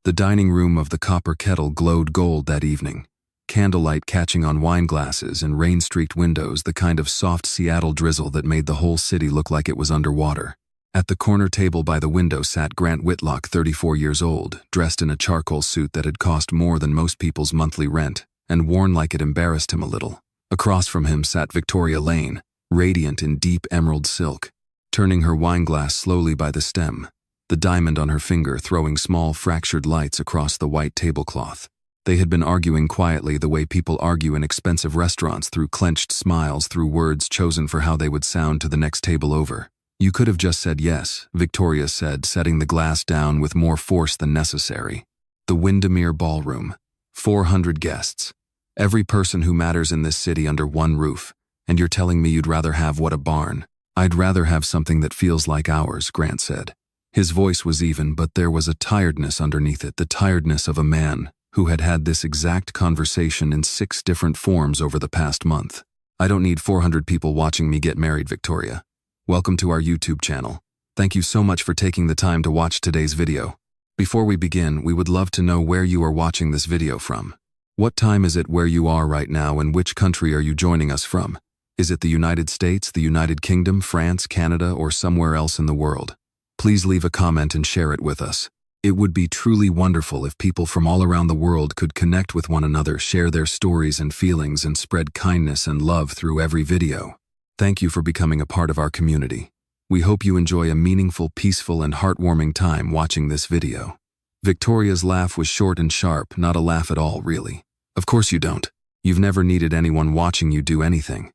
The dining room of the Copper Kettle glowed gold that evening, candlelight catching on wine glasses and rain-streaked windows, the kind of soft Seattle drizzle that made the whole city look like it was underwater. At the corner table by the window sat Grant Whitlock, 34 years old, dressed in a charcoal suit that had cost more than most people's monthly rent, and worn like it embarrassed him a little. Across from him sat Victoria Lane, radiant in deep emerald silk, turning her wineglass slowly by the stem, the diamond on her finger throwing small fractured lights across the white tablecloth. They had been arguing quietly the way people argue in expensive restaurants, through clenched smiles, through words chosen for how they would sound to the next table over. "You could have just said yes," Victoria said, setting the glass down with more force than necessary. The Windermere Ballroom. 400 guests. Every person who matters in this city under one roof. And you're telling me you'd rather have what, a barn? "I'd rather have something that feels like ours," Grant said. His voice was even, but there was a tiredness underneath it, the tiredness of a man who had had this exact conversation in 6 different forms over the past month. "I don't need 400 people watching me get married, Victoria. Welcome to our YouTube channel. Thank you so much for taking the time to watch today's video. Before we begin, we would love to know where you are watching this video from. What time is it where you are right now, and which country are you joining us from? Is it the United States, the United Kingdom, France, Canada, or somewhere else in the world? Please leave a comment and share it with us. It would be truly wonderful if people from all around the world could connect with one another, share their stories and feelings, and spread kindness and love through every video. Thank you for becoming a part of our community. We hope you enjoy a meaningful, peaceful, and heartwarming time watching this video." Victoria's laugh was short and sharp, not a laugh at all, really. "Of course you don't. You've never needed anyone watching you do anything.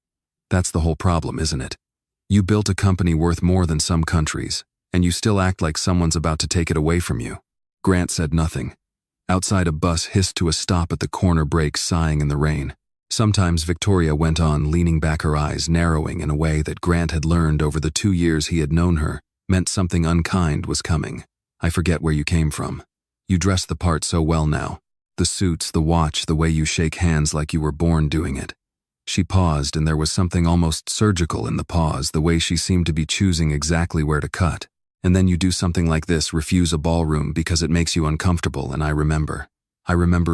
That's the whole problem, isn't it? You built a company worth more than some countries, and you still act like someone's about to take it away from you." Grant said nothing. Outside, a bus hissed to a stop at the corner break, sighing in the rain. Sometimes, Victoria went on, leaning back, her eyes narrowing in a way that Grant had learned over the 2 years he had known her meant something unkind was coming. "I forget where you came from. You dress the part so well now. The suits, the watch, the way you shake hands like you were born doing it." She paused, and there was something almost surgical in the pause, the way she seemed to be choosing exactly where to cut. "And then you do something like this, refuse a ballroom because it makes you uncomfortable, and I remember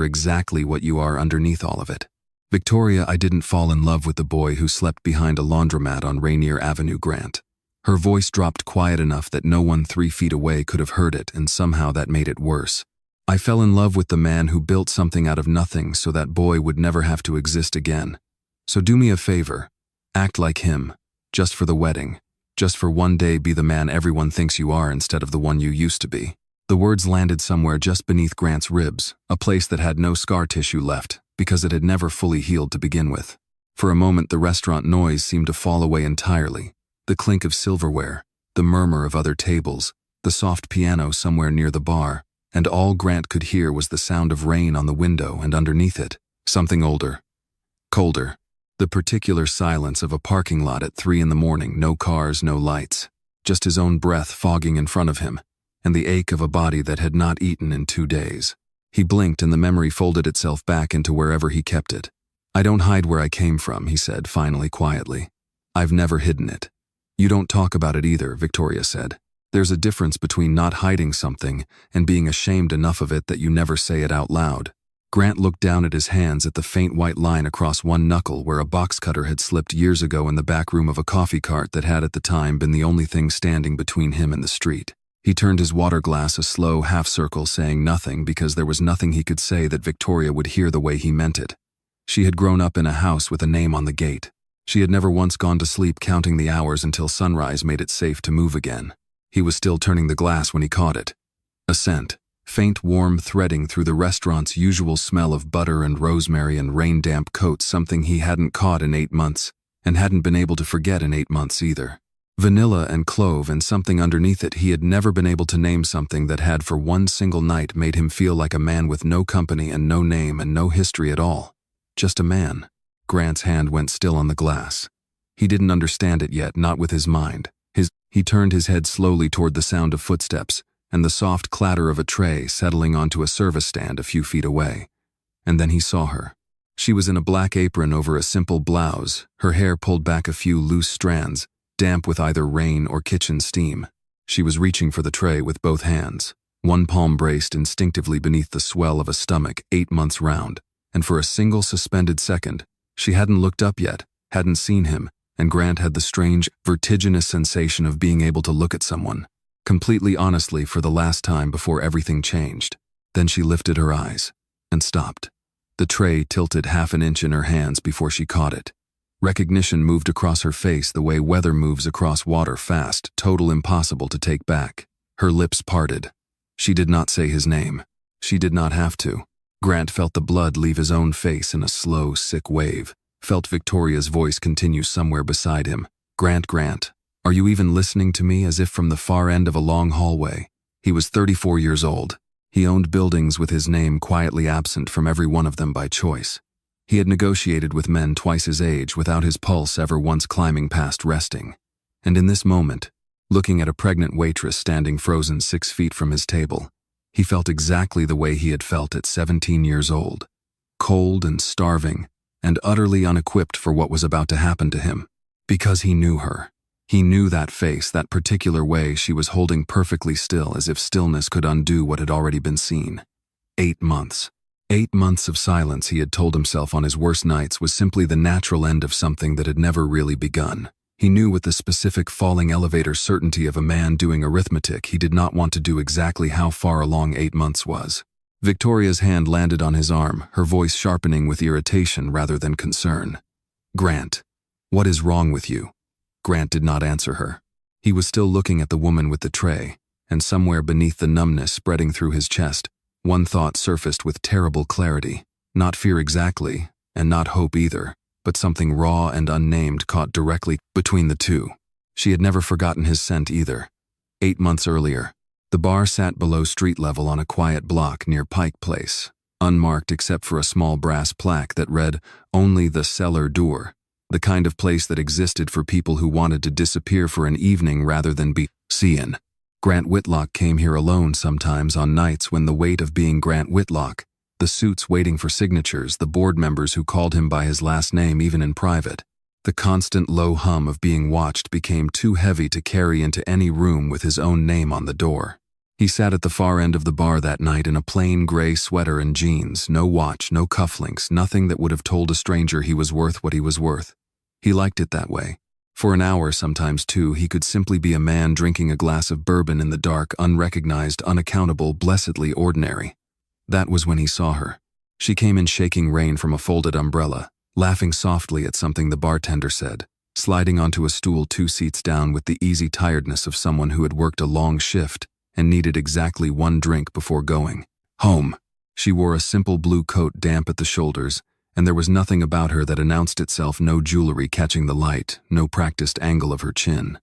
exactly what you are underneath all of it." "Victoria, I didn't fall in love with the boy who slept behind a laundromat on Rainier Avenue, Grant." Her voice dropped quiet enough that no one 3 feet away could have heard it, and somehow that made it worse. "I fell in love with the man who built something out of nothing so that boy would never have to exist again. So do me a favor. Act like him. Just for the wedding. Just for one day, be the man everyone thinks you are instead of the one you used to be." The words landed somewhere just beneath Grant's ribs, a place that had no scar tissue left, because it had never fully healed to begin with. For a moment, the restaurant noise seemed to fall away entirely. The clink of silverware, the murmur of other tables, the soft piano somewhere near the bar, and all Grant could hear was the sound of rain on the window, and underneath it, something older. Colder. The particular silence of a parking lot at 3 in the morning, no cars, no lights. Just his own breath fogging in front of him, and the ache of a body that had not eaten in 2 days. He blinked, and the memory folded itself back into wherever he kept it. "I don't hide where I came from," he said, finally, quietly. "I've never hidden it." "You don't talk about it either," Victoria said. "There's a difference between not hiding something and being ashamed enough of it that you never say it out loud." Grant looked down at his hands, at the faint white line across one knuckle where a box cutter had slipped years ago in the back room of a coffee cart that had at the time been the only thing standing between him and the street. He turned his water glass a slow half-circle, saying nothing because there was nothing he could say that Victoria would hear the way he meant it. She had grown up in a house with a name on the gate. She had never once gone to sleep counting the hours until sunrise made it safe to move again. He was still turning the glass when he caught it. A scent. Faint, warm threading through the restaurant's usual smell of butter and rosemary and rain-damp coats, something he hadn't caught in 8 months, and hadn't been able to forget in 8 months either. Vanilla and clove, and something underneath it he had never been able to name, something that had for one single night made him feel like a man with no company and no name and no history at all. Just a man. Grant's hand went still on the glass. He didn't understand it yet, not with his mind. He turned his head slowly toward the sound of footsteps and the soft clatter of a tray settling onto a service stand a few feet away. And then he saw her. She was in a black apron over a simple blouse, her hair pulled back a few loose strands, damp with either rain or kitchen steam. She was reaching for the tray with both hands. One palm braced instinctively beneath the swell of a stomach 8 months round, and for a single suspended second, she hadn't looked up yet, hadn't seen him, and Grant had the strange, vertiginous sensation of being able to look at someone, completely honestly for the last time before everything changed. Then she lifted her eyes, and stopped. The tray tilted half an inch in her hands before she caught it. Recognition moved across her face the way weather moves across water fast, total impossible to take back. Her lips parted. She did not say his name. She did not have to. Grant felt the blood leave his own face in a slow, sick wave, felt Victoria's voice continue somewhere beside him. Grant, are you even listening to me?" as if from the far end of a long hallway. He was 34 years old. He owned buildings with his name quietly absent from every one of them by choice. He had negotiated with men twice his age without his pulse ever once climbing past resting. And in this moment, looking at a pregnant waitress standing frozen 6 feet from his table, he felt exactly the way he had felt at 17 years old. Cold and starving, and utterly unequipped for what was about to happen to him. Because he knew her. He knew that face, that particular way she was holding perfectly still as if stillness could undo what had already been seen. 8 months. 8 months of silence, he had told himself on his worst nights, was simply the natural end of something that had never really begun. He knew with the specific falling elevator certainty of a man doing arithmetic he did not want to do exactly how far along 8 months was. Victoria's hand landed on his arm, her voice sharpening with irritation rather than concern. "Grant, what is wrong with you?" Grant did not answer her. He was still looking at the woman with the tray, and somewhere beneath the numbness spreading through his chest, one thought surfaced with terrible clarity. Not fear exactly, and not hope either, but something raw and unnamed caught directly between the two. She had never forgotten his scent either. 8 months earlier, the bar sat below street level on a quiet block near Pike Place, unmarked except for a small brass plaque that read, "Only the cellar door," the kind of place that existed for people who wanted to disappear for an evening rather than be seen. Grant Whitlock came here alone sometimes on nights when the weight of being Grant Whitlock, the suits waiting for signatures, the board members who called him by his last name even in private. The constant low hum of being watched became too heavy to carry into any room with his own name on the door. He sat at the far end of the bar that night in a plain gray sweater and jeans, no watch, no cufflinks, nothing that would have told a stranger he was worth what he was worth. He liked it that way. For an hour, sometimes two, he could simply be a man drinking a glass of bourbon in the dark, unrecognized, unaccountable, blessedly ordinary. That was when he saw her. She came in shaking rain from a folded umbrella, laughing softly at something the bartender said, sliding onto a stool 2 seats down with the easy tiredness of someone who had worked a long shift and needed exactly one drink before going home. She wore a simple blue coat damp at the shoulders, and there was nothing about her that announced itself, no jewelry catching the light, no practiced angle of her chin.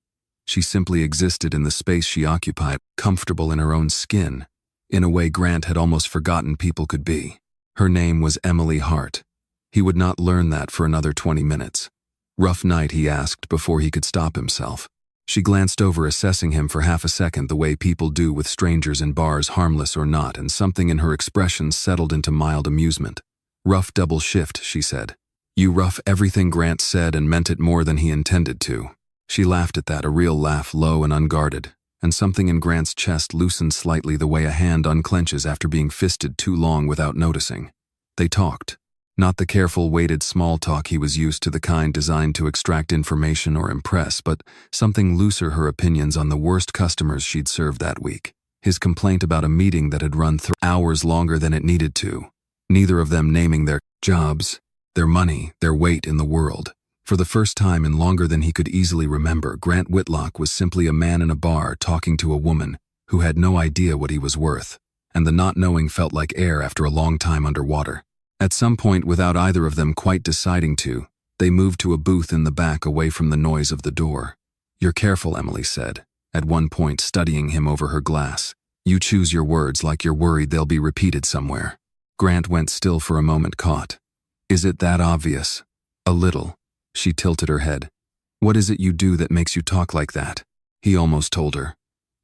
She simply existed in the space she occupied, comfortable in her own skin, in a way Grant had almost forgotten people could be. Her name was Emily Hart. He would not learn that for another 20 minutes. "Rough night?" he asked before he could stop himself. She glanced over, assessing him for half a second the way people do with strangers in bars, harmless or not, and something in her expression settled into mild amusement. "Rough double shift," she said. "You rough everything," Grant said, and meant it more than he intended to. She laughed at that, a real laugh, low and unguarded, and something in Grant's chest loosened slightly the way a hand unclenches after being fisted too long without noticing. They talked. Not the careful, weighted small talk he was used to, the kind designed to extract information or impress, but something looser, her opinions on the worst customers she'd served that week. His complaint about a meeting that had run 3 hours longer than it needed to. Neither of them naming their jobs, their money, their weight in the world. For the first time in longer than he could easily remember, Grant Whitlock was simply a man in a bar talking to a woman who had no idea what he was worth, and the not knowing felt like air after a long time underwater. At some point, without either of them quite deciding to, they moved to a booth in the back away from the noise of the door. "You're careful," Emily said, at one point studying him over her glass. "You choose your words like you're worried they'll be repeated somewhere." Grant went still for a moment, caught. "Is it that obvious?" "A little." She tilted her head. "What is it you do that makes you talk like that?" He almost told her.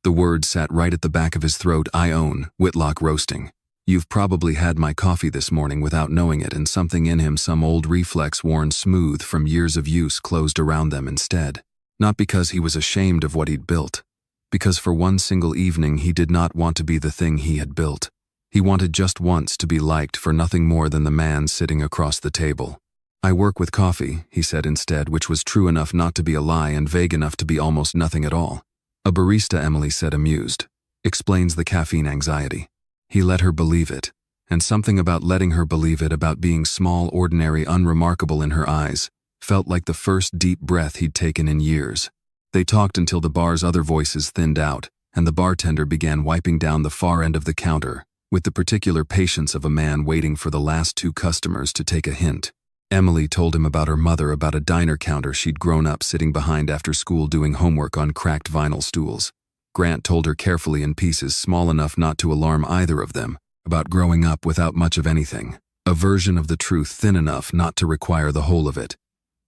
The words sat right at the back of his throat. "I own Whitlock Roasting. You've probably had my coffee this morning without knowing it," and something in him, some old reflex worn smooth from years of use, closed around them instead. Not because he was ashamed of what he'd built, because for one single evening he did not want to be the thing he had built. He wanted just once to be liked for nothing more than the man sitting across the table. "I work with coffee," he said instead, which was true enough not to be a lie and vague enough to be almost nothing at all. "A barista," Emily said, amused. "Explains the caffeine anxiety." He let her believe it, and something about letting her believe it, about being small, ordinary, unremarkable in her eyes, felt like the first deep breath he'd taken in years. They talked until the bar's other voices thinned out, and the bartender began wiping down the far end of the counter, with the particular patience of a man waiting for the last two customers to take a hint. Emily told him about her mother, about a diner counter she'd grown up sitting behind after school doing homework on cracked vinyl stools. Grant told her carefully in pieces small enough not to alarm either of them, about growing up without much of anything, a version of the truth thin enough not to require the whole of it.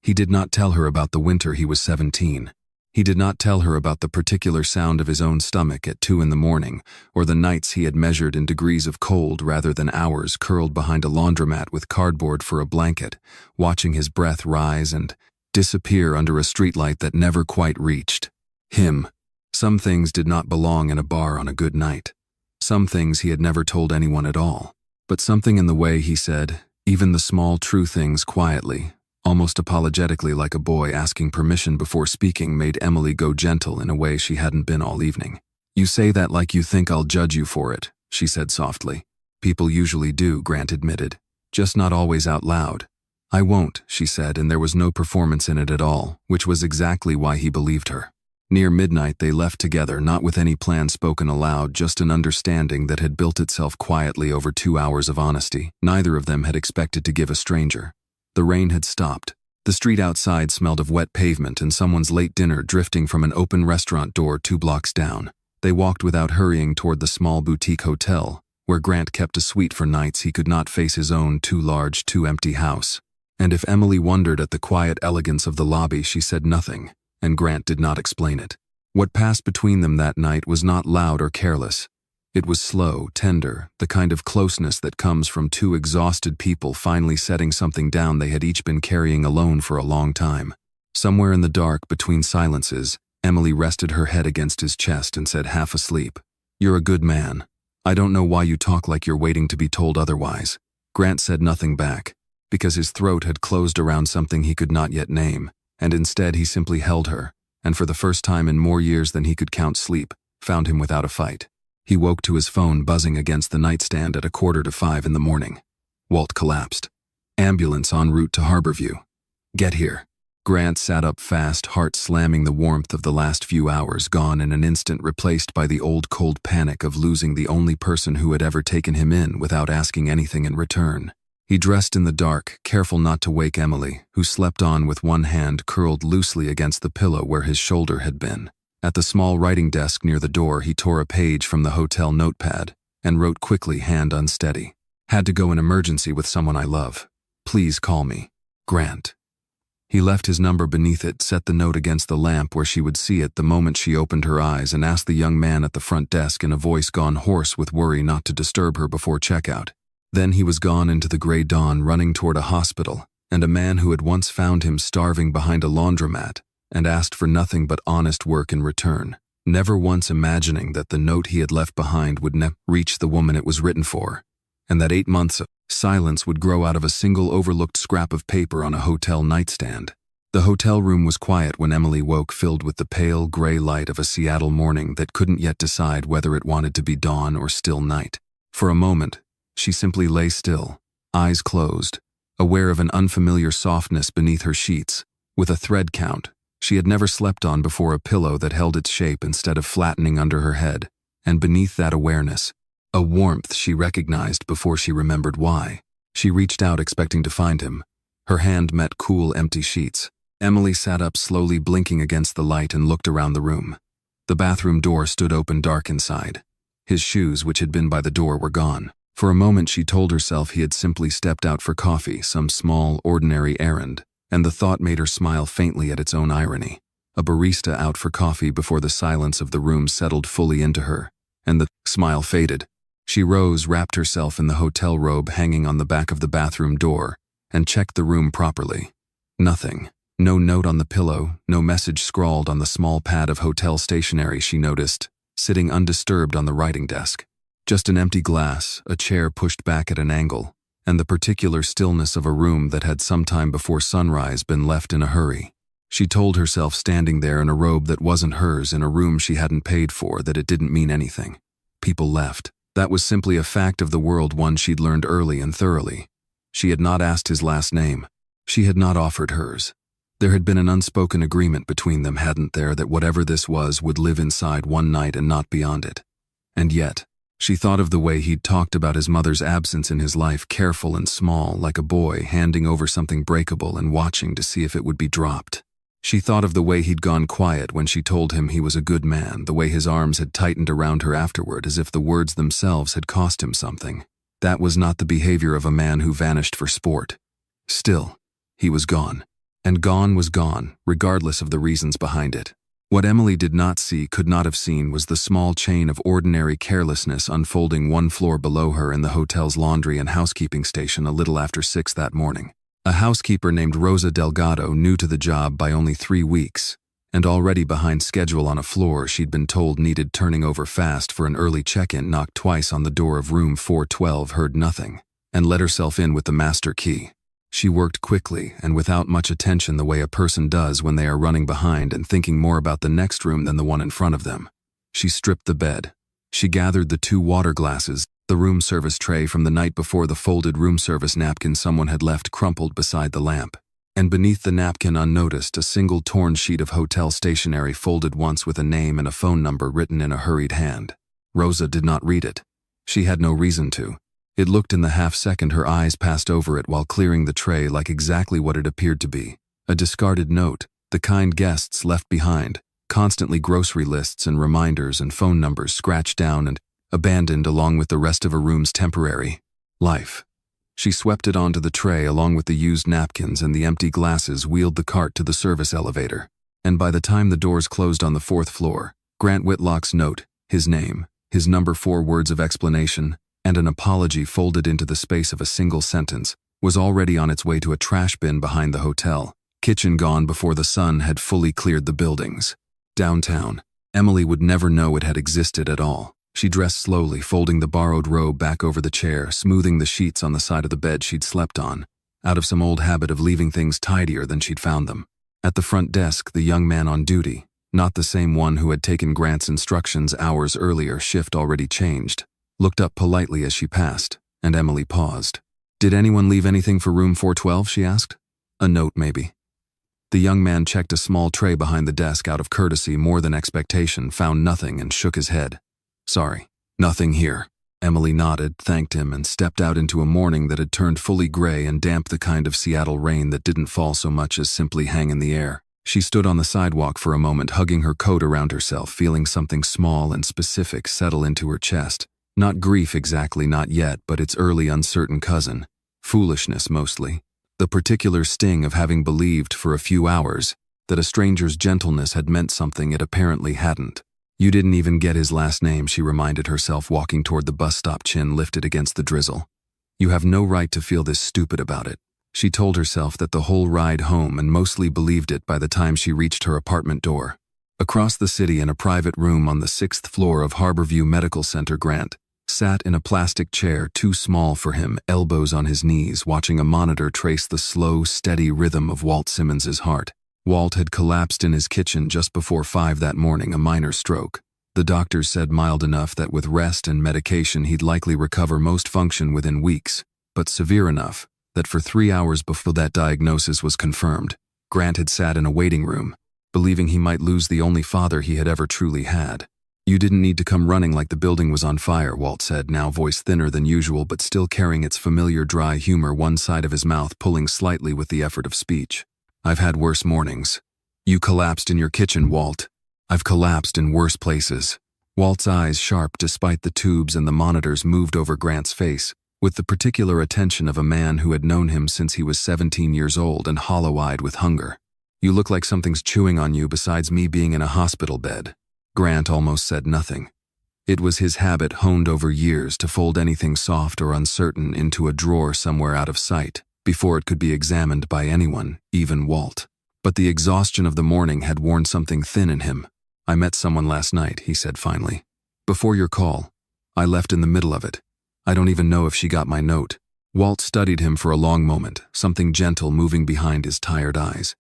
He did not tell her about the winter he was 17. He did not tell her about the particular sound of his own stomach at 2 a.m, or the nights he had measured in degrees of cold rather than hours, curled behind a laundromat with cardboard for a blanket, watching his breath rise and disappear under a streetlight that never quite reached him. Some things did not belong in a bar on a good night. Some things he had never told anyone at all. But something in the way he said, even the small true things, quietly, almost apologetically, like a boy asking permission before speaking, made Emily go gentle in a way she hadn't been all evening. "You say that like you think I'll judge you for it," she said softly. "People usually do," Grant admitted, "just not always out loud." "I won't," she said, and there was no performance in it at all, which was exactly why he believed her. Near midnight they left together, not with any plan spoken aloud, just an understanding that had built itself quietly over 2 hours of honesty neither of them had expected to give a stranger. The rain had stopped. The street outside smelled of wet pavement and someone's late dinner drifting from an open restaurant door 2 blocks down. They walked without hurrying toward the small boutique hotel, where Grant kept a suite for nights he could not face his own too large, too empty house. And if Emily wondered at the quiet elegance of the lobby, she said nothing, and Grant did not explain it. What passed between them that night was not loud or careless. It was slow, tender, the kind of closeness that comes from 2 exhausted people finally setting something down they had each been carrying alone for a long time. Somewhere in the dark, between silences, Emily rested her head against his chest and said, half asleep, "You're a good man. I don't know why you talk like you're waiting to be told otherwise." Grant said nothing back, because his throat had closed around something he could not yet name, and instead he simply held her, and for the first time in more years than he could count, sleep found him without a fight. He woke to his phone buzzing against the nightstand at 4:45 in the morning. Walt collapsed. "Ambulance en route to Harborview. Get here." Grant sat up fast, heart slamming, the warmth of the last few hours gone in an instant, replaced by the old cold panic of losing the only person who had ever taken him in without asking anything in return. He dressed in the dark, careful not to wake Emily, who slept on with one hand curled loosely against the pillow where his shoulder had been. At the small writing desk near the door, he tore a page from the hotel notepad and wrote quickly, hand unsteady. "Had to go in emergency with someone I love. Please call me. Grant." He left his number beneath it, set the note against the lamp where she would see it the moment she opened her eyes, and asked the young man at the front desk in a voice gone hoarse with worry not to disturb her before checkout. Then he was gone into the gray dawn, running toward a hospital, and a man who had once found him starving behind a laundromat and asked for nothing but honest work in return, never once imagining that the note he had left behind would never reach the woman it was written for, and that 8 months of silence would grow out of a single overlooked scrap of paper on a hotel nightstand. The hotel room was quiet when Emily woke, filled with the pale gray light of a Seattle morning that couldn't yet decide whether it wanted to be dawn or still night. For a moment, she simply lay still, eyes closed, aware of an unfamiliar softness beneath her sheets, with a thread count she had never slept on before, a pillow that held its shape instead of flattening under her head, and beneath that awareness, a warmth she recognized before she remembered why. She reached out, expecting to find him. Her hand met cool, empty sheets. Emily sat up slowly, blinking against the light, and looked around the room. The bathroom door stood open, dark inside. His shoes, which had been by the door, were gone. For a moment she told herself he had simply stepped out for coffee, some small, ordinary errand, and the thought made her smile faintly at its own irony. A barista out for coffee before the silence of the room settled fully into her, and the smile faded. She rose, wrapped herself in the hotel robe hanging on the back of the bathroom door, and checked the room properly. Nothing. No note on the pillow, no message scrawled on the small pad of hotel stationery she noticed, sitting undisturbed on the writing desk. Just an empty glass, a chair pushed back at an angle, and the particular stillness of a room that had some time before sunrise been left in a hurry. She told herself standing there in a robe that wasn't hers in a room she hadn't paid for that it didn't mean anything. People left. That was simply a fact of the world, one she'd learned early and thoroughly. She had not asked his last name. She had not offered hers. There had been an unspoken agreement between them, hadn't there, that whatever this was would live inside one night and not beyond it. And yet, she thought of the way he'd talked about his mother's absence in his life, careful and small, like a boy handing over something breakable and watching to see if it would be dropped. She thought of the way he'd gone quiet when she told him he was a good man, the way his arms had tightened around her afterward as if the words themselves had cost him something. That was not the behavior of a man who vanished for sport. Still, he was gone. And gone was gone, regardless of the reasons behind it. What Emily did not see, could not have seen, was the small chain of ordinary carelessness unfolding one floor below her in the hotel's laundry and housekeeping station a little after 6 that morning. A housekeeper named Rosa Delgado, new to the job by only 3 weeks, and already behind schedule on a floor she'd been told needed turning over fast for an early check-in, knocked twice on the door of room 412, heard nothing, and let herself in with the master key. She worked quickly and without much attention, the way a person does when they are running behind and thinking more about the next room than the one in front of them. She stripped the bed. She gathered the 2 water glasses, the room service tray from the night before, the folded room service napkin someone had left crumpled beside the lamp, and beneath the napkin, unnoticed, a single torn sheet of hotel stationery folded once with a name and a phone number written in a hurried hand. Rosa did not read it. She had no reason to. It looked in the half-second her eyes passed over it while clearing the tray like exactly what it appeared to be. A discarded note, the kind guests left behind, constantly grocery lists and reminders and phone numbers scratched down and abandoned along with the rest of a room's temporary life. She swept it onto the tray along with the used napkins and the empty glasses, wheeled the cart to the service elevator, and by the time the doors closed on the 4th floor, Grant Whitlock's note, his name, his number, 4 words of explanation, and an apology folded into the space of a single sentence, was already on its way to a trash bin behind the hotel, kitchen gone before the sun had fully cleared the buildings. Downtown, Emily would never know it had existed at all. She dressed slowly, folding the borrowed robe back over the chair, smoothing the sheets on the side of the bed she'd slept on, out of some old habit of leaving things tidier than she'd found them. At the front desk, the young man on duty, not the same one who had taken Grant's instructions hours earlier, shift already changed, looked up politely as she passed, and Emily paused. "Did anyone leave anything for room 412, she asked. "A note, maybe." The young man checked a small tray behind the desk out of courtesy more than expectation, found nothing, and shook his head. "Sorry, nothing here." Emily nodded, thanked him, and stepped out into a morning that had turned fully gray and damp, the kind of Seattle rain that didn't fall so much as simply hang in the air. She stood on the sidewalk for a moment, hugging her coat around herself, feeling something small and specific settle into her chest. Not grief exactly, not yet, but its early uncertain cousin. Foolishness, mostly. The particular sting of having believed for a few hours that a stranger's gentleness had meant something it apparently hadn't. "You didn't even get his last name," she reminded herself, walking toward the bus stop, chin lifted against the drizzle. "You have no right to feel this stupid about it." She told herself that the whole ride home, and mostly believed it by the time she reached her apartment door. Across the city, in a private room on the 6th floor of Harborview Medical Center, Grant sat in a plastic chair too small for him, elbows on his knees, watching a monitor trace the slow, steady rhythm of Walt Simmons's heart. Walt had collapsed in his kitchen just before 5 that morning, a minor stroke. The doctors said mild enough that with rest and medication he'd likely recover most function within weeks, but severe enough that for 3 hours before that diagnosis was confirmed, Grant had sat in a waiting room, believing he might lose the only father he had ever truly had. "You didn't need to come running like the building was on fire," Walt said, now voice thinner than usual but still carrying its familiar dry humor, one side of his mouth pulling slightly with the effort of speech. "I've had worse mornings." "You collapsed in your kitchen, Walt." "I've collapsed in worse places." Walt's eyes, sharp despite the tubes and the monitors, moved over Grant's face, with the particular attention of a man who had known him since he was 17 years old and hollow-eyed with hunger. "You look like something's chewing on you besides me being in a hospital bed." Grant almost said nothing. It was his habit, honed over years, to fold anything soft or uncertain into a drawer somewhere out of sight, before it could be examined by anyone, even Walt. But the exhaustion of the morning had worn something thin in him. "I met someone last night," he said finally. "Before your call. I left in the middle of it. I don't even know if she got my note." Walt studied him for a long moment, something gentle moving behind his tired eyes.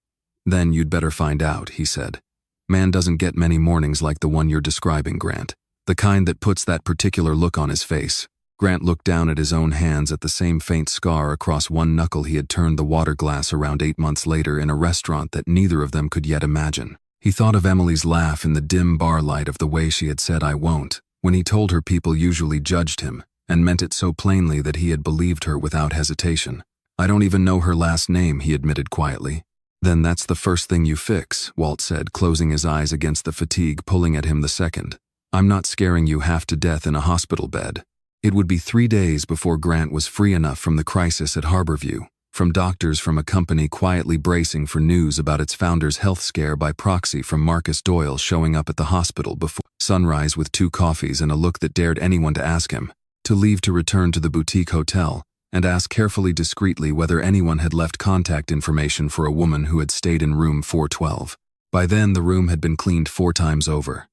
"Then you'd better find out," he said. "Man doesn't get many mornings like the one you're describing, Grant. The kind that puts that particular look on his face." Grant looked down at his own hands at the same faint scar across one knuckle he had turned the water glass around 8 months later in a restaurant that neither of them could yet imagine. He thought of Emily's laugh in the dim bar light, of the way she had said "I won't" when he told her people usually judged him, and meant it so plainly that he had believed her without hesitation. "I don't even know her last name," he admitted quietly. "Then that's the first thing you fix," Walt said, closing his eyes against the fatigue pulling at him the second. "I'm not scaring you half to death in a hospital bed." It would be 3 days before Grant was free enough from the crisis at Harborview, from doctors from a company quietly bracing for news about its founder's health scare by proxy, from Marcus Doyle showing up at the hospital before sunrise with 2 coffees and a look that dared anyone to ask him, to leave to return to the boutique hotel, and ask carefully discreetly whether anyone had left contact information for a woman who had stayed in room 412. By then, the room had been cleaned 4 times over.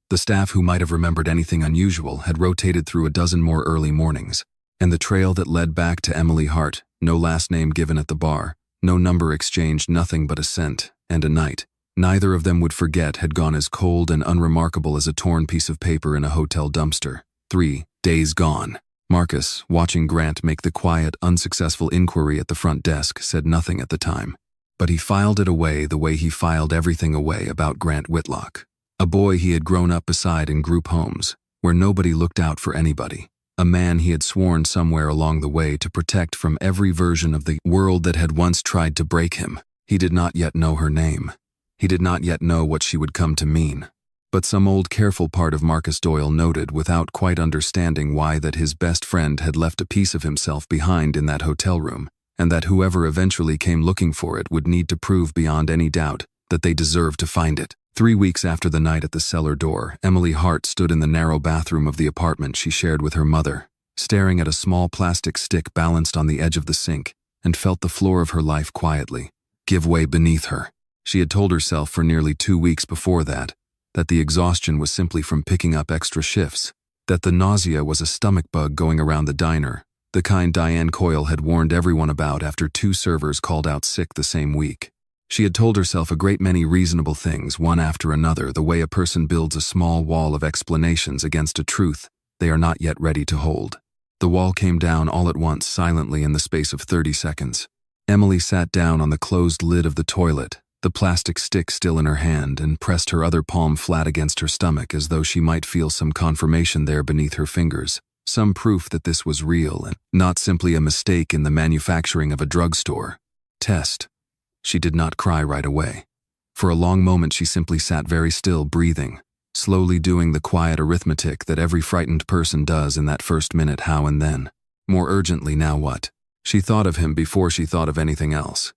The staff who might have remembered anything unusual had rotated through a dozen more early mornings, and the trail that led back to Emily Hart, no last name given at the bar, no number exchanged, nothing but a scent and a night neither of them would forget, had gone as cold and unremarkable as a torn piece of paper in a hotel dumpster. 3 days gone. Marcus, watching Grant make the quiet, unsuccessful inquiry at the front desk, said nothing at the time, but he filed it away the way he filed everything away about Grant Whitlock. A boy he had grown up beside in group homes, where nobody looked out for anybody. A man he had sworn somewhere along the way to protect from every version of the world that had once tried to break him. He did not yet know her name. He did not yet know what she would come to mean. But some old careful part of Marcus Doyle noted, without quite understanding why, that his best friend had left a piece of himself behind in that hotel room, and that whoever eventually came looking for it would need to prove beyond any doubt that they deserved to find it. 3 weeks after the night at the cellar door, Emily Hart stood in the narrow bathroom of the apartment she shared with her mother, staring at a small plastic stick balanced on the edge of the sink, and felt the floor of her life quietly give way beneath her. She had told herself for nearly 2 weeks before that the exhaustion was simply from picking up extra shifts, that the nausea was a stomach bug going around the diner, the kind Diane Coyle had warned everyone about after 2 servers called out sick the same week. She had told herself a great many reasonable things, one after another, the way a person builds a small wall of explanations against a truth they are not yet ready to hold. The wall came down all at once, silently, in the space of 30 seconds. Emily sat down on the closed lid of the toilet, the plastic stick still in her hand, and pressed her other palm flat against her stomach as though she might feel some confirmation there beneath her fingers, some proof that this was real and not simply a mistake in the manufacturing of a drugstore test. She did not cry right away. For a long moment she simply sat very still, breathing, slowly doing the quiet arithmetic that every frightened person does in that first minute. How and then? More urgently, now what? She thought of him before she thought of anything else.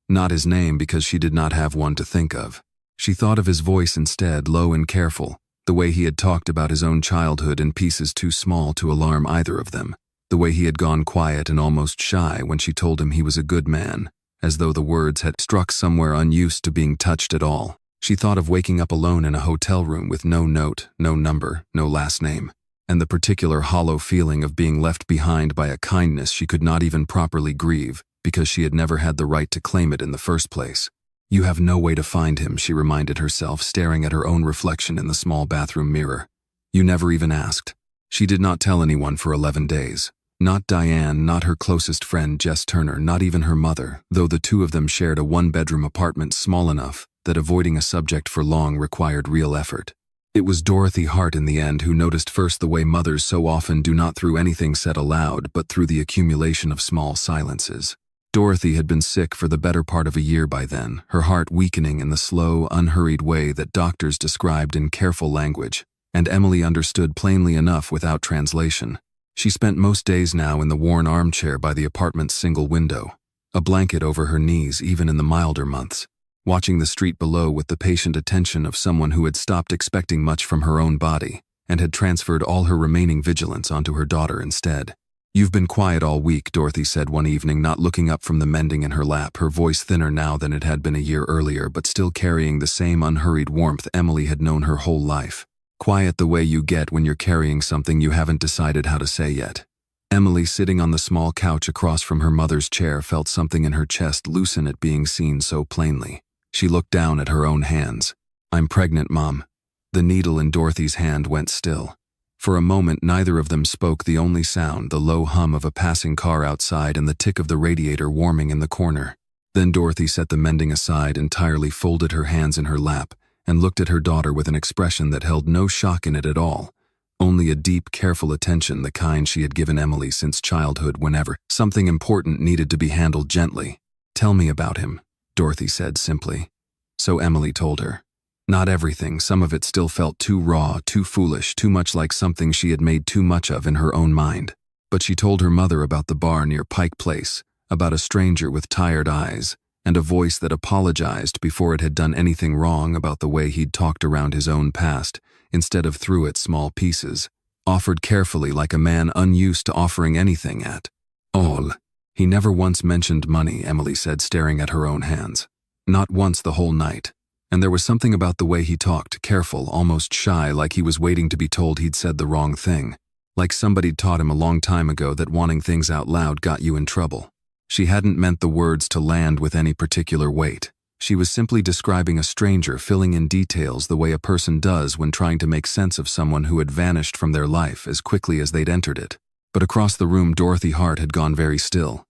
Not his name, because she did not have one to think of. She thought of his voice instead, low and careful, the way he had talked about his own childhood in pieces too small to alarm either of them, the way he had gone quiet and almost shy when she told him he was a good man, as though the words had struck somewhere unused to being touched at all. She thought of waking up alone in a hotel room with no note, no number, no last name, and the particular hollow feeling of being left behind by a kindness she could not even properly grieve, because she had never had the right to claim it in the first place. You have no way to find him, she reminded herself, staring at her own reflection in the small bathroom mirror. You never even asked. She did not tell anyone for 11 days. Not Diane, not her closest friend Jess Turner, not even her mother, though the 2 of them shared a 1-bedroom apartment small enough that avoiding a subject for long required real effort. It was Dorothy Hart in the end who noticed first the way mothers so often do not through anything said aloud but through the accumulation of small silences. Dorothy had been sick for the better part of a year by then, her heart weakening in the slow, unhurried way that doctors described in careful language, and Emily understood plainly enough without translation. She spent most days now in the worn armchair by the apartment's single window, a blanket over her knees even in the milder months, watching the street below with the patient attention of someone who had stopped expecting much from her own body and had transferred all her remaining vigilance onto her daughter instead. "You've been quiet all week," Dorothy said one evening, not looking up from the mending in her lap, her voice thinner now than it had been a year earlier, but still carrying the same unhurried warmth Emily had known her whole life. "Quiet the way you get when you're carrying something you haven't decided how to say yet." Emily, sitting on the small couch across from her mother's chair, felt something in her chest loosen at being seen so plainly. She looked down at her own hands. "I'm pregnant, Mom." The needle in Dorothy's hand went still. For a moment, neither of them spoke, the only sound, the low hum of a passing car outside and the tick of the radiator warming in the corner. Then Dorothy set the mending aside, entirely folded her hands in her lap, and looked at her daughter with an expression that held no shock in it at all. Only a deep, careful attention, the kind she had given Emily since childhood whenever something important needed to be handled gently. "Tell me about him," Dorothy said simply. So Emily told her. Not everything, some of it still felt too raw, too foolish, too much like something she had made too much of in her own mind. But she told her mother about the bar near Pike Place, about a stranger with tired eyes, and a voice that apologized before it had done anything wrong, about the way he'd talked around his own past, instead of through its small pieces, offered carefully like a man unused to offering anything at all. "He never once mentioned money," Emily said, staring at her own hands. "Not once the whole night. And there was something about the way he talked, careful, almost shy, like he was waiting to be told he'd said the wrong thing. Like somebody'd taught him a long time ago that wanting things out loud got you in trouble." She hadn't meant the words to land with any particular weight. She was simply describing a stranger, filling in details the way a person does when trying to make sense of someone who had vanished from their life as quickly as they'd entered it. But across the room, Dorothy's heart had gone very still.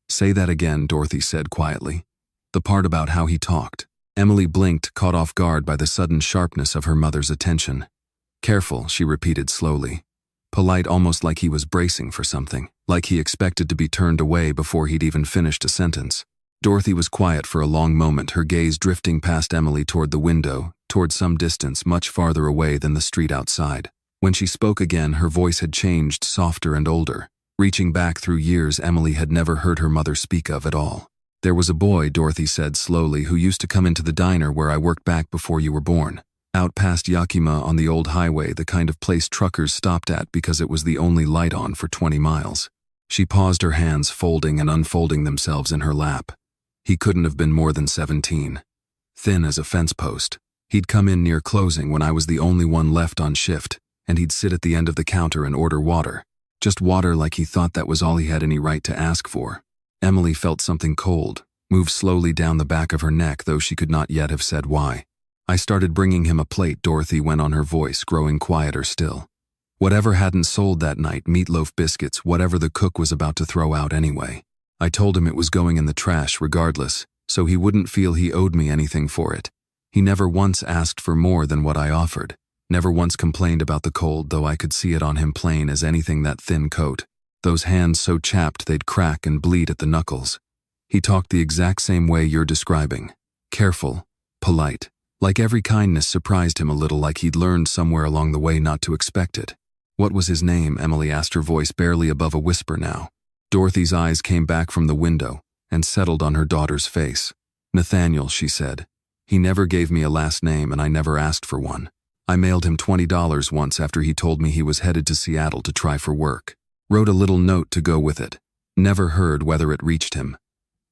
"Say that again," Dorothy said quietly. "The part about how he talked." Emily blinked, caught off guard by the sudden sharpness of her mother's attention. "Careful," she repeated slowly. Polite, almost like he was bracing for something, like he expected to be turned away before he'd even finished a sentence. Dorothy was quiet for a long moment, her gaze drifting past Emily toward the window, toward some distance much farther away than the street outside. When she spoke again, her voice had changed, softer and older, reaching back through years Emily had never heard her mother speak of at all. "There was a boy," Dorothy said slowly, "who used to come into the diner where I worked back before you were born. Out past Yakima on the old highway, the kind of place truckers stopped at because it was the only light on for 20 miles. She paused, her hands folding and unfolding themselves in her lap. "He couldn't have been more than 17. Thin as a fence post. He'd come in near closing when I was the only one left on shift, and he'd sit at the end of the counter and order water. Just water, like he thought that was all he had any right to ask for." Emily felt something cold move slowly down the back of her neck, though she could not yet have said why. "I started bringing him a plate," Dorothy went on, her voice growing quieter still. "Whatever hadn't sold that night, meatloaf, biscuits, whatever the cook was about to throw out anyway. I told him it was going in the trash regardless, so he wouldn't feel he owed me anything for it. He never once asked for more than what I offered. Never once complained about the cold, though I could see it on him plain as anything, that thin coat. Those hands so chapped they'd crack and bleed at the knuckles. He talked the exact same way you're describing. Careful, polite. Like every kindness surprised him a little, like he'd learned somewhere along the way not to expect it." "What was his name?" Emily asked, her voice barely above a whisper now. Dorothy's eyes came back from the window and settled on her daughter's face. "Nathaniel," she said. "He never gave me a last name, and I never asked for one. I mailed him $20 once after he told me he was headed to Seattle to try for work. Wrote a little note to go with it. Never heard whether it reached him."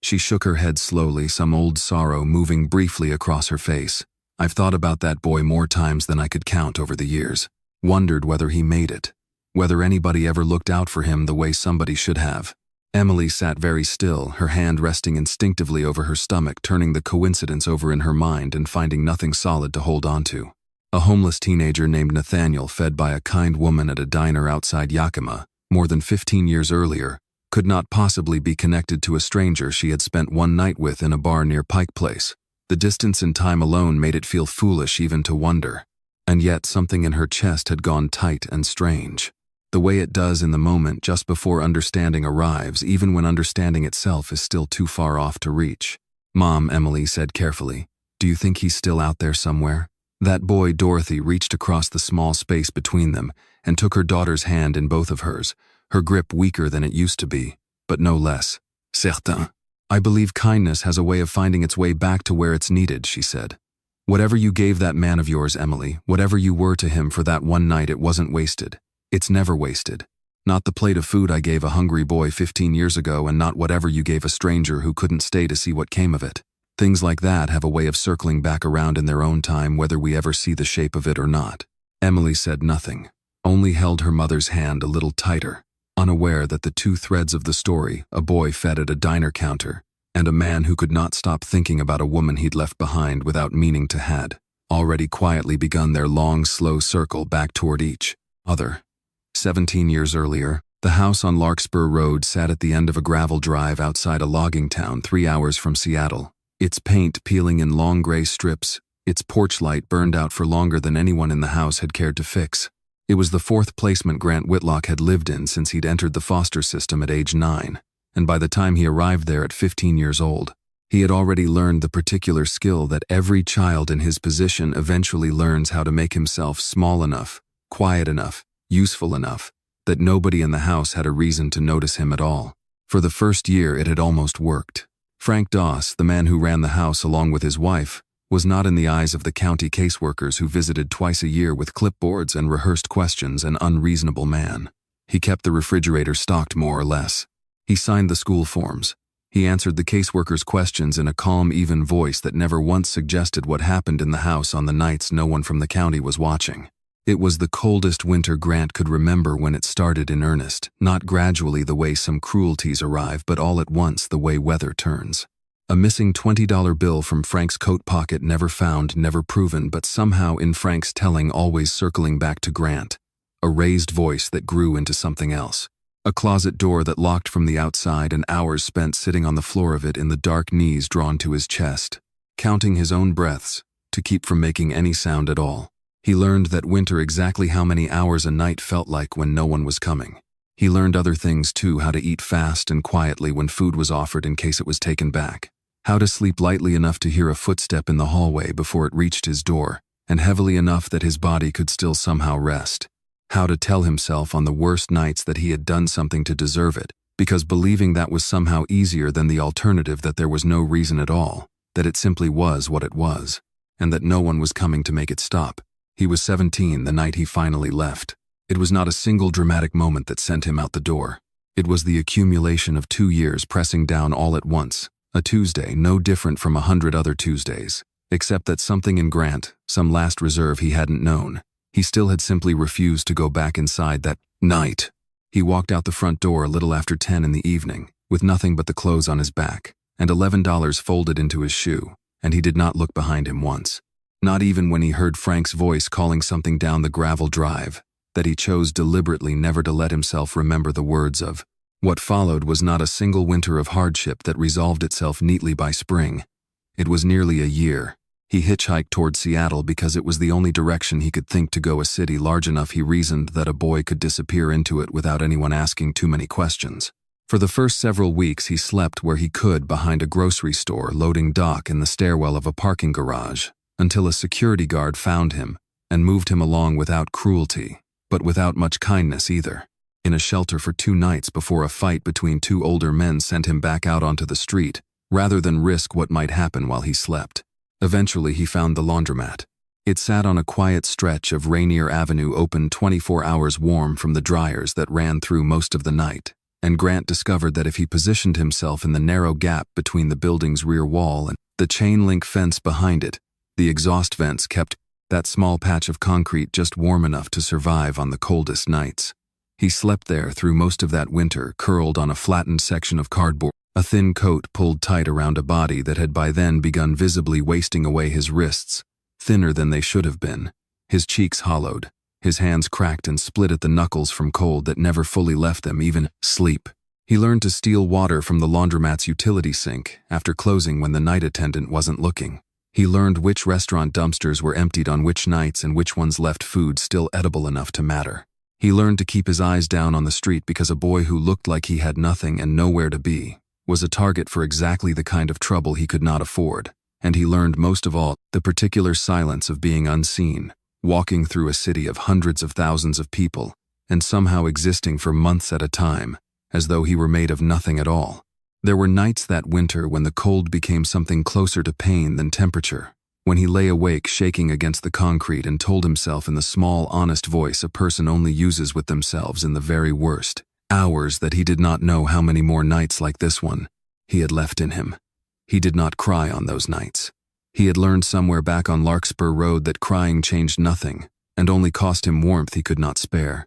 She shook her head slowly, some old sorrow moving briefly across her face. "I've thought about that boy more times than I could count over the years. Wondered whether he made it. Whether anybody ever looked out for him the way somebody should have." Emily sat very still, her hand resting instinctively over her stomach, turning the coincidence over in her mind and finding nothing solid to hold on to. A homeless teenager named Nathaniel, fed by a kind woman at a diner outside Yakima, more than 15 years earlier, could not possibly be connected to a stranger she had spent one night with in a bar near Pike Place. The distance and time alone made it feel foolish even to wonder. And yet something in her chest had gone tight and strange. The way it does in the moment just before understanding arrives, even when understanding itself is still too far off to reach. "Mom," Emily said carefully, "do you think he's still out there somewhere?" That boy, Dorothy reached across the small space between them and took her daughter's hand in both of hers, her grip weaker than it used to be, but no less certain. "I believe kindness has a way of finding its way back to where it's needed," she said. "Whatever you gave that man of yours, Emily, whatever you were to him for that one night, it wasn't wasted. It's never wasted. Not the plate of food I gave a hungry boy 15 years ago, and not whatever you gave a stranger who couldn't stay to see what came of it. Things like that have a way of circling back around in their own time, whether we ever see the shape of it or not. Emily said nothing, only held her mother's hand a little tighter, unaware that the two threads of the story, a boy fed at a diner counter, and a man who could not stop thinking about a woman he'd left behind without meaning to, had already quietly begun their long, slow circle back toward each other. 17 years earlier, the house on Larkspur Road sat at the end of a gravel drive outside a logging town 3 hours from Seattle, its paint peeling in long gray strips, its porch light burned out for longer than anyone in the house had cared to fix. It was the fourth placement Grant Whitlock had lived in since he'd entered the foster system at age 9, and by the time he arrived there at 15 years old, he had already learned the particular skill that every child in his position eventually learns: how to make himself small enough, quiet enough, useful enough, that nobody in the house had a reason to notice him at all. For the first year it had almost worked. Frank Doss, the man who ran the house along with his wife, was not in the eyes of the county caseworkers who visited twice a year with clipboards and rehearsed questions an unreasonable man. He kept the refrigerator stocked more or less. He signed the school forms. He answered the caseworkers' questions in a calm, even voice that never once suggested what happened in the house on the nights no one from the county was watching. It was the coldest winter Grant could remember when it started in earnest, not gradually the way some cruelties arrive, but all at once the way weather turns. A missing $20 bill from Frank's coat pocket, never found, never proven, but somehow in Frank's telling always circling back to Grant. A raised voice that grew into something else. A closet door that locked from the outside, and hours spent sitting on the floor of it in the dark, knees drawn to his chest, counting his own breaths to keep from making any sound at all. He learned that winter exactly how many hours a night felt like when no one was coming. He learned other things too: how to eat fast and quietly when food was offered in case it was taken back. How to sleep lightly enough to hear a footstep in the hallway before it reached his door, and heavily enough that his body could still somehow rest. How to tell himself on the worst nights that he had done something to deserve it, because believing that was somehow easier than the alternative, that there was no reason at all, that it simply was what it was, and that no one was coming to make it stop. He was 17 the night he finally left. It was not a single dramatic moment that sent him out the door. It was the accumulation of 2 years pressing down all at once, a Tuesday no different from 100 other Tuesdays, except that something in Grant, some last reserve he hadn't known, he still had simply refused to go back inside that night. He walked out the front door a little after 10 in the evening, with nothing but the clothes on his back, and $11 folded into his shoe, and he did not look behind him once. Not even when he heard Frank's voice calling something down the gravel drive, that he chose deliberately never to let himself remember the words of. What followed was not a single winter of hardship that resolved itself neatly by spring. It was nearly a year. He hitchhiked toward Seattle because it was the only direction he could think to go, a city large enough, he reasoned, that a boy could disappear into it without anyone asking too many questions. For the first several weeks he slept where he could, behind a grocery store, loading dock in the stairwell of a parking garage, until a security guard found him and moved him along without cruelty, but without much kindness either. In a shelter for 2 nights before a fight between 2 older men sent him back out onto the street, rather than risk what might happen while he slept. Eventually he found the laundromat. It sat on a quiet stretch of Rainier Avenue, open 24 hours, warm from the dryers that ran through most of the night, and Grant discovered that if he positioned himself in the narrow gap between the building's rear wall and the chain-link fence behind it, the exhaust vents kept that small patch of concrete just warm enough to survive on the coldest nights. He slept there through most of that winter, curled on a flattened section of cardboard, a thin coat pulled tight around a body that had by then begun visibly wasting away, his wrists, thinner than they should have been, his cheeks hollowed, his hands cracked and split at the knuckles from cold that never fully left them, even sleep. He learned to steal water from the laundromat's utility sink after closing when the night attendant wasn't looking. He learned which restaurant dumpsters were emptied on which nights and which ones left food still edible enough to matter. He learned to keep his eyes down on the street because a boy who looked like he had nothing and nowhere to be was a target for exactly the kind of trouble he could not afford. And he learned most of all the particular silence of being unseen, walking through a city of hundreds of thousands of people, and somehow existing for months at a time, as though he were made of nothing at all. There were nights that winter when the cold became something closer to pain than temperature, When he lay awake, shaking against the concrete, and told himself in the small, honest voice a person only uses with themselves in the very worst hours that he did not know how many more nights like this one he had left in him. He did not cry on those nights. He had learned somewhere back on Larkspur Road that crying changed nothing and only cost him warmth he could not spare.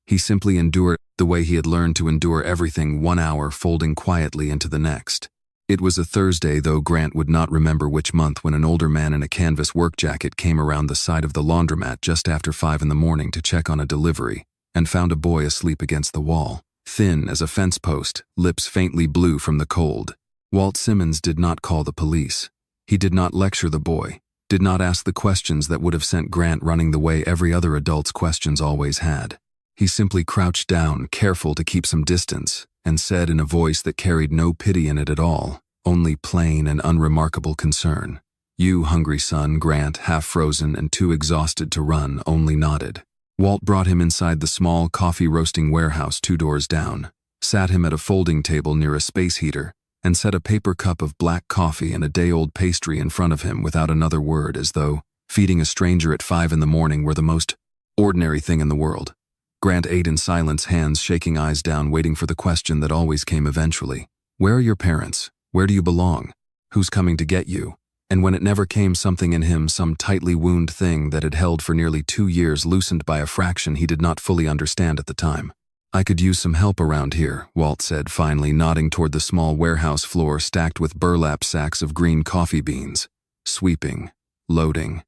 He simply endured the way he had learned to endure everything, 1 hour folding quietly into the next. It was a Thursday, though Grant would not remember which month, when an older man in a canvas work jacket came around the side of the laundromat just after 5 in the morning to check on a delivery and found a boy asleep against the wall, thin as a fence post, lips faintly blue from the cold. Walt Simmons did not call the police. He did not lecture the boy, did not ask the questions that would have sent Grant running the way every other adult's questions always had. He simply crouched down, careful to keep some distance, and said in a voice that carried no pity in it at all, only plain and unremarkable concern, "You hungry son?" Grant, half frozen and too exhausted to run, only nodded. Walt brought him inside the small coffee-roasting warehouse 2 doors down, sat him at a folding table near a space heater, and set a paper cup of black coffee and a day-old pastry in front of him without another word, as though feeding a stranger at 5 in the morning were the most ordinary thing in the world. Grant ate in silence, hands shaking, eyes down, waiting for the question that always came eventually. Where are your parents? Where do you belong? Who's coming to get you? And when it never came, something in him, some tightly wound thing that had held for nearly 2 years, loosened by a fraction he did not fully understand at the time. "I could use some help around here," Walt said finally, nodding toward the small warehouse floor stacked with burlap sacks of green coffee beans. "Sweeping. Loading.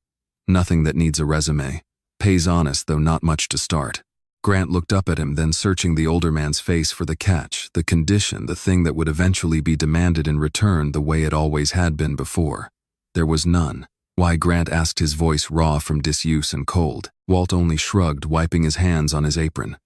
Nothing that needs a resume. Pays honest, though not much to start." Grant looked up at him, then searching the older man's face for the catch, the condition, the thing that would eventually be demanded in return the way it always had been before. There was none. "Why?" Grant asked, his voice raw from disuse and cold. Walt only shrugged, wiping his hands on his apron.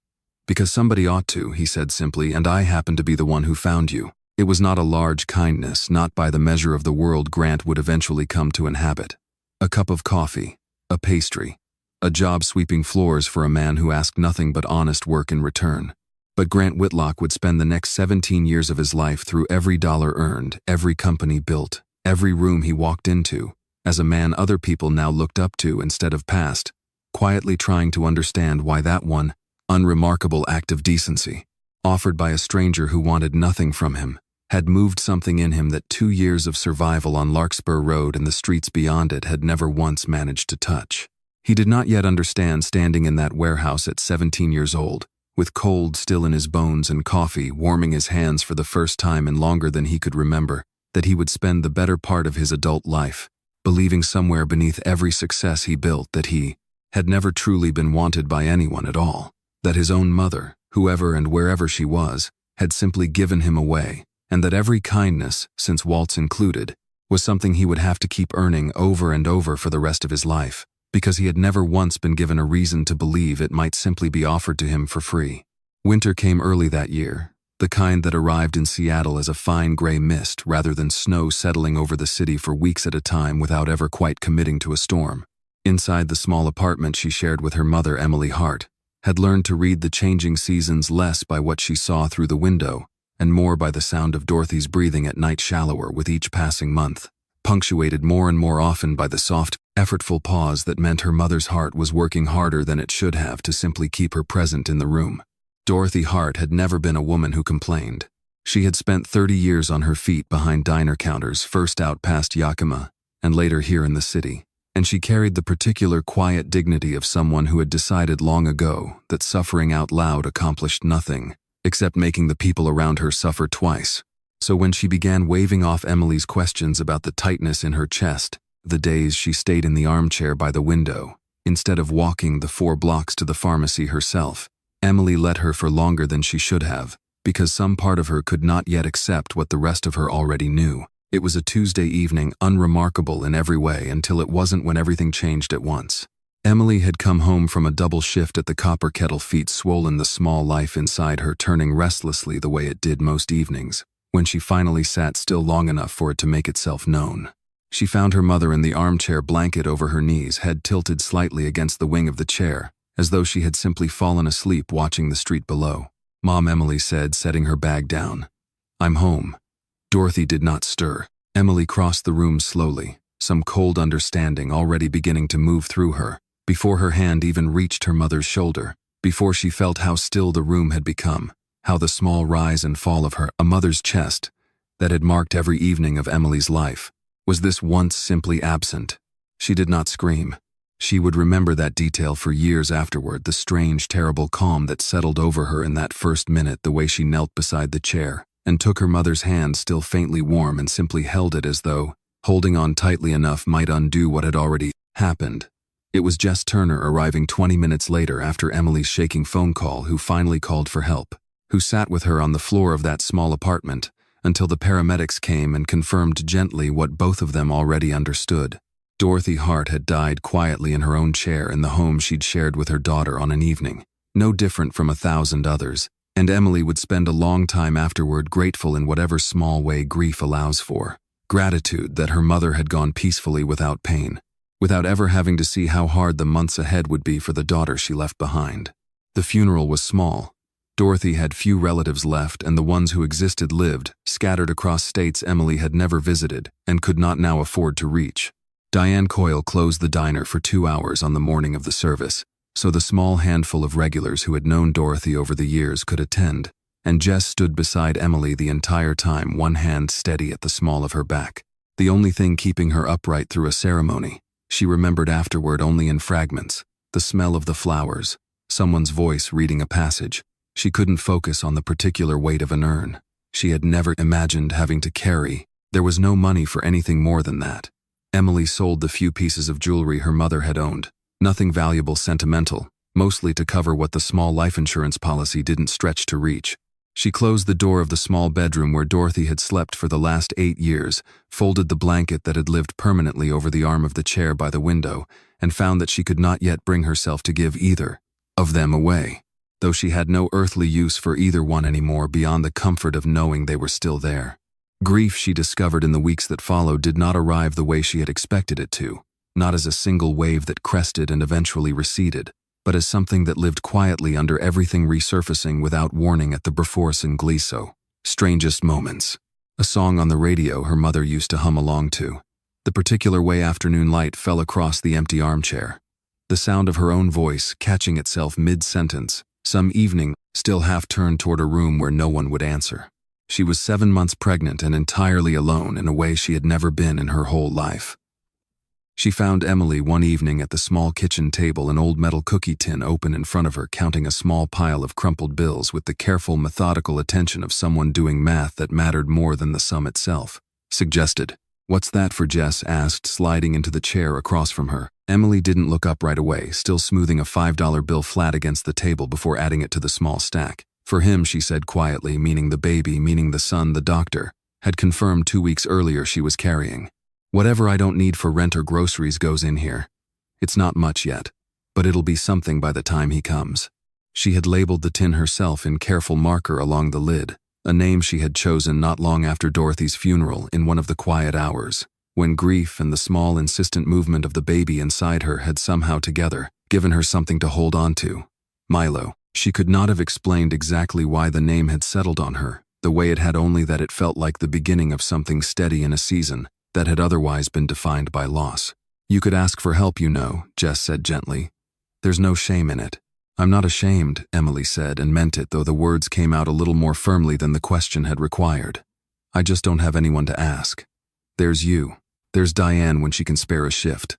"Because somebody ought to," he said simply, "and I happen to be the one who found you." It was not a large kindness, not by the measure of the world Grant would eventually come to inhabit. A cup of coffee, a pastry, a job sweeping floors for a man who asked nothing but honest work in return. But Grant Whitlock would spend the next 17 years of his life, through every dollar earned, every company built, every room he walked into, as a man other people now looked up to instead of past, quietly trying to understand why that one unremarkable act of decency, offered by a stranger who wanted nothing from him, had moved something in him that 2 years of survival on Larkspur Road and the streets beyond it had never once managed to touch. He did not yet understand, standing in that warehouse at 17 years old, with cold still in his bones and coffee warming his hands for the first time in longer than he could remember, that he would spend the better part of his adult life believing somewhere beneath every success he built that he had never truly been wanted by anyone at all, that his own mother, whoever and wherever she was, had simply given him away, and that every kindness, since Walt's included, was something he would have to keep earning over and over for the rest of his life, because he had never once been given a reason to believe it might simply be offered to him for free. Winter came early that year, the kind that arrived in Seattle as a fine gray mist rather than snow settling over the city for weeks at a time without ever quite committing to a storm. Inside the small apartment she shared with her mother, Emily Hart, had learned to read the changing seasons less by what she saw through the window and more by the sound of Dorothy's breathing at night, shallower with each passing month, punctuated more and more often by the soft, effortful pause that meant her mother's heart was working harder than it should have to simply keep her present in the room. Dorothy Hart had never been a woman who complained. She had spent 30 years on her feet behind diner counters, first out past Yakima, and later here in the city, and she carried the particular quiet dignity of someone who had decided long ago that suffering out loud accomplished nothing, except making the people around her suffer twice. So when she began waving off Emily's questions about the tightness in her chest, the days she stayed in the armchair by the window, instead of walking the 4 blocks to the pharmacy herself, Emily let her for longer than she should have, because some part of her could not yet accept what the rest of her already knew. It was a Tuesday evening, unremarkable in every way until it wasn't, when everything changed at once. Emily had come home from a double shift at the Copper Kettle, feet swollen, the small life inside her turning restlessly the way it did most evenings, when she finally sat still long enough for it to make itself known. She found her mother in the armchair, blanket over her knees, head tilted slightly against the wing of the chair, as though she had simply fallen asleep watching the street below. "Mom," Emily said, setting her bag down. "I'm home." Dorothy did not stir. Emily crossed the room slowly, some cold understanding already beginning to move through her, before her hand even reached her mother's shoulder, before she felt how still the room had become, how the small rise and fall of a mother's chest, that had marked every evening of Emily's life, was this once simply absent. She did not scream. She would remember that detail for years afterward, the strange, terrible calm that settled over her in that first minute, the way she knelt beside the chair and took her mother's hand, still faintly warm, and simply held it as though holding on tightly enough might undo what had already happened. It was Jess Turner arriving 20 minutes later after Emily's shaking phone call, who finally called for help, who sat with her on the floor of that small apartment until the paramedics came and confirmed gently what both of them already understood. Dorothy Hart had died quietly in her own chair in the home she'd shared with her daughter on an evening, no different from 1,000 others, and Emily would spend a long time afterward grateful in whatever small way grief allows for. Gratitude that her mother had gone peacefully without pain, without ever having to see how hard the months ahead would be for the daughter she left behind. The funeral was small. Dorothy had few relatives left, and the ones who existed lived, scattered across states Emily had never visited and could not now afford to reach. Diane Coyle closed the diner for 2 hours on the morning of the service, so the small handful of regulars who had known Dorothy over the years could attend, and Jess stood beside Emily the entire time, one hand steady at the small of her back, the only thing keeping her upright through a ceremony she remembered afterward only in fragments: the smell of the flowers, someone's voice reading a passage. She couldn't focus on the particular weight of an urn she had never imagined having to carry. There was no money for anything more than that. Emily sold the few pieces of jewelry her mother had owned, nothing valuable, sentimental, mostly to cover what the small life insurance policy didn't stretch to reach. She closed the door of the small bedroom where Dorothy had slept for the last 8 years, folded the blanket that had lived permanently over the arm of the chair by the window, and found that she could not yet bring herself to give either of them away, though she had no earthly use for either one anymore beyond the comfort of knowing they were still there. Grief, she discovered in the weeks that followed, did not arrive the way she had expected it to, not as a single wave that crested and eventually receded, but as something that lived quietly under everything, resurfacing without warning at the Breforce and Gliso. Strangest moments. A song on the radio her mother used to hum along to. The particular way afternoon light fell across the empty armchair. The sound of her own voice catching itself mid-sentence, some evening, still half turned toward a room where no one would answer. She was 7 months pregnant and entirely alone in a way she had never been in her whole life. She found Emily one evening at the small kitchen table, an old metal cookie tin open in front of her, counting a small pile of crumpled bills with the careful, methodical attention of someone doing math that mattered more than the sum itself. Suggested. "What's that for?" Jess asked, sliding into the chair across from her. Emily didn't look up right away, still smoothing a $5 bill flat against the table before adding it to the small stack. "For him," she said quietly, meaning the baby, meaning the son the doctor had confirmed 2 weeks earlier she was carrying. "Whatever I don't need for rent or groceries goes in here. It's not much yet, but it'll be something by the time he comes." She had labeled the tin herself in careful marker along the lid, a name she had chosen not long after Dorothy's funeral, in one of the quiet hours, when grief and the small, insistent movement of the baby inside her had somehow together given her something to hold on to. Milo. She could not have explained exactly why the name had settled on her, the way it had, only that it felt like the beginning of something steady in a season that had otherwise been defined by loss. "You could ask for help, you know," Jess said gently. "There's no shame in it." "I'm not ashamed," Emily said, and meant it, though the words came out a little more firmly than the question had required. "I just don't have anyone to ask. There's you. There's Diane when she can spare a shift.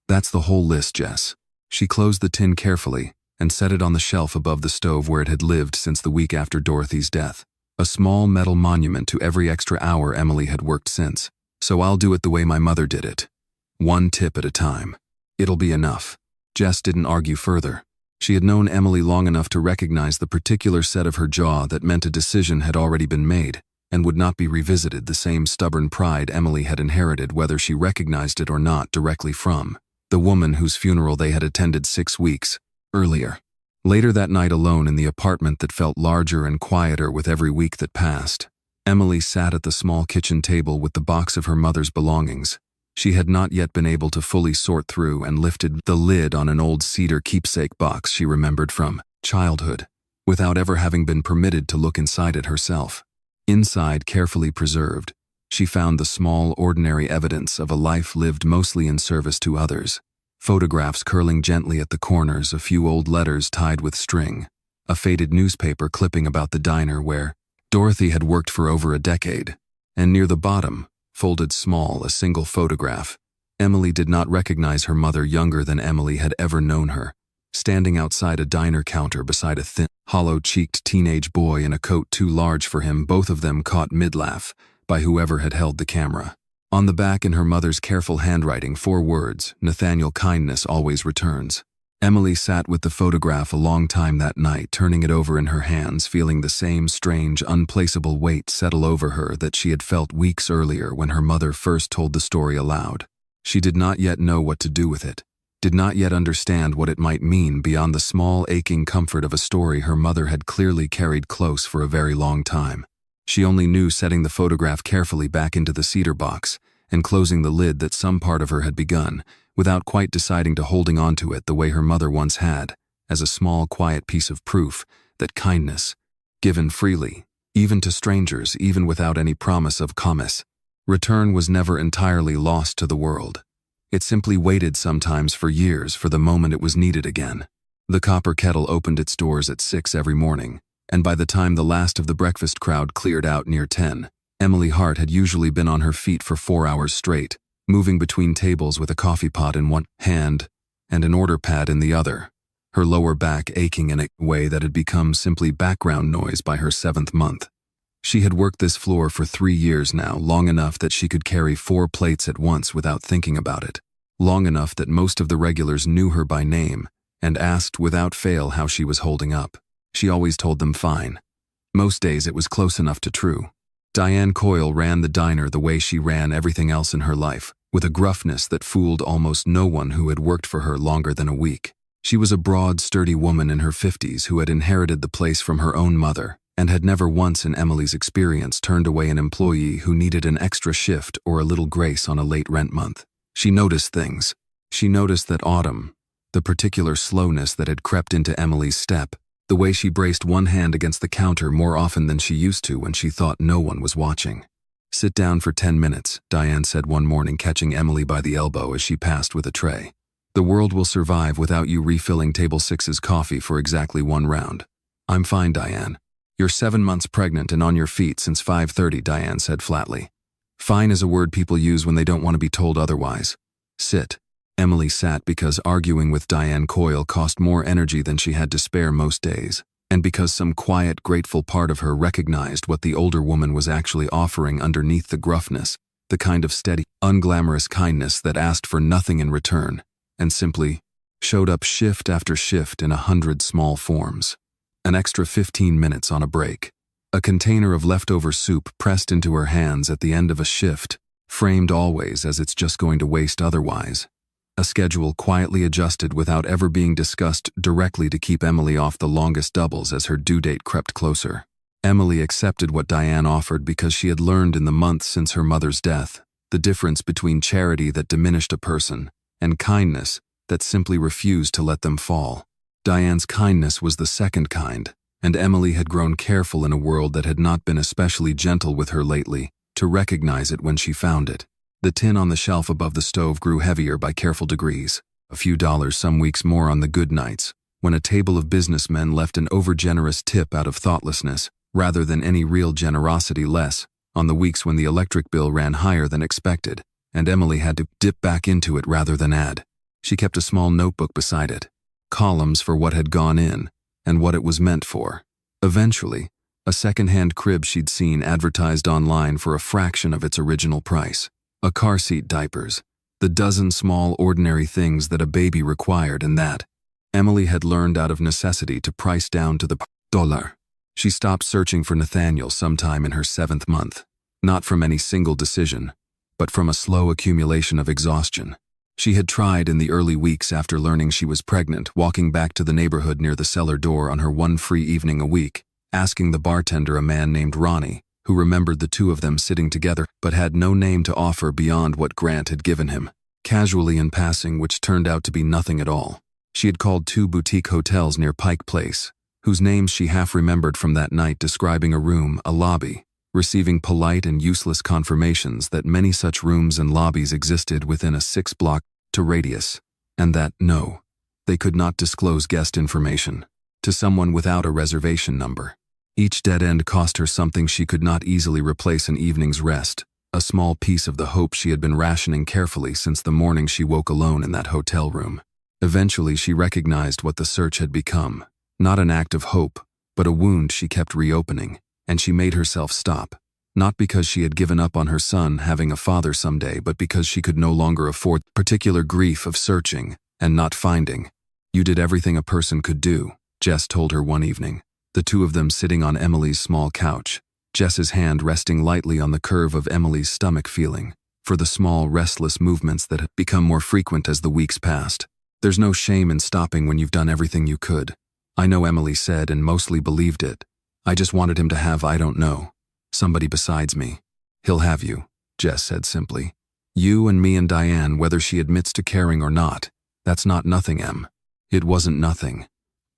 That's the whole list, Jess." She closed the tin carefully and set it on the shelf above the stove where it had lived since the week after Dorothy's death, a small metal monument to every extra hour Emily had worked since. "So I'll do it the way my mother did it. One tip at a time. It'll be enough." Jess didn't argue further. She had known Emily long enough to recognize the particular set of her jaw that meant a decision had already been made and would not be revisited, the same stubborn pride Emily had inherited, whether she recognized it or not, directly from the woman whose funeral they had attended 6 weeks earlier. Later that night, alone in the apartment that felt larger and quieter with every week that passed, Emily sat at the small kitchen table with the box of her mother's belongings. She had not yet been able to fully sort through, and lifted the lid on an old cedar keepsake box she remembered from childhood, without ever having been permitted to look inside it herself. Inside, carefully preserved, She found the small, ordinary evidence of a life lived mostly in service to others. Photographs curling gently at the corners, a few old letters tied with string, a faded newspaper clipping about the diner where Dorothy had worked for over a decade, and near the bottom, folded small, a single photograph. Emily did not recognize her mother younger than Emily had ever known her, standing outside a diner counter beside a thin, hollow-cheeked teenage boy in a coat too large for him, both of them caught mid-laugh by whoever had held the camera. On the back, in her mother's careful handwriting, 4 words, "Nathaniel, kindness always returns." Emily sat with the photograph a long time that night, turning it over in her hands, feeling the same strange, unplaceable weight settle over her that she had felt weeks earlier when her mother first told the story aloud. She did not yet know what to do with it, did not yet understand what it might mean beyond the small, aching comfort of a story her mother had clearly carried close for a very long time. She only knew setting the photograph carefully back into the cedar box and closing the lid that some part of her had begun, without quite deciding to holding on to it the way her mother once had, as a small, quiet piece of proof that kindness, given freely, even to strangers, even without any promise of return, was never entirely lost to the world. It simply waited sometimes for years for the moment it was needed again. The Copper Kettle opened its doors at 6 every morning, and by the time the last of the breakfast crowd cleared out near 10, Emily Hart had usually been on her feet for 4 hours straight, moving between tables with a coffee pot in one hand and an order pad in the other, her lower back aching in a way that had become simply background noise by her 7th month. She had worked this floor for 3 years now, long enough that she could carry 4 plates at once without thinking about it, long enough that most of the regulars knew her by name and asked without fail how she was holding up. She always told them fine. Most days it was close enough to true. Diane Coyle ran the diner the way she ran everything else in her life, with a gruffness that fooled almost no one who had worked for her longer than a week. She was a broad, sturdy woman in her 50s who had inherited the place from her own mother and had never once in Emily's experience turned away an employee who needed an extra shift or a little grace on a late rent month. She noticed things. She noticed that autumn, the particular slowness that had crept into Emily's step, the way she braced one hand against the counter more often than she used to when she thought no one was watching. "Sit down for 10 minutes, Diane said one morning, catching Emily by the elbow as she passed with a tray. "The world will survive without you refilling Table 6's coffee for exactly 1 round. "I'm fine, Diane. "You're 7 months pregnant and on your feet since 5:30, Diane said flatly. "Fine is a word people use when they don't want to be told otherwise. "Sit." Emily sat because arguing with Diane Coyle cost more energy than she had to spare most days, and because some quiet, grateful part of her recognized what the older woman was actually offering underneath the gruffness, the kind of steady, unglamorous kindness that asked for nothing in return, and simply showed up shift after shift in 100 small forms. An extra 15 minutes on a break. A container of leftover soup pressed into her hands at the end of a shift, framed always as it's just going to waste otherwise. A schedule quietly adjusted without ever being discussed directly to keep Emily off the longest doubles as her due date crept closer. Emily accepted what Diane offered because she had learned in the months since her mother's death the difference between charity that diminished a person and kindness that simply refused to let them fall. Diane's kindness was the second kind, and Emily had grown careful in a world that had not been especially gentle with her lately to recognize it when she found it. The tin on the shelf above the stove grew heavier by careful degrees, a few dollars some weeks more on the good nights, when a table of businessmen left an overgenerous tip out of thoughtlessness, rather than any real generosity, less, on the weeks when the electric bill ran higher than expected, and Emily had to dip back into it rather than add. She kept a small notebook beside it, columns for what had gone in, and what it was meant for. Eventually, a second-hand crib she'd seen advertised online for a fraction of its original price. A car seat, diapers, the dozen small ordinary things that a baby required, and that Emily had learned out of necessity to price down to the dollar. She stopped searching for Nathaniel sometime in her 7th month, not from any single decision, but from a slow accumulation of exhaustion. She had tried in the early weeks after learning she was pregnant, walking back to the neighborhood near the cellar door on her one free evening a week, asking the bartender, a man named Ronnie, who remembered the two of them sitting together but had no name to offer beyond what Grant had given him, casually in passing, which turned out to be nothing at all. She had called 2 boutique hotels near Pike Place, whose names she half remembered from that night, describing a room, a lobby, receiving polite and useless confirmations that many such rooms and lobbies existed within a 6-block radius, and that, no, they could not disclose guest information to someone without a reservation number. Each dead end cost her something she could not easily replace: an evening's rest, a small piece of the hope she had been rationing carefully since the morning she woke alone in that hotel room. Eventually she recognized what the search had become, not an act of hope, but a wound she kept reopening, and she made herself stop. Not because she had given up on her son having a father someday, but because she could no longer afford the particular grief of searching and not finding. "You did everything a person could do," Jess told her one evening, the two of them sitting on Emily's small couch, Jess's hand resting lightly on the curve of Emily's stomach, feeling for the small, restless movements that had become more frequent as the weeks passed. "There's no shame in stopping when you've done everything you could." "I know," Emily said, and mostly believed it. "I just wanted him to have, I don't know, somebody besides me." "He'll have you," Jess said simply. "You and me and Diane, whether she admits to caring or not. That's not nothing, Em." It wasn't nothing.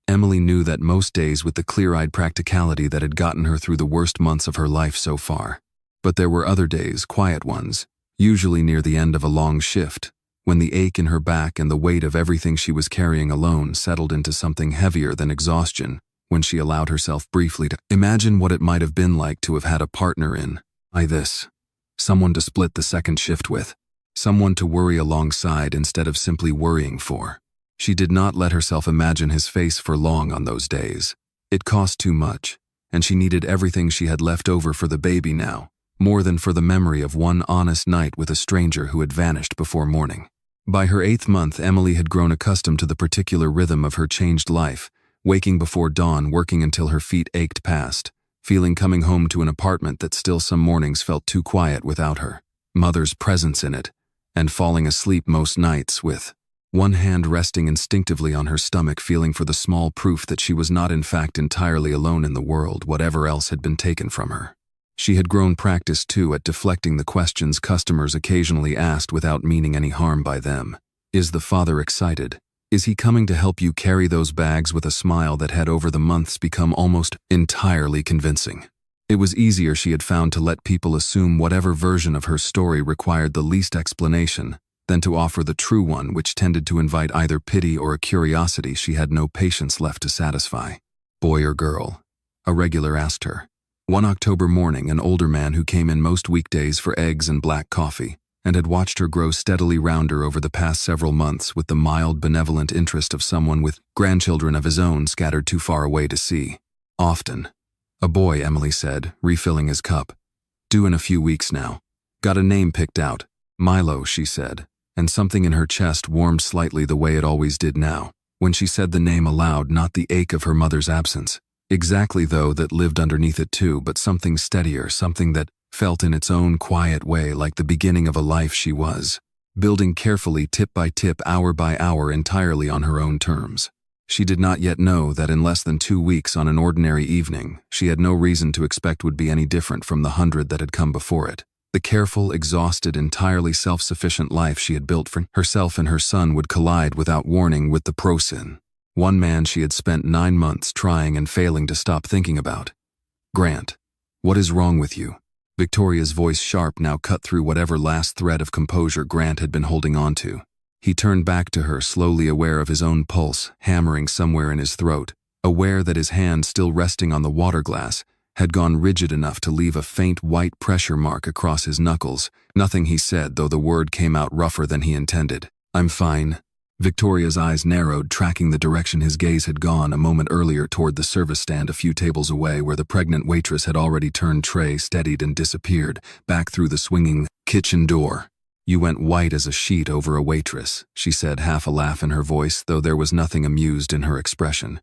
Emily knew that most days with the clear-eyed practicality that had gotten her through the worst months of her life so far. But there were other days, quiet ones, usually near the end of a long shift, when the ache in her back and the weight of everything she was carrying alone settled into something heavier than exhaustion, when she allowed herself briefly to imagine what it might have been like to have had a partner in this, someone to split the second shift with, someone to worry alongside instead of simply worrying for. She did not let herself imagine his face for long on those days. It cost too much, and she needed everything she had left over for the baby now, more than for the memory of one honest night with a stranger who had vanished before morning. By her 8th month, Emily had grown accustomed to the particular rhythm of her changed life, waking before dawn, working until her feet ached past, feeling coming home to an apartment that still some mornings felt too quiet without her mother's presence in it, and falling asleep most nights with one hand resting instinctively on her stomach, feeling for the small proof that she was not in fact entirely alone in the world, whatever else had been taken from her. She had grown practiced too at deflecting the questions customers occasionally asked without meaning any harm by them. Is the father excited? Is he coming to help you carry those bags, with a smile that had over the months become almost entirely convincing. It was easier, she had found, to let people assume whatever version of her story required the least explanation than to offer the true one, which tended to invite either pity or a curiosity she had no patience left to satisfy. "Boy or girl?" a regular asked her. One October morning, an older man who came in most weekdays for eggs and black coffee, and had watched her grow steadily rounder over the past several months with the mild, benevolent interest of someone with grandchildren of his own scattered too far away to see. "Often." "A boy," Emily said, refilling his cup. "Due in a few weeks now. Got a name picked out. Milo," she said, and something in her chest warmed slightly the way it always did now, when she said the name aloud, not the ache of her mother's absence. Exactly, though, that lived underneath it too, but something steadier, something that felt in its own quiet way like the beginning of a life she was building carefully, tip by tip, hour by hour, entirely on her own terms. She did not yet know that in less than 2 weeks, on an ordinary evening, she had no reason to expect would be any different from the 100 that had come before it. The careful, exhausted, entirely self-sufficient life she had built for herself and her son would collide without warning with the prosin, one man she had spent 9 months trying and failing to stop thinking about. "Grant, what is wrong with you?" Victoria's voice, sharp, now cut through whatever last thread of composure Grant had been holding on to. He turned back to her, slowly aware of his own pulse hammering somewhere in his throat, aware that his hand, still resting on the water glass, had gone rigid enough to leave a faint white pressure mark across his knuckles. Nothing, he said, though the word came out rougher than he intended. "I'm fine." Victoria's eyes narrowed, tracking the direction his gaze had gone a moment earlier, toward the service stand a few tables away, where the pregnant waitress had already turned tray, steadied, and disappeared, back through the swinging kitchen door. "You went white as a sheet over a waitress," she said, half a laugh in her voice, though there was nothing amused in her expression.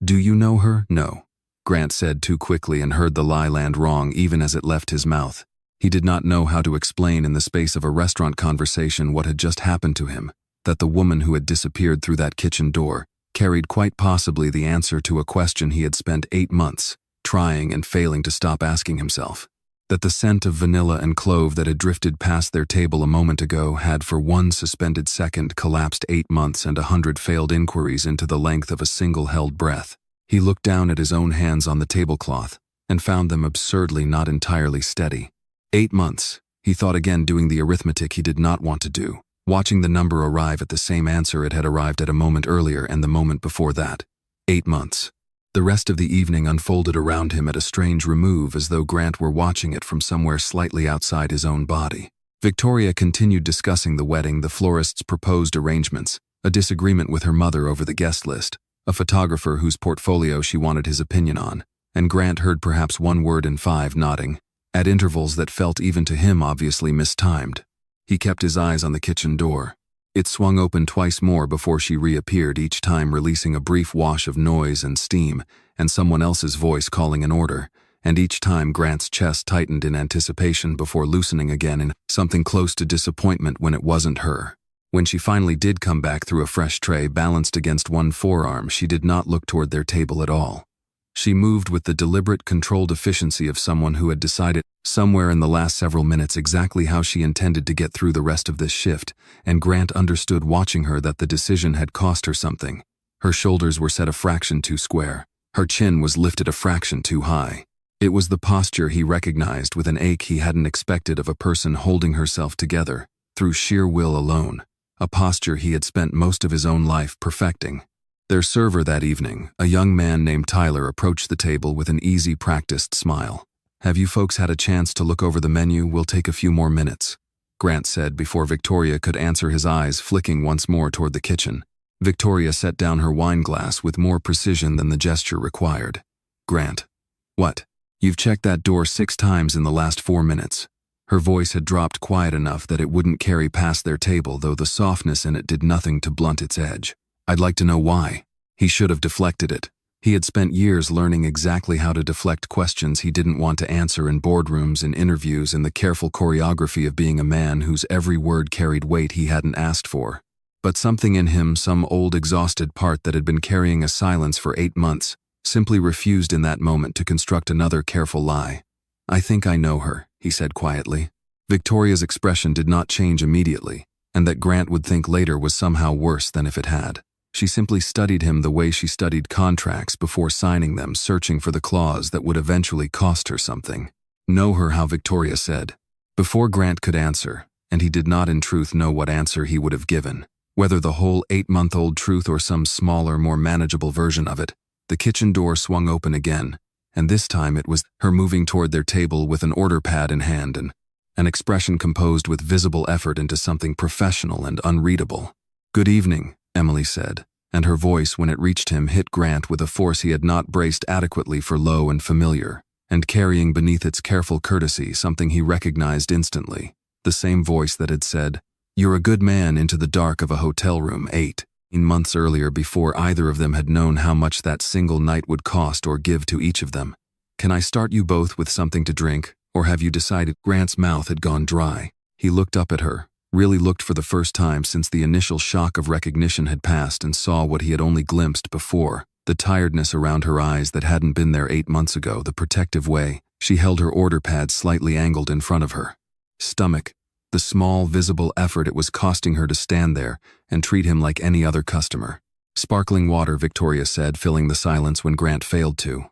"Do you know her?" "No," Grant said too quickly, and heard the lie land wrong even as it left his mouth. He did not know how to explain in the space of a restaurant conversation what had just happened to him, that the woman who had disappeared through that kitchen door carried quite possibly the answer to a question he had spent 8 months trying and failing to stop asking himself. That the scent of vanilla and clove that had drifted past their table a moment ago had for one suspended second collapsed 8 months and 100 failed inquiries into the length of a single held breath. He looked down at his own hands on the tablecloth and found them absurdly not entirely steady. 8 months, he thought again, doing the arithmetic he did not want to do, watching the number arrive at the same answer it had arrived at a moment earlier and the moment before that. 8 months. The rest of the evening unfolded around him at a strange remove, as though Grant were watching it from somewhere slightly outside his own body. Victoria continued discussing the wedding, the florist's proposed arrangements, a disagreement with her mother over the guest list, a photographer whose portfolio she wanted his opinion on, and Grant heard perhaps one word in 5 nodding, at intervals that felt even to him obviously mistimed. He kept his eyes on the kitchen door. It swung open twice more before she reappeared, each time releasing a brief wash of noise and steam, and someone else's voice calling an order, and each time Grant's chest tightened in anticipation before loosening again in something close to disappointment when it wasn't her. When she finally did come back through a fresh tray balanced against one forearm, she did not look toward their table at all. She moved with the deliberate, controlled efficiency of someone who had decided somewhere in the last several minutes exactly how she intended to get through the rest of this shift, and Grant understood watching her that the decision had cost her something. Her shoulders were set a fraction too square. Her chin was lifted a fraction too high. It was the posture he recognized with an ache he hadn't expected of a person holding herself together, through sheer will alone, a posture he had spent most of his own life perfecting. Their server that evening, a young man named Tyler, approached the table with an easy, practiced smile. "Have you folks had a chance to look over the menu? We'll take a few more minutes," Grant said before Victoria could answer, his eyes flicking once more toward the kitchen. Victoria set down her wine glass with more precision than the gesture required. "Grant. What? You've checked that door 6 times in the last 4 minutes." Her voice had dropped quiet enough that it wouldn't carry past their table, though the softness in it did nothing to blunt its edge. "I'd like to know why." He should have deflected it. He had spent years learning exactly how to deflect questions he didn't want to answer in boardrooms and interviews, in the careful choreography of being a man whose every word carried weight he hadn't asked for. But something in him, some old exhausted part that had been carrying a silence for 8 months, simply refused in that moment to construct another careful lie. "I think I know her," he said quietly. Victoria's expression did not change immediately, and that Grant would think later was somehow worse than if it had. She simply studied him the way she studied contracts before signing them, searching for the clause that would eventually cost her something. "Know her how?" Victoria said. Before Grant could answer, and he did not in truth know what answer he would have given, whether the whole 8-month-old truth or some smaller, more manageable version of it, the kitchen door swung open again, and this time it was her moving toward their table with an order pad in hand and an expression composed with visible effort into something professional and unreadable. "Good evening," Emily said, and her voice, when it reached him, hit Grant with a force he had not braced adequately for, low and familiar, and carrying beneath its careful courtesy something he recognized instantly, the same voice that had said, "You're a good man," into the dark of a hotel room 8 months earlier, before either of them had known how much that single night would cost or give to each of them. "Can I start you both with something to drink, or have you decided?" Grant's mouth had gone dry. He looked up at her, really looked for the first time since the initial shock of recognition had passed, and saw what he had only glimpsed before, the tiredness around her eyes that hadn't been there 8 months ago, the protective way she held her order pad slightly angled in front of her stomach, the small, visible effort it was costing her to stand there and treat him like any other customer. "Sparkling water," Victoria said, filling the silence when Grant failed to.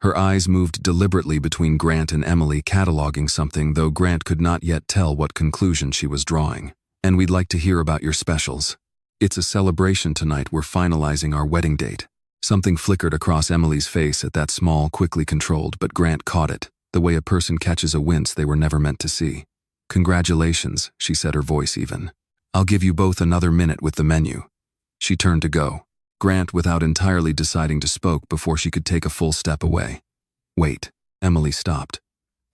Her eyes moved deliberately between Grant and Emily, cataloging something, though Grant could not yet tell what conclusion she was drawing. "And we'd like to hear about your specials. It's a celebration tonight. We're finalizing our wedding date." Something flickered across Emily's face at that small, quickly controlled, but Grant caught it, the way a person catches a wince they were never meant to see. "Congratulations," she said, her voice even. "I'll give you both another minute with the menu." She turned to go. Grant, without entirely deciding to, spoke before she could take a full step away. "Wait." Emily stopped.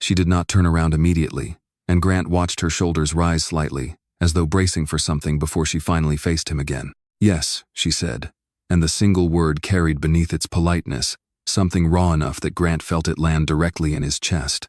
She did not turn around immediately, and Grant watched her shoulders rise slightly, as though bracing for something before she finally faced him again. "Yes," she said, and the single word carried beneath its politeness something raw enough that Grant felt it land directly in his chest.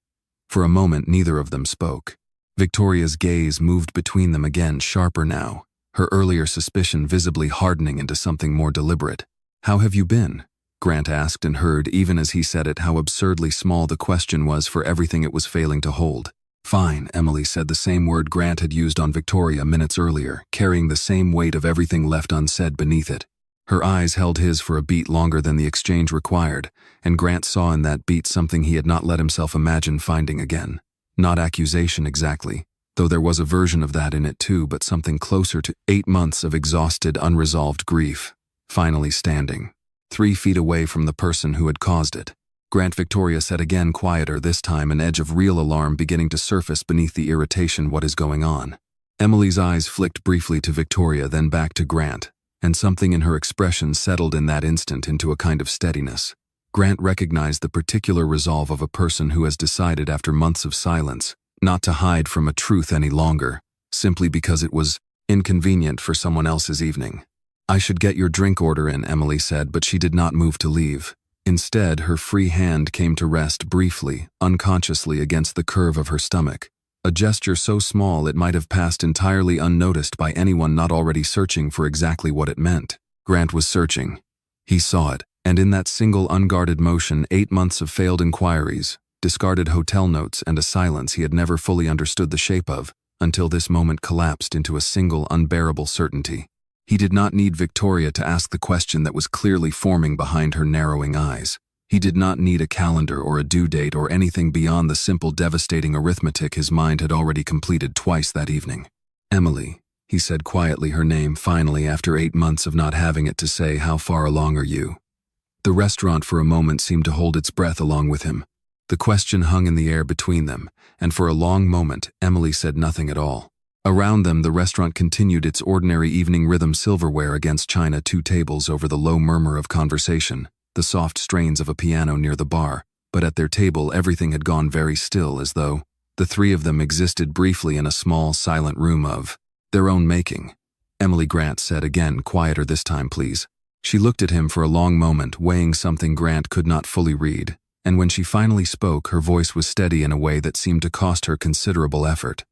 For a moment neither of them spoke. Victoria's gaze moved between them again, sharper now, her earlier suspicion visibly hardening into something more deliberate. "How have you been?" Grant asked, and heard, even as he said it, how absurdly small the question was for everything it was failing to hold. "Fine," Emily said, the same word Grant had used on Victoria minutes earlier, carrying the same weight of everything left unsaid beneath it. Her eyes held his for a beat longer than the exchange required, and Grant saw in that beat something he had not let himself imagine finding again. Not accusation exactly, though there was a version of that in it too, but something closer to 8 months of exhausted, unresolved grief, finally standing 3 feet away from the person who had caused it. Grant, Victoria said again, quieter this time, an edge of real alarm beginning to surface beneath the irritation. What is going on? Emily's eyes flicked briefly to Victoria, then back to Grant, and something in her expression settled in that instant into a kind of steadiness. Grant recognized the particular resolve of a person who has decided after months of silence not to hide from a truth any longer, simply because it was inconvenient for someone else's evening. "I should get your drink order in," Emily said, but she did not move to leave. Instead, her free hand came to rest briefly, unconsciously against the curve of her stomach, a gesture so small it might have passed entirely unnoticed by anyone not already searching for exactly what it meant. Grant was searching. He saw it, and in that single unguarded motion, 8 months of failed inquiries, discarded hotel notes, and a silence he had never fully understood the shape of, until this moment collapsed into a single unbearable certainty. He did not need Victoria to ask the question that was clearly forming behind her narrowing eyes. He did not need a calendar or a due date or anything beyond the simple devastating arithmetic his mind had already completed twice that evening. "Emily," he said quietly, her name finally after 8 months of not having it to say. "How far along are you?" The restaurant for a moment seemed to hold its breath along with him. The question hung in the air between them, and for a long moment Emily said nothing at all. Around them, the restaurant continued its ordinary evening rhythm, silverware against china, 2 tables over the low murmur of conversation, the soft strains of a piano near the bar, but at their table everything had gone very still, as though the 3 of them existed briefly in a small, silent room of their own making. "Emily," Grant said again, quieter this time, "please." She looked at him for a long moment, weighing something Grant could not fully read, and when she finally spoke, her voice was steady in a way that seemed to cost her considerable effort.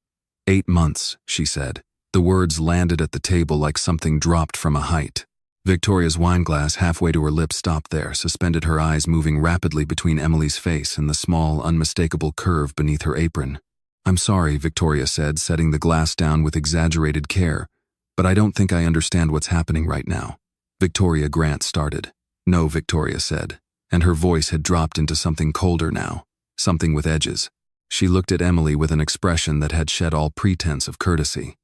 8 months, she said. The words landed at the table like something dropped from a height. Victoria's wineglass, halfway to her lips, stopped there, suspended, her eyes moving rapidly between Emily's face and the small, unmistakable curve beneath her apron. "I'm sorry," Victoria said, setting the glass down with exaggerated care, "but I don't think I understand what's happening right now." "Victoria," Grant started. "No," Victoria said, and her voice had dropped into something colder now, something with edges. She looked at Emily with an expression that had shed all pretense of courtesy.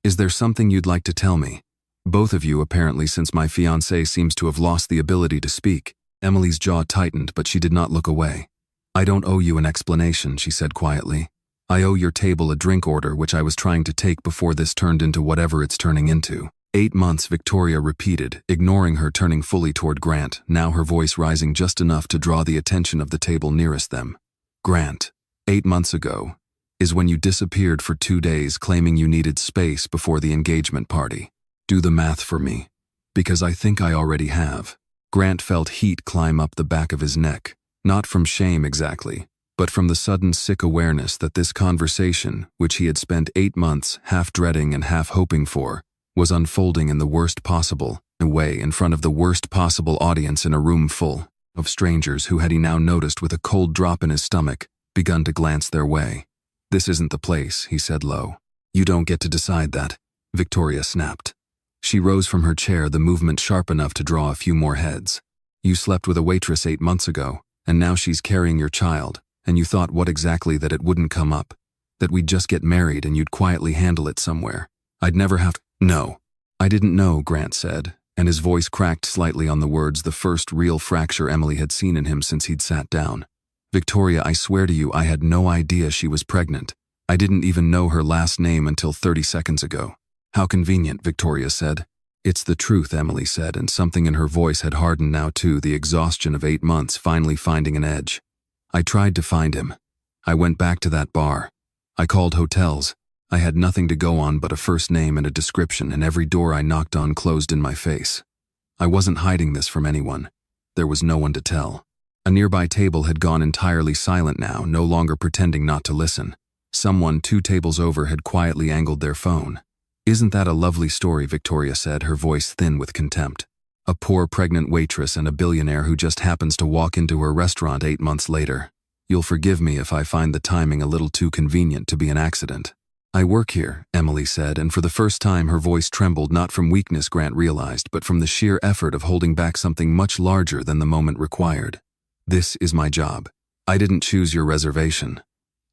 "Is there something you'd like to tell me? Both of you, apparently, since my fiancé seems to have lost the ability to speak." Emily's jaw tightened, but she did not look away. "I don't owe you an explanation," she said quietly. "I owe your table a drink order, which I was trying to take before this turned into whatever it's turning into." 8 months, Victoria repeated, ignoring her, turning fully toward Grant, now her voice rising just enough to draw the attention of the table nearest them. "Grant, 8 months ago is when you disappeared for 2 days, claiming you needed space before the engagement party. Do the math for me, because I think I already have." Grant felt heat climb up the back of his neck, not from shame exactly, but from the sudden sick awareness that this conversation, which he had spent 8 months half dreading and half hoping for, was unfolding in the worst possible way in front of the worst possible audience in a room full of strangers who, had he now noticed with a cold drop in his stomach, begun to glance their way. "This isn't the place," he said low. "You don't get to decide that," Victoria snapped. She rose from her chair, the movement sharp enough to draw a few more heads. "You slept with a waitress 8 months ago, and now she's carrying your child, and you thought what exactly? That it wouldn't come up? That we'd just get married and you'd quietly handle it somewhere? I'd never have to—" "No, I didn't know," Grant said, and his voice cracked slightly on the words, the first real fracture Emily had seen in him since he'd sat down. "Victoria, I swear to you, I had no idea she was pregnant. I didn't even know her last name until 30 seconds ago." "How convenient," Victoria said. "It's the truth," Emily said, and something in her voice had hardened now too, the exhaustion of 8 months finally finding an edge. "I tried to find him. I went back to that bar. I called hotels. I had nothing to go on but a first name and a description, and every door I knocked on closed in my face. I wasn't hiding this from anyone. There was no one to tell." A nearby table had gone entirely silent now, no longer pretending not to listen. Someone 2 tables over had quietly angled their phone. "Isn't that a lovely story?" Victoria said, her voice thin with contempt. "A poor pregnant waitress and a billionaire who just happens to walk into her restaurant 8 months later. You'll forgive me if I find the timing a little too convenient to be an accident." I work here, Emily said, and for the first time her voice trembled, not from weakness, Grant realized, but from the sheer effort of holding back something much larger than the moment required. This is my job. I didn't choose your reservation.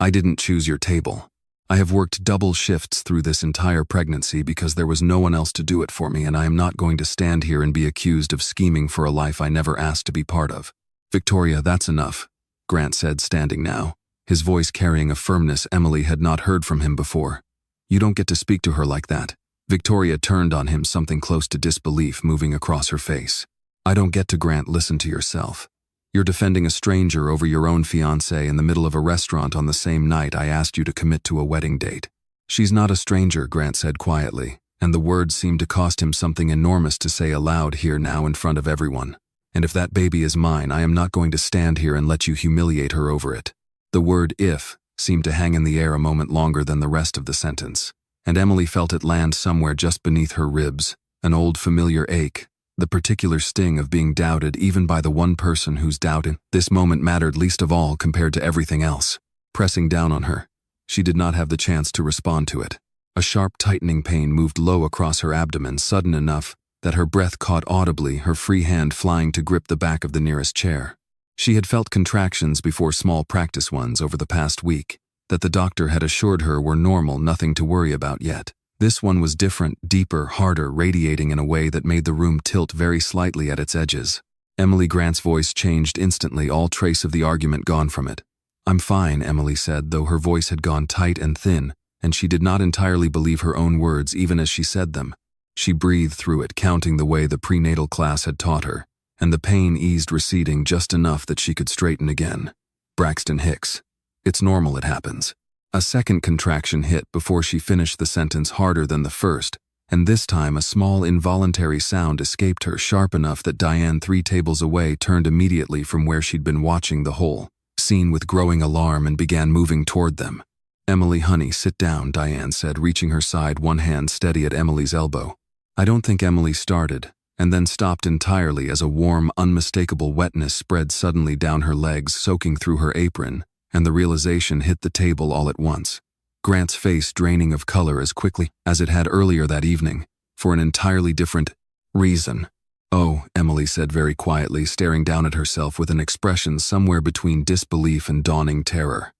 I didn't choose your table. I have worked double shifts through this entire pregnancy because there was no one else to do it for me, and I am not going to stand here and be accused of scheming for a life I never asked to be part of. Victoria, that's enough, Grant said, standing now, his voice carrying a firmness Emily had not heard from him before. You don't get to speak to her like that. Victoria turned on him, something close to disbelief moving across her face. I don't get to, Grant. Listen to yourself. You're defending a stranger over your own fiancée in the middle of a restaurant on the same night I asked you to commit to a wedding date. She's not a stranger, Grant said quietly, and the words seemed to cost him something enormous to say aloud here now in front of everyone. And if that baby is mine, I am not going to stand here and let you humiliate her over it. The word "if" seemed to hang in the air a moment longer than the rest of the sentence, and Emily felt it land somewhere just beneath her ribs, an old familiar ache, the particular sting of being doubted even by the one person whose doubt in this moment mattered least of all compared to everything else, pressing down on her. She did not have the chance to respond to it. A sharp tightening pain moved low across her abdomen, sudden enough that her breath caught audibly, her free hand flying to grip the back of the nearest chair. She had felt contractions before, small practice ones over the past week, that the doctor had assured her were normal, nothing to worry about yet. This one was different, deeper, harder, radiating in a way that made the room tilt very slightly at its edges. Emily Grant's voice changed instantly, all trace of the argument gone from it. I'm fine, Emily said, though her voice had gone tight and thin, and she did not entirely believe her own words even as she said them. She breathed through it, counting the way the prenatal class had taught her, and the pain eased, receding just enough that she could straighten again. Braxton Hicks. It's normal, it happens. A second contraction hit before she finished the sentence, harder than the first, and this time a small involuntary sound escaped her, sharp enough that Diane, 3 tables away, turned immediately from where she'd been watching the whole scene with growing alarm and began moving toward them. Emily, honey, sit down, Diane said, reaching her side, one hand steady at Emily's elbow. I don't think Emily started, and then stopped entirely as a warm, unmistakable wetness spread suddenly down her legs, soaking through her apron, and the realization hit the table all at once. Grant's face draining of color as quickly as it had earlier that evening, for an entirely different reason. Oh, Emily said very quietly, staring down at herself with an expression somewhere between disbelief and dawning terror.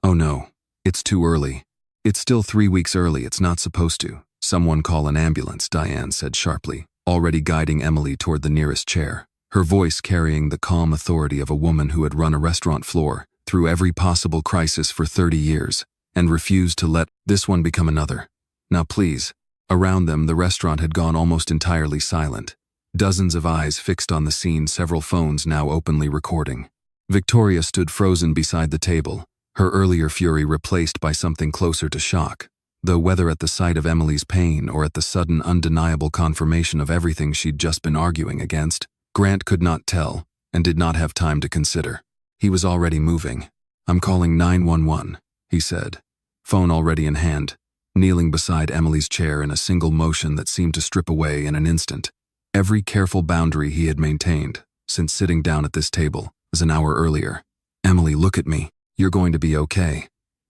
Oh no, it's too early. It's still 3 weeks early, it's not supposed to. Someone call an ambulance, Diane said sharply, already guiding Emily toward the nearest chair, her voice carrying the calm authority of a woman who had run a restaurant floor through every possible crisis for 30 years, and refused to let this one become another. Now please. Around them, the restaurant had gone almost entirely silent. Dozens of eyes fixed on the scene, several phones now openly recording. Victoria stood frozen beside the table, her earlier fury replaced by something closer to shock, though whether at the sight of Emily's pain or at the sudden undeniable confirmation of everything she'd just been arguing against, Grant could not tell and did not have time to consider. He was already moving. I'm calling 911, he said, phone already in hand, kneeling beside Emily's chair in a single motion that seemed to strip away in an instant every careful boundary he had maintained since sitting down at this table as an hour earlier. Emily, look at me. You're going to be okay.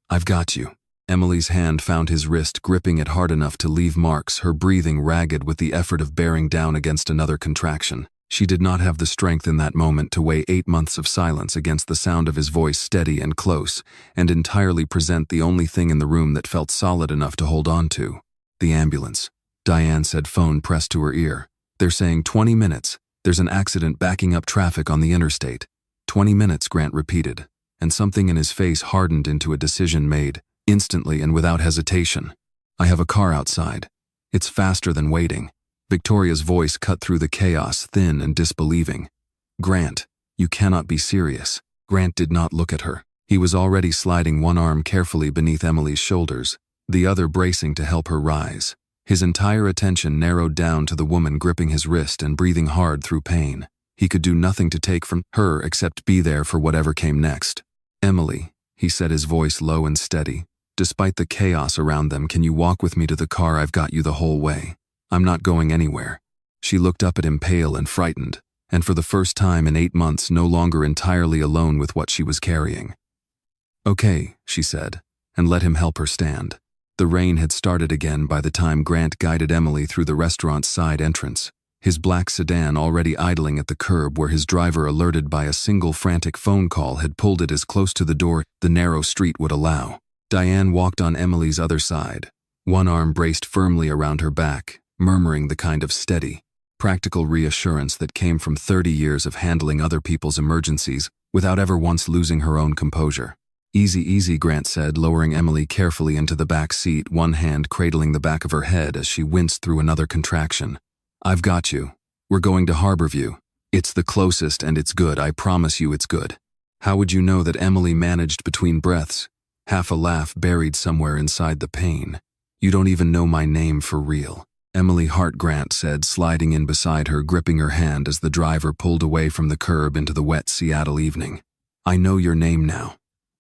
I've got you. Emily's hand found his wrist, gripping it hard enough to leave marks, her breathing ragged with the effort of bearing down against another contraction. She did not have the strength in that moment to weigh 8 months of silence against the sound of his voice, steady and close, and entirely present the only thing in the room that felt solid enough to hold on to. The ambulance, Diane said, phone pressed to her ear. They're saying 20 minutes. There's an accident backing up traffic on the interstate. 20 minutes, Grant repeated, and something in his face hardened into a decision made, instantly and without hesitation. I have a car outside. It's faster than waiting. Victoria's voice cut through the chaos, thin and disbelieving. Grant, you cannot be serious. Grant did not look at her. He was already sliding one arm carefully beneath Emily's shoulders, the other bracing to help her rise. His entire attention narrowed down to the woman gripping his wrist and breathing hard through pain. He could do nothing to take from her except be there for whatever came next. Emily, he said, his voice low and steady, despite the chaos around them, can you walk with me to the car? I've got you the whole way. I'm not going anywhere. She looked up at him, pale and frightened, and for the first time in 8 months no longer entirely alone with what she was carrying. Okay, she said, and let him help her stand. The rain had started again by the time Grant guided Emily through the restaurant's side entrance, his black sedan already idling at the curb where his driver, alerted by a single frantic phone call, had pulled it as close to the door the narrow street would allow. Diane walked on Emily's other side, one arm braced firmly around her back, murmuring the kind of steady, practical reassurance that came from 30 years of handling other people's emergencies without ever once losing her own composure. "Easy, easy," Grant said, lowering Emily carefully into the back seat, one hand cradling the back of her head as she winced through another contraction. "I've got you. We're going to Harborview. It's the closest and it's good, I promise you it's good." How would you know that? Emily managed between breaths, half a laugh buried somewhere inside the pain. "You don't even know my name for real." Emily Hart, Grant said, sliding in beside her, gripping her hand as the driver pulled away from the curb into the wet Seattle evening. "I know your name now.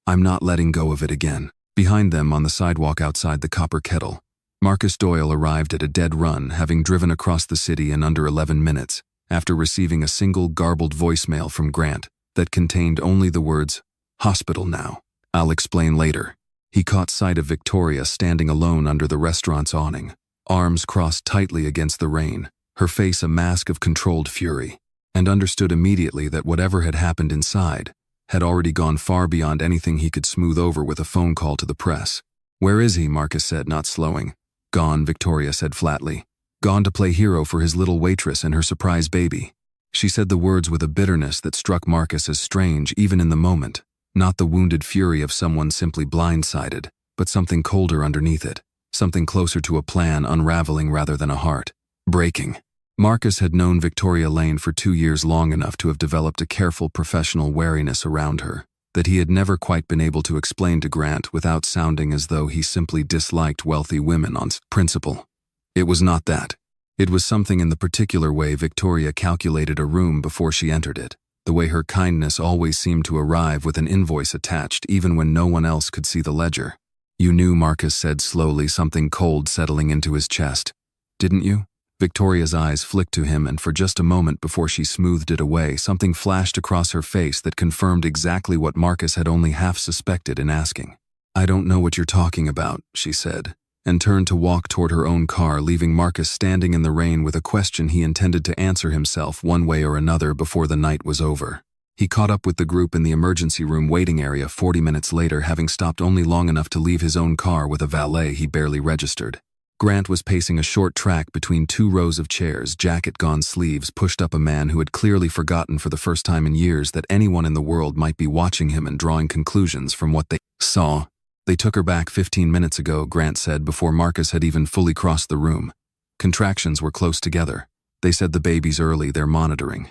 I'm not letting go of it again." Behind them, on the sidewalk outside the Copper Kettle, Marcus Doyle arrived at a dead run, having driven across the city in under 11 minutes, after receiving a single garbled voicemail from Grant that contained only the words, "Hospital now. I'll explain later." He caught sight of Victoria standing alone under the restaurant's awning, arms crossed tightly against the rain, her face a mask of controlled fury, and understood immediately that whatever had happened inside had already gone far beyond anything he could smooth over with a phone call to the press. "Where is he?" Marcus said, not slowing. "Gone," Victoria said flatly. "Gone to play hero for his little waitress and her surprise baby." She said the words with a bitterness that struck Marcus as strange even in the moment, not the wounded fury of someone simply blindsided, but something colder underneath it, something closer to a plan unraveling rather than a heart breaking. Marcus had known Victoria Lane for 2 years, long enough to have developed a careful professional wariness around her that he had never quite been able to explain to Grant without sounding as though he simply disliked wealthy women on principle. It was not that. It was something in the particular way Victoria calculated a room before she entered it, the way her kindness always seemed to arrive with an invoice attached even when no one else could see the ledger. "You knew," Marcus said slowly, something cold settling into his chest. "Didn't you?" Victoria's eyes flicked to him, and for just a moment before she smoothed it away, something flashed across her face that confirmed exactly what Marcus had only half suspected in asking. "I don't know what you're talking about," she said, and turned to walk toward her own car, leaving Marcus standing in the rain with a question he intended to answer himself one way or another before the night was over. He caught up with the group in the emergency room waiting area 40 minutes later, having stopped only long enough to leave his own car with a valet he barely registered. Grant was pacing a short track between 2 rows of chairs, jacket-gone sleeves pushed up, a man who had clearly forgotten for the first time in years that anyone in the world might be watching him and drawing conclusions from what they saw. "They took her back 15 minutes ago," Grant said before Marcus had even fully crossed the room. "Contractions were close together. They said the baby's early, they're monitoring."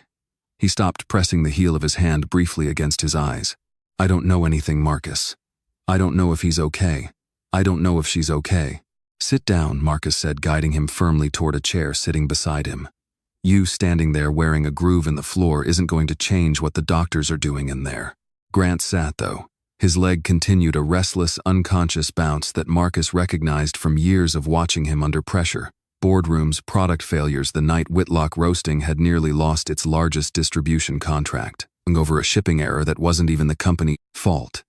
He stopped, pressing the heel of his hand briefly against his eyes. "I don't know anything, Marcus. I don't know if he's okay. I don't know if she's okay." "Sit down," Marcus said, guiding him firmly toward a chair sitting beside him. "You standing there wearing a groove in the floor isn't going to change what the doctors are doing in there." Grant sat, though. His leg continued a restless, unconscious bounce that Marcus recognized from years of watching him under pressure. Boardrooms, product failures. The night Whitlock Roasting had nearly lost its largest distribution contract, over a shipping error that wasn't even the company's fault.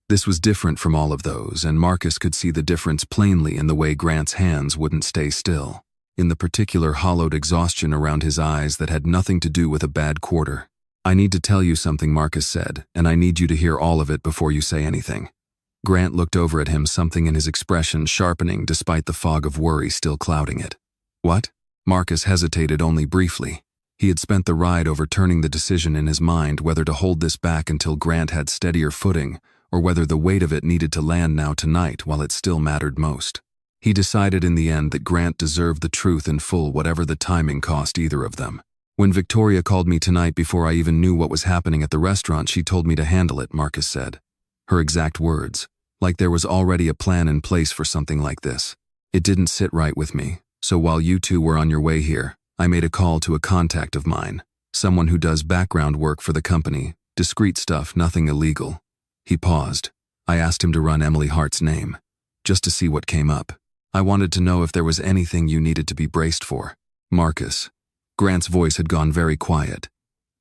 This was different from all of those, and Marcus could see the difference plainly in the way Grant's hands wouldn't stay still, in the particular hollowed exhaustion around his eyes that had nothing to do with a bad quarter. "I need to tell you something," Marcus said, "and I need you to hear all of it before you say anything." Grant looked over at him, something in his expression sharpening despite the fog of worry still clouding it. "What?" Marcus hesitated only briefly. He had spent the ride overturning the decision in his mind whether to hold this back until Grant had steadier footing, or whether the weight of it needed to land now tonight while it still mattered most. He decided in the end that Grant deserved the truth in full, whatever the timing cost either of them. "When Victoria called me tonight before I even knew what was happening at the restaurant, she told me to handle it," Marcus said. Her exact words, like there was already a plan in place for something like this. "It didn't sit right with me, so while you two were on your way here, I made a call to a contact of mine, someone who does background work for the company, discreet stuff, nothing illegal." He paused. "I asked him to run Emily Hart's name, just to see what came up. I wanted to know if there was anything you needed to be braced for." "Marcus." Grant's voice had gone very quiet.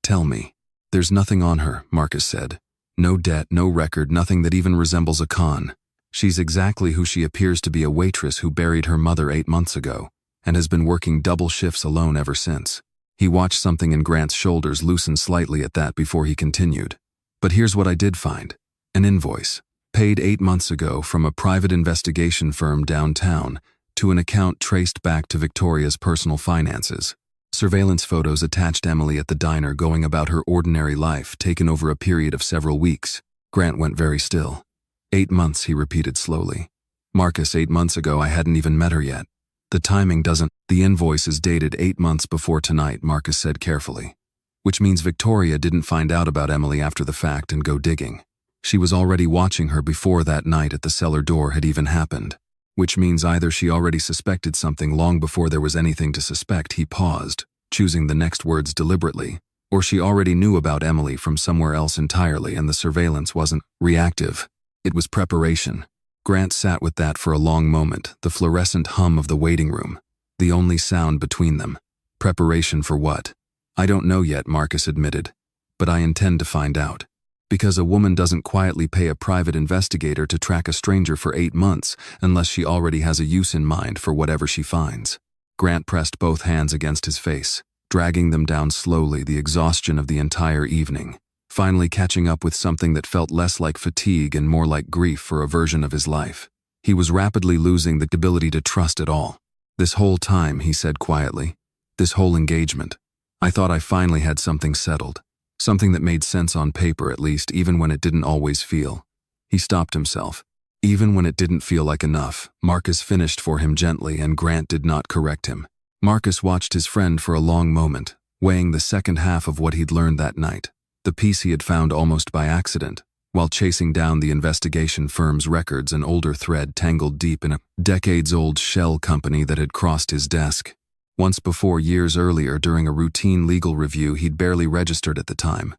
"Tell me." "There's nothing on her," Marcus said. "No debt, no record, nothing that even resembles a con." She's exactly who she appears to be, a waitress who buried her mother 8 months ago and has been working double shifts alone ever since. He watched something in Grant's shoulders loosen slightly at that before he continued. But here's what I did find. An invoice, paid 8 months ago from a private investigation firm downtown to an account traced back to Victoria's personal finances. Surveillance photos attached Emily at the diner going about her ordinary life, taken over a period of several weeks. Grant went very still. 8 months, he repeated slowly. Marcus, 8 months ago I hadn't even met her yet. The timing doesn't. The invoice is dated 8 months before tonight, Marcus said carefully. Which means Victoria didn't find out about Emily after the fact and go digging. She was already watching her before that night at the cellar door had even happened. Which means either she already suspected something long before there was anything to suspect, he paused, choosing the next words deliberately, or she already knew about Emily from somewhere else entirely and the surveillance wasn't reactive. It was preparation. Grant sat with that for a long moment, the fluorescent hum of the waiting room, the only sound between them. Preparation for what? I don't know yet, Marcus admitted, but I intend to find out. Because a woman doesn't quietly pay a private investigator to track a stranger for 8 months unless she already has a use in mind for whatever she finds. Grant pressed both hands against his face, dragging them down slowly, the exhaustion of the entire evening, finally catching up with something that felt less like fatigue and more like grief for a version of his life. He was rapidly losing the ability to trust at all. This whole time, he said quietly, this whole engagement, I thought I finally had something settled. Something that made sense on paper at least, even when it didn't always feel. He stopped himself. Even when it didn't feel like enough, Marcus finished for him gently and Grant did not correct him. Marcus watched his friend for a long moment, weighing the second half of what he'd learned that night, the piece he had found almost by accident, while chasing down the investigation firm's records, an older thread tangled deep in a decades-old shell company that had crossed his desk. Once before, years earlier, during a routine legal review he'd barely registered at the time.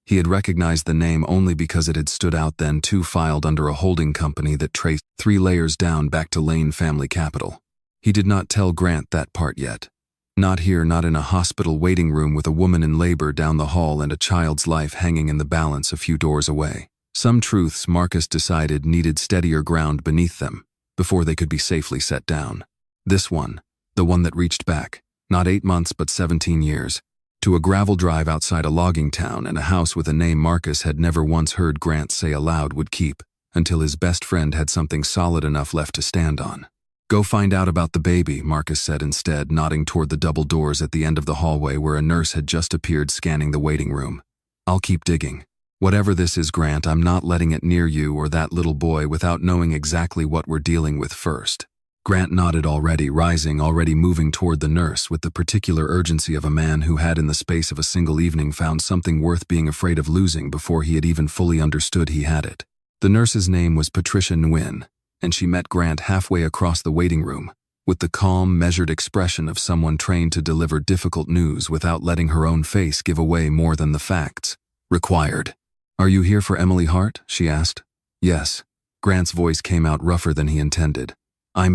He had recognized the name only because it had stood out then too, filed under a holding company that traced 3 layers down back to Lane Family Capital. He did not tell Grant that part yet. Not here, not in a hospital waiting room with a woman in labor down the hall and a child's life hanging in the balance a few doors away. Some truths, Marcus decided, needed steadier ground beneath them before they could be safely set down. This one, the one that reached back, not 8 months but 17 years, to a gravel drive outside a logging town and a house with a name Marcus had never once heard Grant say aloud would keep, until his best friend had something solid enough left to stand on. Go find out about the baby, Marcus said instead, nodding toward the double doors at the end of the hallway where a nurse had just appeared scanning the waiting room. I'll keep digging. Whatever this is, Grant, I'm not letting it near you or that little boy without knowing exactly what we're dealing with first. Grant nodded, already rising, already moving toward the nurse with the particular urgency of a man who had in the space of a single evening found something worth being afraid of losing before he had even fully understood he had it. The nurse's name was Patricia Nguyen, and she met Grant halfway across the waiting room, with the calm, measured expression of someone trained to deliver difficult news without letting her own face give away more than the facts required. Are you here for Emily Hart? She asked. Yes. Grant's voice came out rougher than he intended.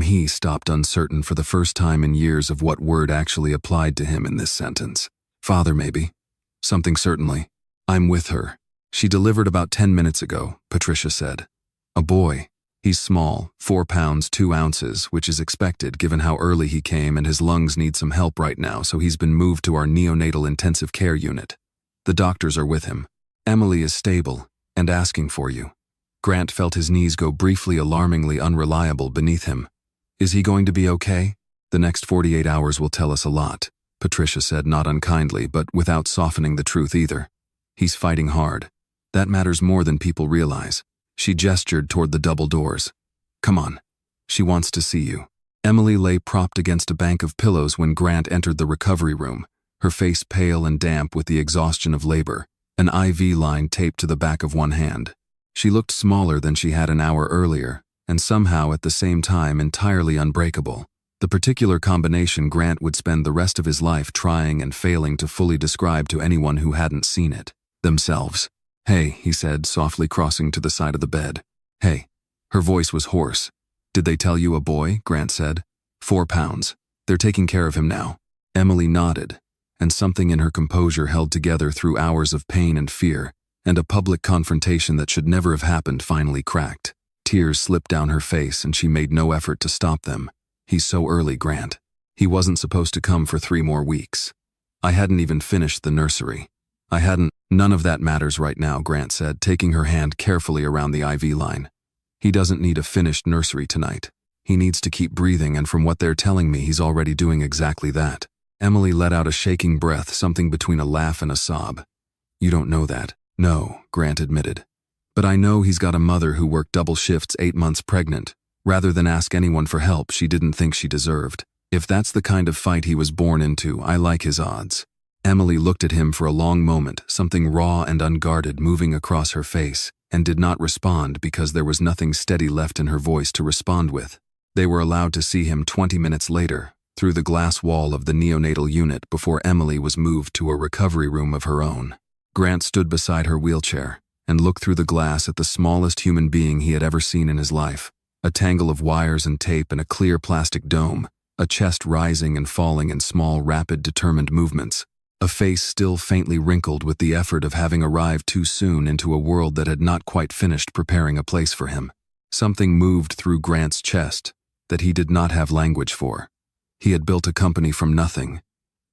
He stopped, uncertain for the first time in years of what word actually applied to him in this sentence. Father, maybe. Something certainly. I'm with her. She delivered about 10 minutes ago, Patricia said. A boy. He's small, 4 pounds 2 ounces, which is expected given how early he came, and his lungs need some help right now, so he's been moved to our neonatal intensive care unit. The doctors are with him. Emily is stable and asking for you. Grant felt his knees go briefly alarmingly unreliable beneath him. Is he going to be okay? The next 48 hours will tell us a lot, Patricia said, not unkindly, but without softening the truth either. He's fighting hard. That matters more than people realize. She gestured toward the double doors. Come on. She wants to see you. Emily lay propped against a bank of pillows when Grant entered the recovery room, her face pale and damp with the exhaustion of labor, an IV line taped to the back of one hand. She looked smaller than she had an hour earlier, and somehow at the same time entirely unbreakable. The particular combination Grant would spend the rest of his life trying and failing to fully describe to anyone who hadn't seen it themselves. Hey, he said, softly crossing to the side of the bed. Hey. Her voice was hoarse. Did they tell you a boy? Grant said. 4 pounds. They're taking care of him now. Emily nodded, and something in her composure held together through hours of pain and fear, and a public confrontation that should never have happened finally cracked. Tears slipped down her face and she made no effort to stop them. He's so early, Grant. He wasn't supposed to come for 3 more weeks. I hadn't even finished the nursery. None of that matters right now, Grant said, taking her hand carefully around the IV line. He doesn't need a finished nursery tonight. He needs to keep breathing, and from what they're telling me, he's already doing exactly that. Emily let out a shaking breath, something between a laugh and a sob. You don't know that. No, Grant admitted. But I know he's got a mother who worked double shifts 8 months pregnant. Rather than ask anyone for help she didn't think she deserved. If that's the kind of fight he was born into, I like his odds. Emily looked at him for a long moment, something raw and unguarded moving across her face, and did not respond because there was nothing steady left in her voice to respond with. They were allowed to see him 20 minutes later, through the glass wall of the neonatal unit before Emily was moved to a recovery room of her own. Grant stood beside her wheelchair and looked through the glass at the smallest human being he had ever seen in his life. A tangle of wires and tape and a clear plastic dome, a chest rising and falling in small, rapid, determined movements. A face still faintly wrinkled with the effort of having arrived too soon into a world that had not quite finished preparing a place for him. Something moved through Grant's chest that he did not have language for. He had built a company from nothing.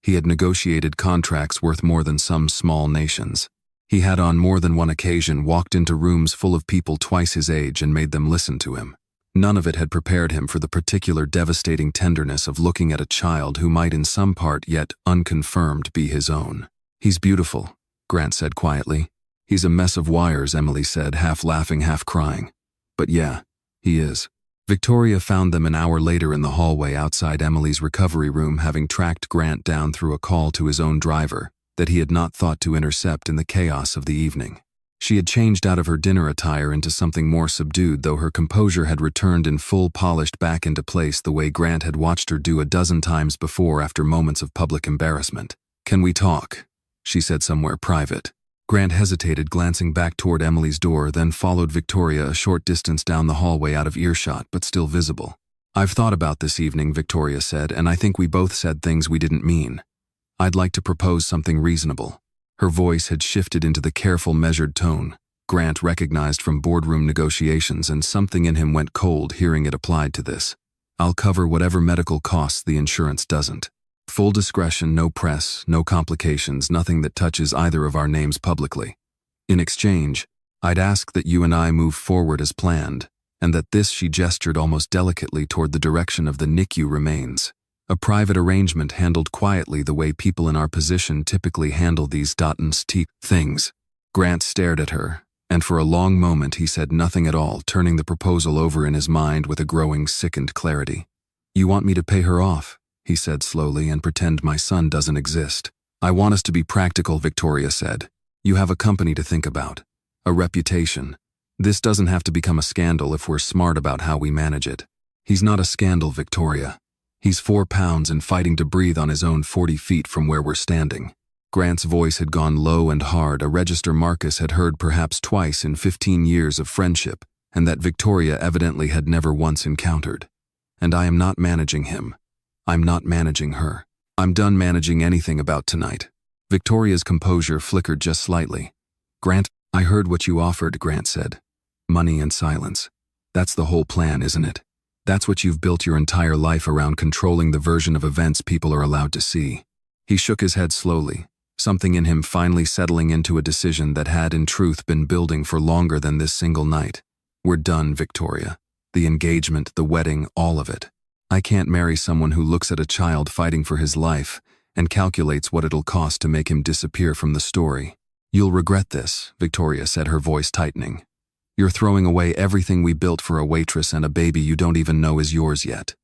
He had negotiated contracts worth more than some small nations. He had on more than one occasion walked into rooms full of people twice his age and made them listen to him. None of it had prepared him for the particular devastating tenderness of looking at a child who might in some part yet unconfirmed be his own. He's beautiful, Grant said quietly. He's a mess of wires, Emily said, half laughing, half crying. But yeah, he is. Victoria found them an hour later in the hallway outside Emily's recovery room, having tracked Grant down through a call to his own driver that he had not thought to intercept in the chaos of the evening. She had changed out of her dinner attire into something more subdued, though her composure had returned in full, polished back into place the way Grant had watched her do a dozen times before after moments of public embarrassment. Can we talk? She said somewhere private. Grant hesitated, glancing back toward Emily's door, then followed Victoria a short distance down the hallway out of earshot but still visible. I've thought about this evening, Victoria said, and I think we both said things we didn't mean. I'd like to propose something reasonable. Her voice had shifted into the careful, measured tone Grant recognized from boardroom negotiations, and something in him went cold hearing it applied to this. I'll cover whatever medical costs the insurance doesn't. Full discretion, no press, no complications, nothing that touches either of our names publicly. In exchange, I'd ask that you and I move forward as planned, and that this, she gestured almost delicately toward the direction of the NICU, remains. A private arrangement handled quietly the way people in our position typically handle these things. Grant stared at her, and for a long moment he said nothing at all, turning the proposal over in his mind with a growing, sickened clarity. You want me to pay her off, he said slowly, and pretend my son doesn't exist. I want us to be practical, Victoria said. You have a company to think about, a reputation. This doesn't have to become a scandal if we're smart about how we manage it. He's not a scandal, Victoria. He's 4 pounds and fighting to breathe on his own 40 feet from where we're standing. Grant's voice had gone low and hard, a register Marcus had heard perhaps twice in 15 years of friendship, and that Victoria evidently had never once encountered. And I am not managing him. I'm not managing her. I'm done managing anything about tonight. Victoria's composure flickered just slightly. Grant, I heard what you offered, Grant said. Money and silence. That's the whole plan, isn't it? That's what you've built your entire life around, controlling the version of events people are allowed to see. He shook his head slowly, something in him finally settling into a decision that had in truth been building for longer than this single night. We're done, Victoria. The engagement, the wedding, all of it. I can't marry someone who looks at a child fighting for his life and calculates what it'll cost to make him disappear from the story. You'll regret this, Victoria said, her voice tightening. You're throwing away everything we built for a waitress and a baby you don't even know is yours yet.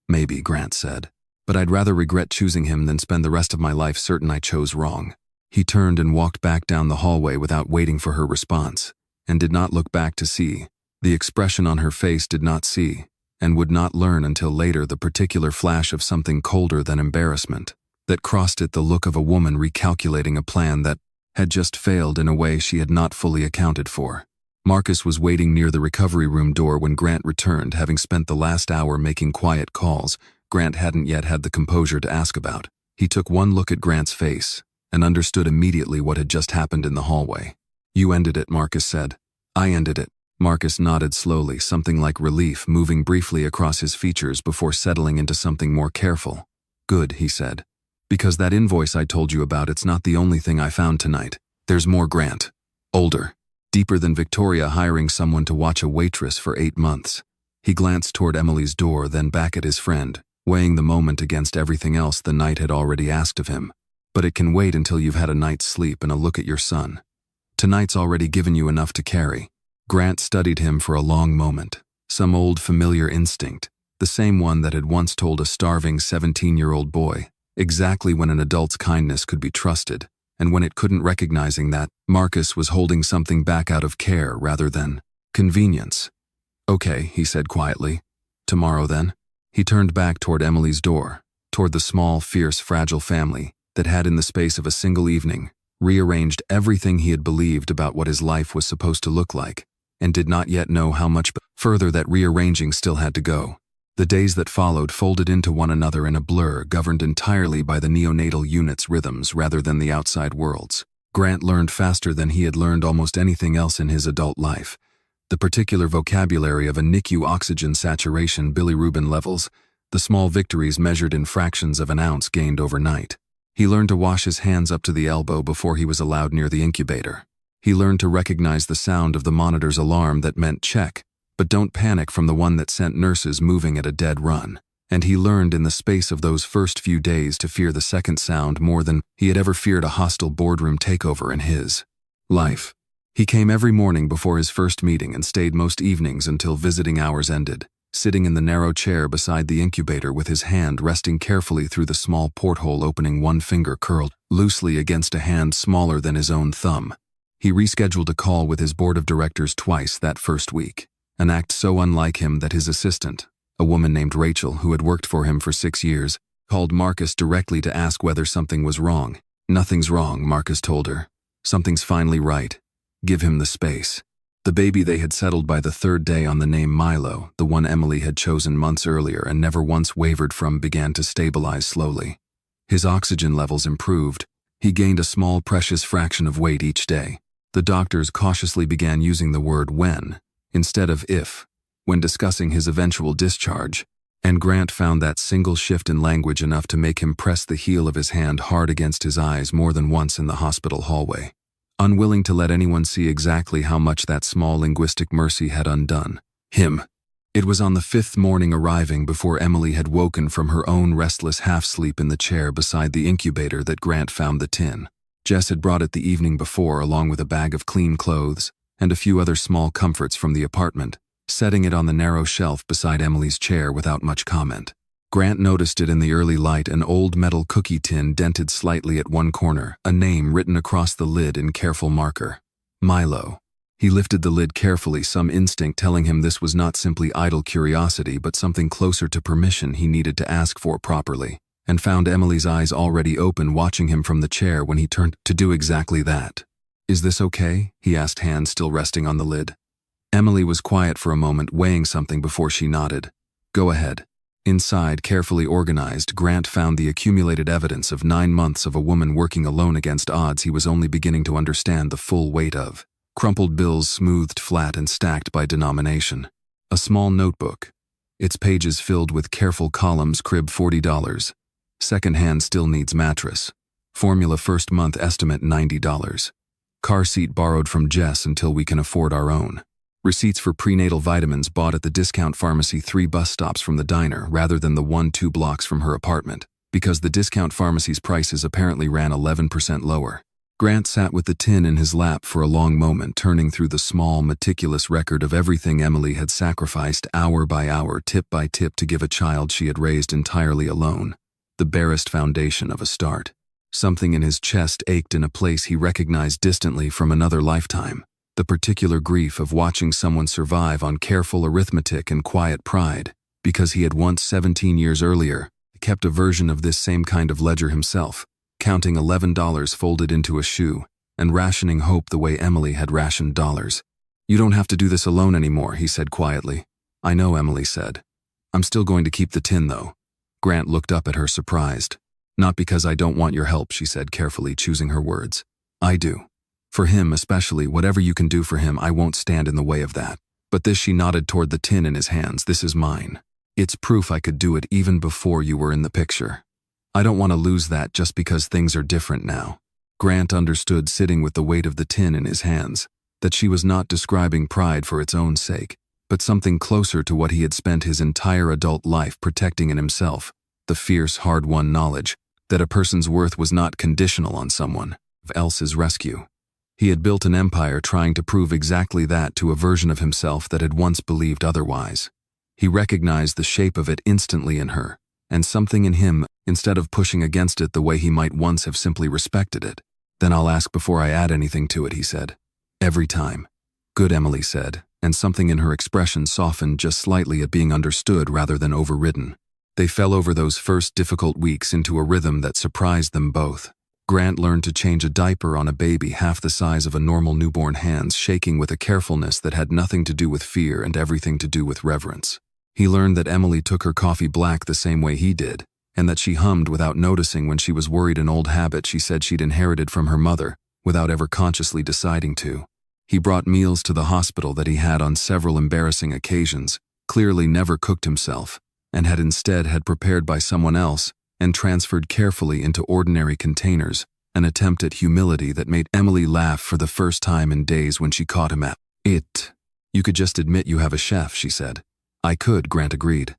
Maybe, Grant said. But I'd rather regret choosing him than spend the rest of my life certain I chose wrong. He turned and walked back down the hallway without waiting for her response, and did not look back to see. The expression on her face did not see, and would not learn until later, the particular flash of something colder than embarrassment, that crossed it, the look of a woman recalculating a plan that had just failed in a way she had not fully accounted for. Marcus was waiting near the recovery room door when Grant returned, having spent the last hour making quiet calls Grant hadn't yet had the composure to ask about. He took one look at Grant's face and understood immediately what had just happened in the hallway. You ended it, Marcus said. I ended it. Marcus nodded slowly, something like relief moving briefly across his features before settling into something more careful. Good, he said. Because that invoice I told you about, it's not the only thing I found tonight. There's more, Grant. Older. Deeper than Victoria hiring someone to watch a waitress for 8 months. He glanced toward Emily's door, then back at his friend, weighing the moment against everything else the night had already asked of him. But it can wait until you've had a night's sleep and a look at your son. Tonight's already given you enough to carry. Grant studied him for a long moment. Some old familiar instinct, the same one that had once told a starving 17-year-old boy exactly when an adult's kindness could be trusted, and when it couldn't, recognizing that Marcus was holding something back out of care rather than convenience. Okay, he said quietly. Tomorrow then. He turned back toward Emily's door, toward the small, fierce, fragile family that had, in the space of a single evening, rearranged everything he had believed about what his life was supposed to look like, and did not yet know how much further that rearranging still had to go. The days that followed folded into one another in a blur governed entirely by the neonatal unit's rhythms rather than the outside world's. Grant learned faster than he had learned almost anything else in his adult life. The particular vocabulary of a NICU oxygen saturation bilirubin levels, the small victories measured in fractions of an ounce gained overnight. He learned to wash his hands up to the elbow before he was allowed near the incubator. He learned to recognize the sound of the monitor's alarm that meant check, but don't panic, from the one that sent nurses moving at a dead run. And he learned in the space of those first few days to fear the second sound more than he had ever feared a hostile boardroom takeover in his life. He came every morning before his first meeting and stayed most evenings until visiting hours ended, sitting in the narrow chair beside the incubator with his hand resting carefully through the small porthole opening, one finger curled loosely against a hand smaller than his own thumb. He rescheduled a call with his board of directors twice that first week, an act so unlike him that his assistant, a woman named Rachel who had worked for him for 6 years, called Marcus directly to ask whether something was wrong. Nothing's wrong, Marcus told her. Something's finally right. Give him the space. The baby they had settled by the third day on the name Milo, the one Emily had chosen months earlier and never once wavered from, began to stabilize slowly. His oxygen levels improved. He gained a small, precious fraction of weight each day. The doctors cautiously began using the word when, instead of if, when discussing his eventual discharge, and Grant found that single shift in language enough to make him press the heel of his hand hard against his eyes more than once in the hospital hallway, unwilling to let anyone see exactly how much that small linguistic mercy had undone him. It was on the 5th morning, arriving before Emily had woken from her own restless half-sleep in the chair beside the incubator, that Grant found the tin. Jess had brought it the evening before, along with a bag of clean clothes and a few other small comforts from the apartment, setting it on the narrow shelf beside Emily's chair without much comment. Grant noticed it in the early light, an old metal cookie tin dented slightly at one corner, a name written across the lid in careful marker. Milo. He lifted the lid carefully, some instinct telling him this was not simply idle curiosity but something closer to permission he needed to ask for properly, and found Emily's eyes already open, watching him from the chair when he turned to do exactly that. "Is this okay?" he asked, hand still resting on the lid. Emily was quiet for a moment, weighing something before she nodded. "Go ahead." Inside, carefully organized, Grant found the accumulated evidence of 9 months of a woman working alone against odds he was only beginning to understand the full weight of. Crumpled bills smoothed flat and stacked by denomination. A small notebook, its pages filled with careful columns. Crib $40. Second hand still needs mattress. Formula first month estimate $90. Car seat borrowed from Jess until we can afford our own. Receipts for prenatal vitamins bought at the discount pharmacy 3 bus stops from the diner rather than the 1-2 blocks from her apartment, because the discount pharmacy's prices apparently ran 11% lower. Grant sat with the tin in his lap for a long moment, turning through the small, meticulous record of everything Emily had sacrificed hour by hour, tip by tip, to give a child she had raised entirely alone. The barest foundation of a start. Something in his chest ached in a place he recognized distantly from another lifetime. The particular grief of watching someone survive on careful arithmetic and quiet pride, because he had once, 17 years earlier, kept a version of this same kind of ledger himself, counting $11 folded into a shoe, and rationing hope the way Emily had rationed dollars. "You don't have to do this alone anymore," he said quietly. "I know," Emily said. "I'm still going to keep the tin, though." Grant looked up at her, surprised. "Not because I don't want your help," she said carefully, choosing her words. "I do. For him especially, whatever you can do for him, I won't stand in the way of that." But this, she nodded toward the tin in his hands. This is mine. It's proof I could do it even before you were in the picture. I don't want to lose that just because things are different now. Grant understood, sitting with the weight of the tin in his hands, that she was not describing pride for its own sake, but something closer to what he had spent his entire adult life protecting in himself, the fierce, hard-won knowledge that a person's worth was not conditional on someone else's rescue. He had built an empire trying to prove exactly that to a version of himself that had once believed otherwise. He recognized the shape of it instantly in her, and something in him, instead of pushing against it the way he might once have simply respected it. Then I'll ask before I add anything to it, he said. Every time. Good, Emily said, and something in her expression softened just slightly at being understood rather than overridden. They fell over those first difficult weeks into a rhythm that surprised them both. Grant learned to change a diaper on a baby half the size of a normal newborn, hands shaking with a carefulness that had nothing to do with fear and everything to do with reverence. He learned that Emily took her coffee black the same way he did, and that she hummed without noticing when she was worried, an old habit she said she'd inherited from her mother, without ever consciously deciding to. He brought meals to the hospital that he had on several embarrassing occasions, clearly never cooked himself, and had instead had prepared by someone else and transferred carefully into ordinary containers, an attempt at humility that made Emily laugh for the first time in days when she caught him at it. You could just admit you have a chef, she said. I could, Grant agreed.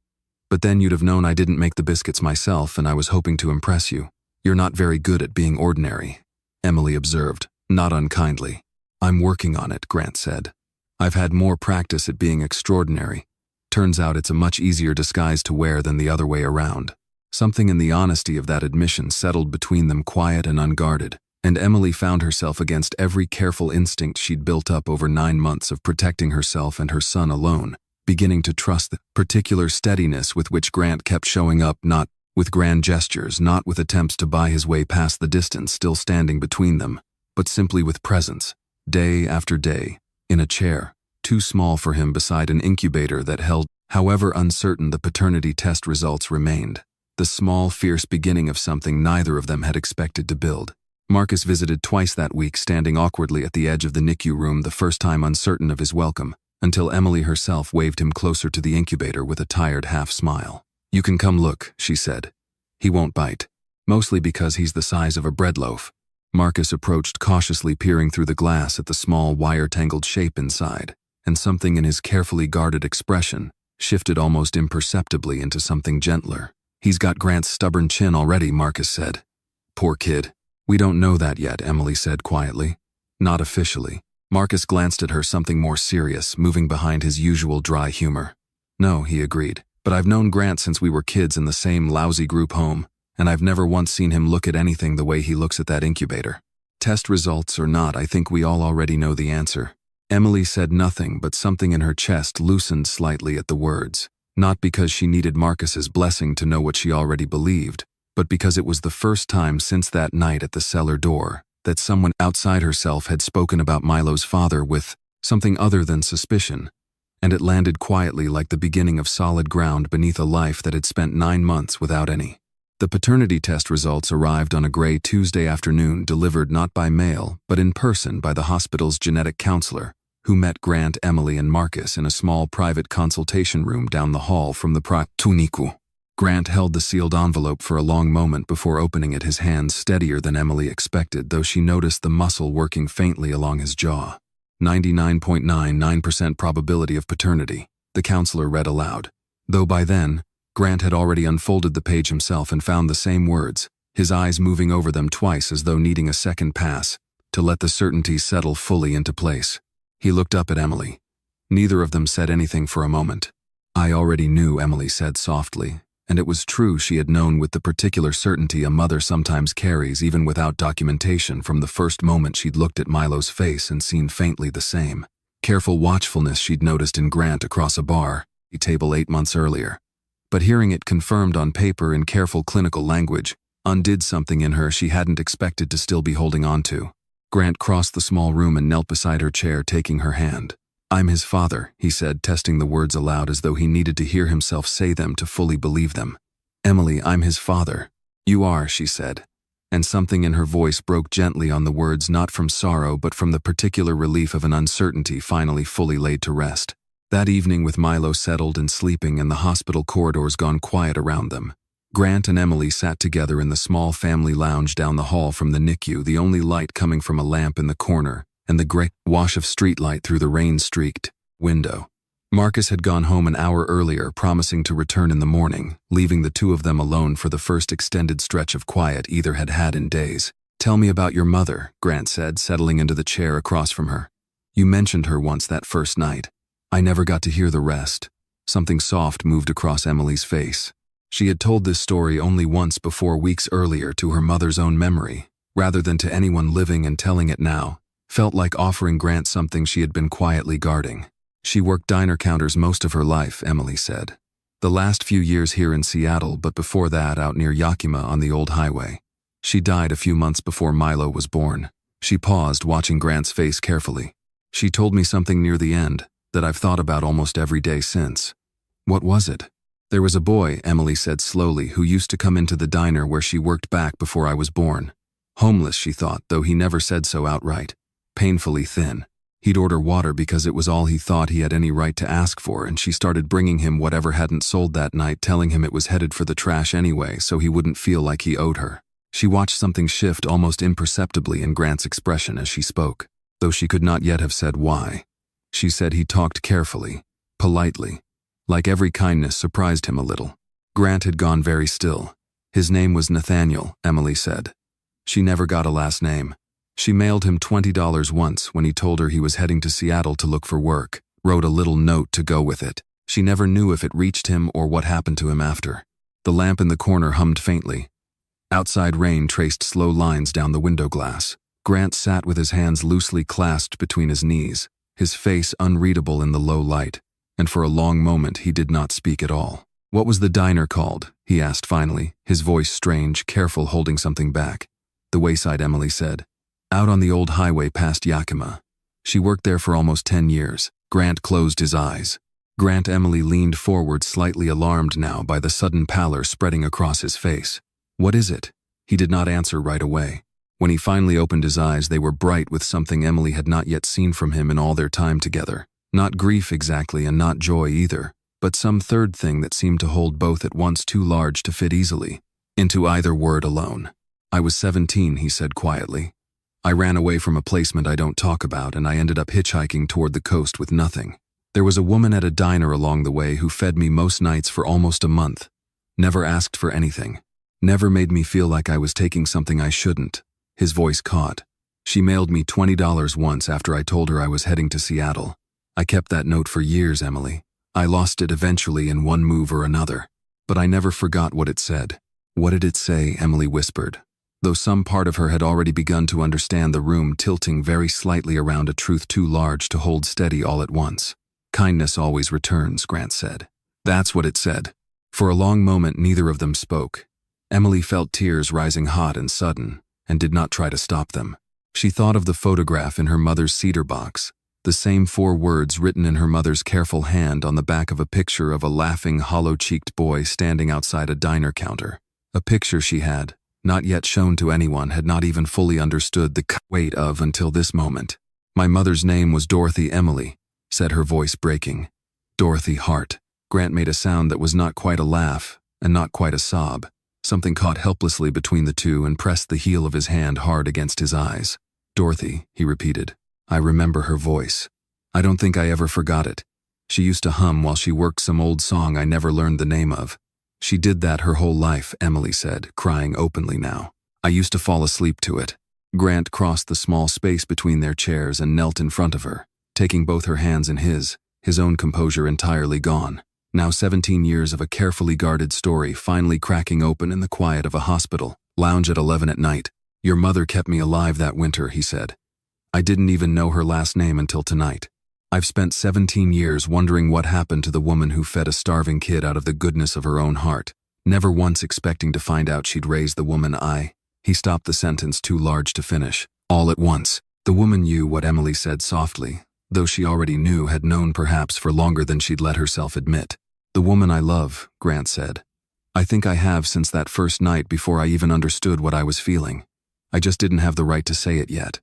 But then you'd have known I didn't make the biscuits myself and I was hoping to impress you. You're not very good at being ordinary, Emily observed, not unkindly. I'm working on it, Grant said. I've had more practice at being extraordinary. Turns out it's a much easier disguise to wear than the other way around. Something in the honesty of that admission settled between them, quiet and unguarded, and Emily found herself, against every careful instinct she'd built up over 9 months of protecting herself and her son alone, beginning to trust the particular steadiness with which Grant kept showing up, not with grand gestures, not with attempts to buy his way past the distance still standing between them, but simply with presence, day after day, in a chair, too small for him beside an incubator that held, however uncertain the paternity test results remained, the small, fierce beginning of something neither of them had expected to build. Marcus visited twice that week, standing awkwardly at the edge of the NICU room, the first time uncertain of his welcome, until Emily herself waved him closer to the incubator with a tired half-smile. You can come look, she said. He won't bite. Mostly because he's the size of a bread loaf. Marcus approached cautiously, peering through the glass at the small, wire-tangled shape inside, and something in his carefully guarded expression shifted almost imperceptibly into something gentler. He's got Grant's stubborn chin already, Marcus said. Poor kid. We don't know that yet, Emily said quietly. Not officially. Marcus glanced at her, something more serious, moving behind his usual dry humor. No, he agreed, but I've known Grant since we were kids in the same lousy group home, and I've never once seen him look at anything the way he looks at that incubator. Test results or not, I think we all already know the answer. Emily said nothing, but something in her chest loosened slightly at the words, not because she needed Marcus's blessing to know what she already believed, but because it was the first time since that night at the cellar door that someone outside herself had spoken about Milo's father with something other than suspicion, and it landed quietly like the beginning of solid ground beneath a life that had spent 9 months without any. The paternity test results arrived on a gray Tuesday afternoon, delivered not by mail, but in person by the hospital's genetic counselor, who met Grant, Emily, and Marcus in a small private consultation room down the hall from the Tuniku. Grant held the sealed envelope for a long moment before opening it, his hands steadier than Emily expected, though she noticed the muscle working faintly along his jaw. 99.99% probability of paternity, the counselor read aloud. Though by then, Grant had already unfolded the page himself and found the same words, his eyes moving over them twice as though needing a second pass to let the certainty settle fully into place. He looked up at Emily. Neither of them said anything for a moment. I already knew, Emily said softly, and it was true. She had known with the particular certainty a mother sometimes carries even without documentation from the first moment she'd looked at Milo's face and seen faintly the same careful watchfulness she'd noticed in Grant across a bar table 8 months earlier. But hearing it confirmed on paper in careful clinical language undid something in her she hadn't expected to still be holding on to. Grant crossed the small room and knelt beside her chair, taking her hand. I'm his father, he said, testing the words aloud as though he needed to hear himself say them to fully believe them. Emily, I'm his father. You are, she said, and something in her voice broke gently on the words, not from sorrow but from the particular relief of an uncertainty finally fully laid to rest. That evening, with Milo settled and sleeping and the hospital corridors gone quiet around them, Grant and Emily sat together in the small family lounge down the hall from the NICU, the only light coming from a lamp in the corner and the gray wash of streetlight through the rain-streaked window. Marcus had gone home an hour earlier, promising to return in the morning, leaving the two of them alone for the first extended stretch of quiet either had had in days. "Tell me about your mother," Grant said, settling into the chair across from her. "You mentioned her once that first night. I never got to hear the rest." Something soft moved across Emily's face. She had told this story only once before, weeks earlier, to her mother's own memory, rather than to anyone living, and telling it now felt like offering Grant something she had been quietly guarding. "She worked diner counters most of her life," Emily said. "The last few years here in Seattle, but before that out near Yakima on the old highway. She died a few months before Milo was born." She paused, watching Grant's face carefully. "She told me something near the end that I've thought about almost every day since." "What was it?" "There was a boy," Emily said slowly, "who used to come into the diner where she worked back before I was born. Homeless, she thought, though he never said so outright. Painfully thin. He'd order water because it was all he thought he had any right to ask for, and she started bringing him whatever hadn't sold that night, telling him it was headed for the trash anyway so he wouldn't feel like he owed her." She watched something shift almost imperceptibly in Grant's expression as she spoke, though she could not yet have said why. She said he talked carefully, politely, like every kindness surprised him a little. Grant had gone very still. "His name was Nathaniel," Emily said. "She never got a last name. She mailed him $20 once when he told her he was heading to Seattle to look for work, wrote a little note to go with it. She never knew if it reached him or what happened to him after." The lamp in the corner hummed faintly. Outside rain traced slow lines down the window glass. Grant sat with his hands loosely clasped between his knees, his face unreadable in the low light, and for a long moment he did not speak at all. "What was the diner called?" he asked finally, his voice strange, careful, holding something back. "The Wayside," Emily said. "Out on the old highway past Yakima. She worked there for almost 10 years. Grant closed his eyes. Emily leaned forward, slightly alarmed now by the sudden pallor spreading across his face. "What is it?" He did not answer right away. When he finally opened his eyes, they were bright with something Emily had not yet seen from him in all their time together. Not grief exactly, and not joy either, but some third thing that seemed to hold both at once, too large to fit easily into either word alone. "I was 17, he said quietly. "I ran away from a placement I don't talk about, and I ended up hitchhiking toward the coast with nothing. There was a woman at a diner along the way who fed me most nights for almost a month. Never asked for anything. Never made me feel like I was taking something I shouldn't." His voice caught. "She mailed me $20 once after I told her I was heading to Seattle. I kept that note for years, Emily. I lost it eventually in one move or another, but I never forgot what it said." "What did it say?" Emily whispered, though some part of her had already begun to understand, the room tilting very slightly around a truth too large to hold steady all at once. "Kindness always returns," Grant said. "That's what it said." For a long moment neither of them spoke. Emily felt tears rising hot and sudden, and did not try to stop them. She thought of the photograph in her mother's cedar box, the same 4 words written in her mother's careful hand on the back of a picture of a laughing, hollow-cheeked boy standing outside a diner counter. A picture she had not yet shown to anyone, had not even fully understood the weight of until this moment. "My mother's name was Dorothy," Emily said, her voice breaking. "Dorothy Hart." Grant made a sound that was not quite a laugh and not quite a sob. Something caught helplessly between the two and pressed the heel of his hand hard against his eyes. "Dorothy," he repeated. "I remember her voice. I don't think I ever forgot it. She used to hum while she worked some old song I never learned the name of. She did that her whole life," Emily said, crying openly now. "I used to fall asleep to it." Grant crossed the small space between their chairs and knelt in front of her, taking both her hands in his own composure entirely gone. Now 17 years of a carefully guarded story finally cracking open in the quiet of a hospital lounge at 11 at night. "Your mother kept me alive that winter," he said. "I didn't even know her last name until tonight. I've spent 17 years wondering what happened to the woman who fed a starving kid out of the goodness of her own heart, never once expecting to find out she'd raised the woman I—" He stopped the sentence too large to finish. All at once, "The woman you," what Emily said softly, though she already knew, had known perhaps for longer than she'd let herself admit. "The woman I love," Grant said. "I think I have since that first night, before I even understood what I was feeling. I just didn't have the right to say it yet.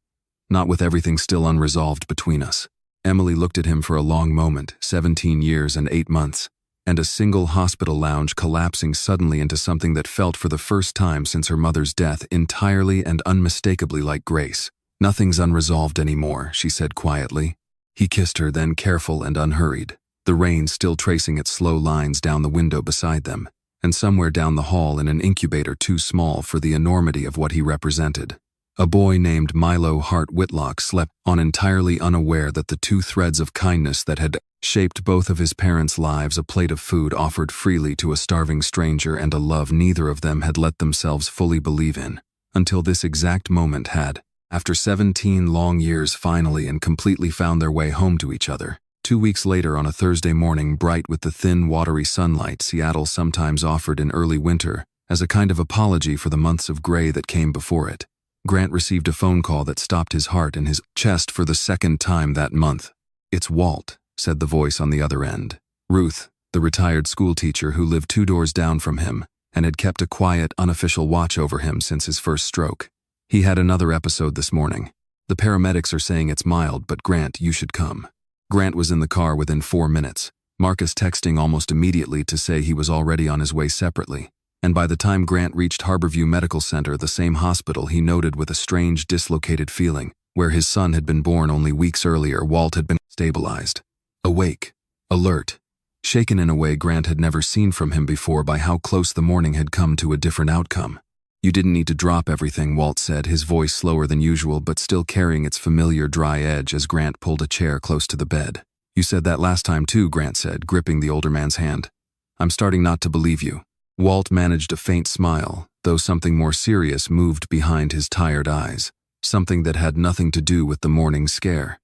Not with everything still unresolved between us." Emily looked at him for a long moment, 17 years and 8 months, and a single hospital lounge collapsing suddenly into something that felt for the first time since her mother's death entirely and unmistakably like Grace. "Nothing's unresolved anymore," she said quietly. He kissed her, then careful and unhurried, the rain still tracing its slow lines down the window beside them, and somewhere down the hall in an incubator too small for the enormity of what he represented. A boy named Milo Hart Whitlock slept on, entirely unaware that the two threads of kindness that had shaped both of his parents' lives, a plate of food offered freely to a starving stranger and a love neither of them had let themselves fully believe in, until this exact moment had, after 17 long years, finally and completely found their way home to each other. 2 weeks later, on a Thursday morning bright with the thin, watery sunlight Seattle sometimes offered in early winter, as a kind of apology for the months of gray that came before it, Grant received a phone call that stopped his heart in his chest for the second time that month. "It's Walt," said the voice on the other end. Ruth, the retired schoolteacher who lived 2 doors down from him and had kept a quiet, unofficial watch over him since his first stroke. "He had another episode this morning. The paramedics are saying it's mild, but Grant, you should come." Grant was in the car within 4 minutes, Marcus texting almost immediately to say he was already on his way separately. And by the time Grant reached Harborview Medical Center, the same hospital he noted with a strange, dislocated feeling, where his son had been born only weeks earlier, Walt had been stabilized. Awake, alert, shaken in a way Grant had never seen from him before by how close the morning had come to a different outcome. "You didn't need to drop everything," Walt said, his voice slower than usual but still carrying its familiar dry edge as Grant pulled a chair close to the bed. "You said that last time too," Grant said, gripping the older man's hand. "I'm starting not to believe you." Walt managed a faint smile, though something more serious moved behind his tired eyes, something that had nothing to do with the morning scare.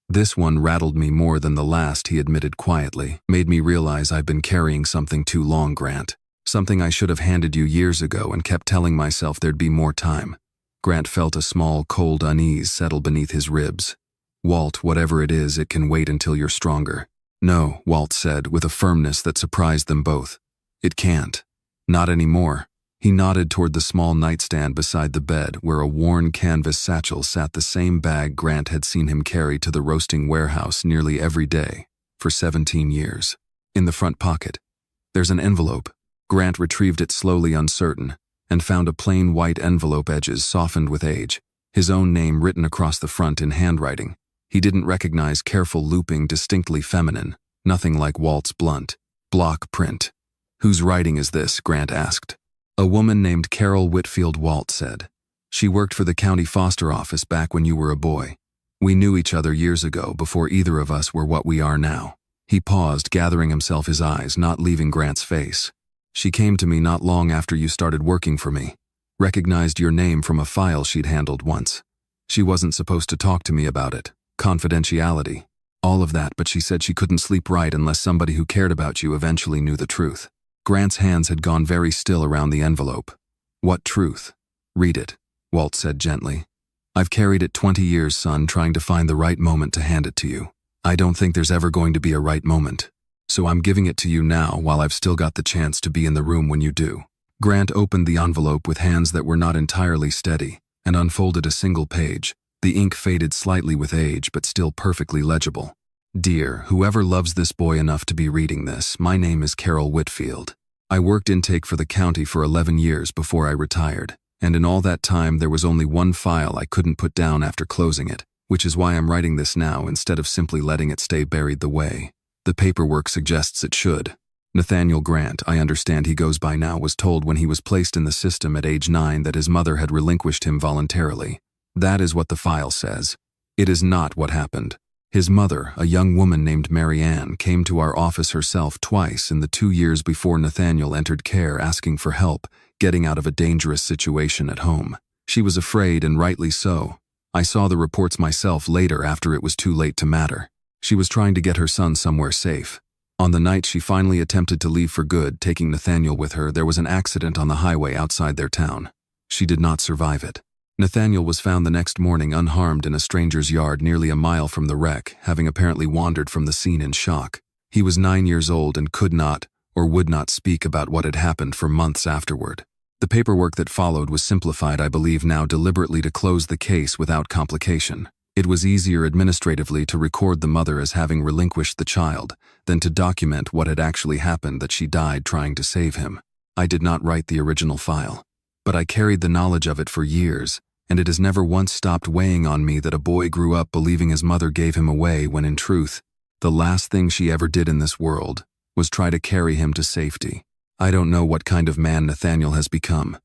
"This one rattled me more than the last," he admitted quietly. "Made me realize I've been carrying something too long, Grant. Something I should have handed you years ago and kept telling myself there'd be more time." Grant felt a small, cold unease settle beneath his ribs. "Walt, whatever it is, it can wait until you're stronger." "No," Walt said with a firmness that surprised them both. "It can't. Not anymore." He nodded toward the small nightstand beside the bed where a worn canvas satchel sat, the same bag Grant had seen him carry to the roasting warehouse nearly every day for 17 years. In the front pocket, "There's an envelope." Grant retrieved it slowly, uncertain, and found a plain white envelope, edges softened with age, his own name written across the front in handwriting. He didn't recognize careful looping, distinctly feminine, nothing like Walt's blunt, block print. "Whose writing is this?" Grant asked. "A woman named Carol Whitfield," Walt said. "She worked for the county foster office back when you were a boy. We knew each other years ago, before either of us were what we are now." He paused, gathering himself, his eyes not leaving Grant's face. "She came to me not long after you started working for me. Recognized your name from a file she'd handled once. She wasn't supposed to talk to me about it. Confidentiality. All of that, but she said she couldn't sleep right unless somebody who cared about you eventually knew the truth." Grant's hands had gone very still around the envelope. "What truth?" "Read it," Walt said gently. "I've carried it 20 years, son, trying to find the right moment to hand it to you. I don't think there's ever going to be a right moment. So I'm giving it to you now while I've still got the chance to be in the room when you do." Grant opened the envelope with hands that were not entirely steady and unfolded a single page, the ink faded slightly with age but still perfectly legible. "Dear, whoever loves this boy enough to be reading this, my name is Carol Whitfield. I worked intake for the county for 11 years before I retired, and in all that time there was only one file I couldn't put down after closing it, which is why I'm writing this now instead of simply letting it stay buried the way the paperwork suggests it should. Nathaniel Grant, I understand he goes by now, was told when he was placed in the system at age 9 that his mother had relinquished him voluntarily. That is what the file says. It is not what happened. His mother, a young woman named Mary Ann, came to our office herself twice in the 2 years before Nathaniel entered care, asking for help getting out of a dangerous situation at home. She was afraid, and rightly so. I saw the reports myself later after it was too late to matter. She was trying to get her son somewhere safe. On the night she finally attempted to leave for good, taking Nathaniel with her, there was an accident on the highway outside their town. She did not survive it. Nathaniel was found the next morning unharmed in a stranger's yard nearly a mile from the wreck, having apparently wandered from the scene in shock. He was 9 years old and could not or would not speak about what had happened for months afterward. The paperwork that followed was simplified, I believe now, deliberately to close the case without complication. It was easier administratively to record the mother as having relinquished the child than to document what had actually happened, that she died trying to save him. I did not write the original file, but I carried the knowledge of it for years, and it has never once stopped weighing on me that a boy grew up believing his mother gave him away when in truth, the last thing she ever did in this world was try to carry him to safety. I don't know what kind of man Nathaniel has become.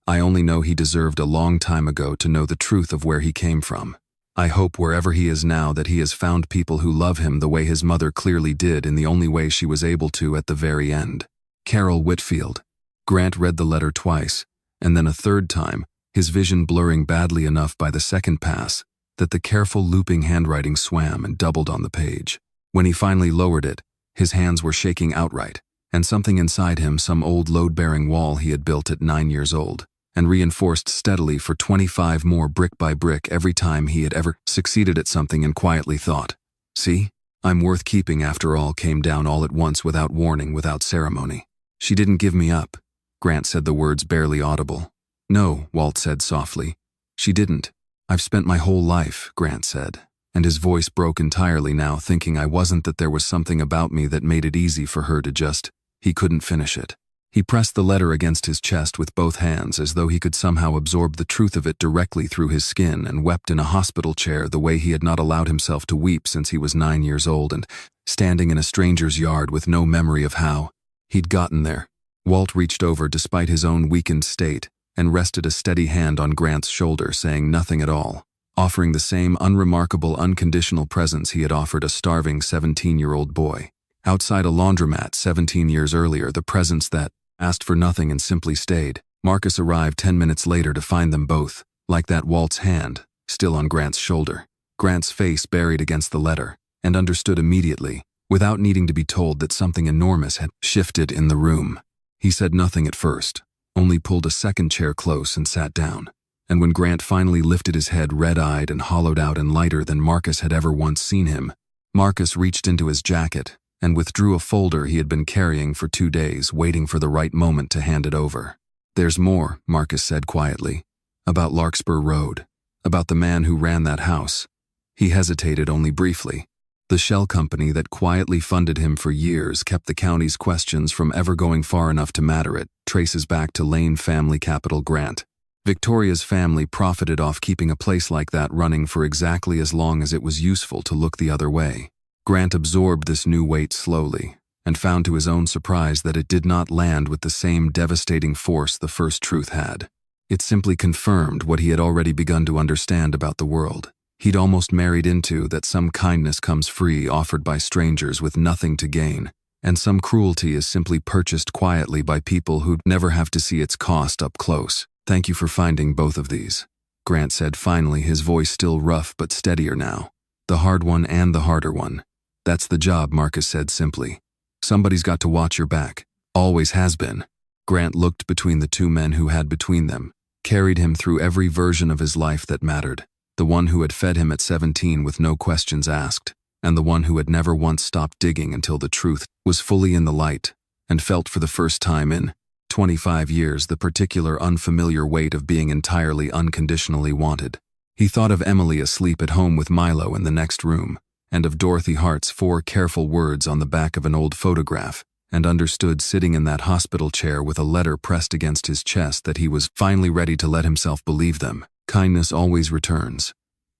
I only know he deserved a long time ago to know the truth of where he came from. I hope wherever he is now that he has found people who love him the way his mother clearly did, in the only way she was able to at the very end. Carol Whitfield. Grant read the letter twice, and then a third time, his vision blurring badly enough by the second pass that the careful looping handwriting swam and doubled on the page. When he finally lowered it, his hands were shaking outright, and something inside him, some old load-bearing wall he had built at 9 years old, and reinforced steadily for 25 more brick by brick every time he had ever succeeded at something, and quietly thought, "See, I'm worth keeping after all," came down all at once without warning, without ceremony. "She didn't give me up." Grant said the words barely audible. "No," Walt said softly. "She didn't. I've spent my whole life," Grant said, and his voice broke entirely now, thinking I wasn't, that there was something about me that made it easy for her to just, he couldn't finish it. He pressed the letter against his chest with both hands as though he could somehow absorb the truth of it directly through his skin, and wept in a hospital chair the way he had not allowed himself to weep since he was 9 years old, and standing in a stranger's yard with no memory of how he'd gotten there. Walt reached over despite his own weakened state and rested a steady hand on Grant's shoulder, saying nothing at all, offering the same unremarkable, unconditional presence he had offered a starving 17-year-old boy outside a laundromat 17 years earlier, the presence that asked for nothing and simply stayed. Marcus arrived 10 minutes later to find them both, like that, Walt's hand still on Grant's shoulder, Grant's face buried against the letter, and understood immediately, without needing to be told, that something enormous had shifted in the room. He said nothing at first, only pulled a second chair close and sat down, and when Grant finally lifted his head, red-eyed and hollowed out and lighter than Marcus had ever once seen him, Marcus reached into his jacket and withdrew a folder he had been carrying for 2 days, waiting for the right moment to hand it over. "There's more," Marcus said quietly, "about Larkspur Road, about the man who ran that house." He hesitated only briefly. The shell company that quietly funded him for years kept the county's questions from ever going far enough to matter. It traces back to Lane family capital Grant. Victoria's family profited off keeping a place like that running for exactly as long as it was useful to look the other way. Grant absorbed this new weight slowly, and found to his own surprise that it did not land with the same devastating force the first truth had. It simply confirmed what he had already begun to understand about the world. He'd almost married into that some kindness comes free, offered by strangers with nothing to gain, and some cruelty is simply purchased quietly by people who'd never have to see its cost up close. "Thank you for finding both of these," Grant said finally, his voice still rough but steadier now. "The hard one and the harder one. That's the job," Marcus said simply. "Somebody's got to watch your back. Always has been." Grant looked between the two men who had between them carried him through every version of his life that mattered. The one who had fed him at 17 with no questions asked, and the one who had never once stopped digging until the truth was fully in the light, and felt for the first time in 25 years the particular unfamiliar weight of being entirely unconditionally wanted. He thought of Emily asleep at home with Milo in the next room, and of Dorothy Hart's 4 careful words on the back of an old photograph, and understood, sitting in that hospital chair with a letter pressed against his chest, that he was finally ready to let himself believe them. Kindness always returns.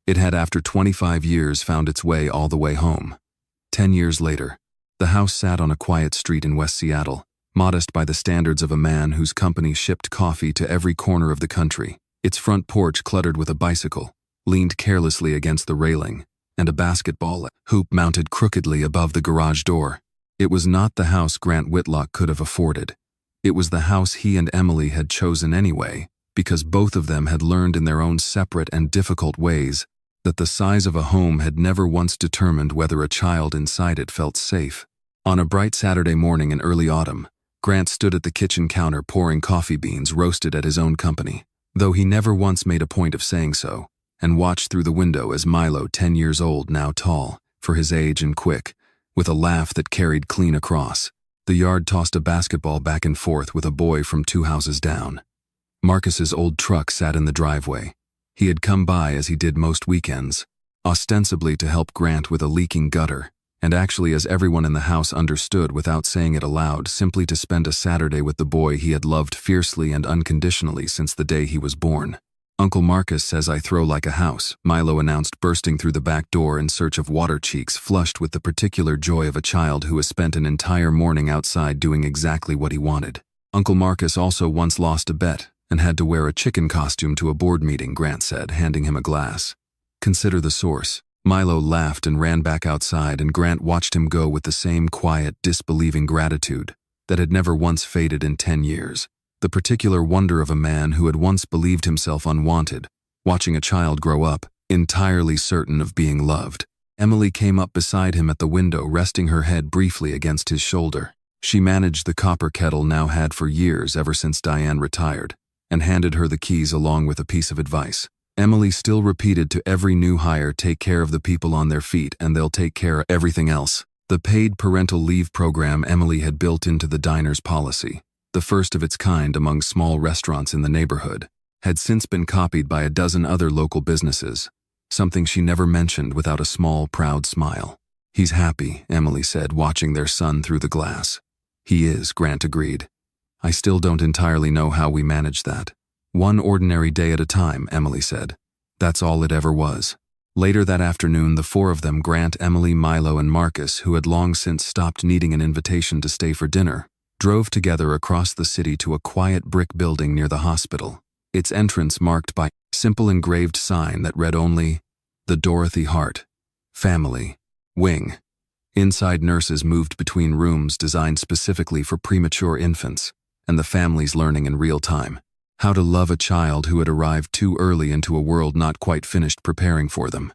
It had, after 25 years, found its way all the way home. 10 years later, the house sat on a quiet street in West Seattle, modest by the standards of a man whose company shipped coffee to every corner of the country. Its front porch, cluttered with a bicycle, leaned carelessly against the railing, and a basketball hoop mounted crookedly above the garage door. It was not the house Grant Whitlock could have afforded. It was the house he and Emily had chosen anyway, because both of them had learned in their own separate and difficult ways that the size of a home had never once determined whether a child inside it felt safe. On a bright Saturday morning in early autumn, Grant stood at the kitchen counter pouring coffee beans roasted at his own company, though he never once made a point of saying so, and watched through the window as Milo, 10 years old, now tall for his age and quick, with a laugh that carried clean across the yard, tossed a basketball back and forth with a boy from 2 houses down. Marcus's old truck sat in the driveway. He had come by as he did most weekends, ostensibly to help Grant with a leaking gutter, and actually, as everyone in the house understood without saying it aloud, simply to spend a Saturday with the boy he had loved fiercely and unconditionally since the day he was born. "Uncle Marcus says I throw like a house," Milo announced, bursting through the back door in search of water, cheeks flushed with the particular joy of a child who has spent an entire morning outside doing exactly what he wanted. "Uncle Marcus also once lost a bet and had to wear a chicken costume to a board meeting," Grant said, handing him a glass. "Consider the source." Milo laughed and ran back outside, and Grant watched him go with the same quiet, disbelieving gratitude that had never once faded in 10 years. The particular wonder of a man who had once believed himself unwanted, watching a child grow up, entirely certain of being loved. Emily came up beside him at the window, resting her head briefly against his shoulder. She managed the copper kettle, now had for years ever since Diane retired, and handed her the keys along with a piece of advice. Emily still repeated to every new hire, "Take care of the people on their feet and they'll take care of everything else." The paid parental leave program Emily had built into the diner's policy, the first of its kind among small restaurants in the neighborhood, had since been copied by a dozen other local businesses, something she never mentioned without a small, proud smile. "He's happy," Emily said, watching their son through the glass. "He is," Grant agreed. "I still don't entirely know how we managed that." "One ordinary day at a time," Emily said. "That's all it ever was." Later that afternoon, the four of them, Grant, Emily, Milo, and Marcus, who had long since stopped needing an invitation to stay for dinner, drove together across the city to a quiet brick building near the hospital, its entrance marked by a simple engraved sign that read only, "The Dorothy Hart Family Wing." Inside, nurses moved between rooms designed specifically for premature infants, and the families learning in real time how to love a child who had arrived too early into a world not quite finished preparing for them.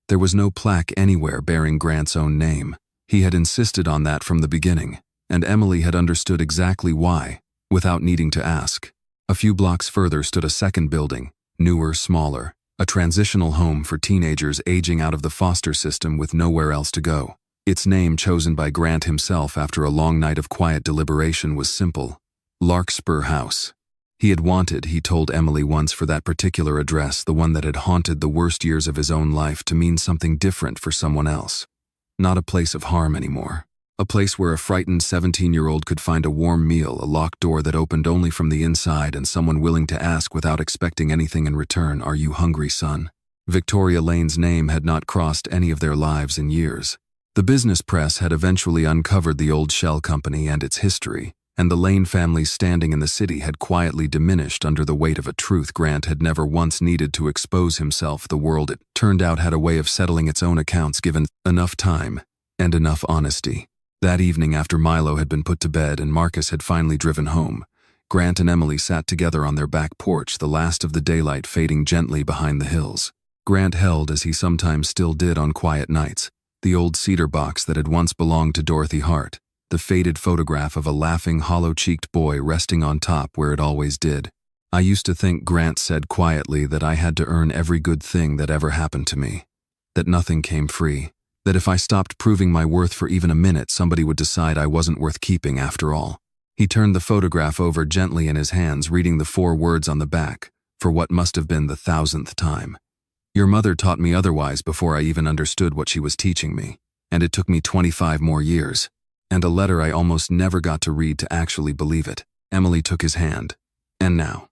There was no plaque anywhere bearing Grant's own name. He had insisted on that from the beginning, and Emily had understood exactly why, without needing to ask. A few blocks further stood a second building, newer, smaller, a transitional home for teenagers aging out of the foster system with nowhere else to go. Its name, chosen by Grant himself after a long night of quiet deliberation, was simple: Larkspur House. He had wanted, he told Emily once, for that particular address, the one that had haunted the worst years of his own life, to mean something different for someone else. Not a place of harm anymore. A place where a frightened 17-year-old could find a warm meal, a locked door that opened only from the inside, and someone willing to ask without expecting anything in return, "Are you hungry, son?" Victoria Lane's name had not crossed any of their lives in years. The business press had eventually uncovered the old shell company and its history, and the Lane family's standing in the city had quietly diminished under the weight of a truth Grant had never once needed to expose himself. The world, it turned out, had a way of settling its own accounts given enough time and enough honesty. That evening, after Milo had been put to bed and Marcus had finally driven home, Grant and Emily sat together on their back porch, the last of the daylight fading gently behind the hills. Grant held, as he sometimes still did on quiet nights, the old cedar box that had once belonged to Dorothy Hart, the faded photograph of a laughing, hollow-cheeked boy resting on top where it always did. "I used to think," Grant said quietly, "that I had to earn every good thing that ever happened to me, that nothing came free, that if I stopped proving my worth for even a minute, somebody would decide I wasn't worth keeping after all." He turned the photograph over gently in his hands, reading the 4 words on the back, for what must have been the 1,000th time. "Your mother taught me otherwise before I even understood what she was teaching me, and it took me 25 more years. And a letter I almost never got to read to actually believe it." Emily took his hand. "And now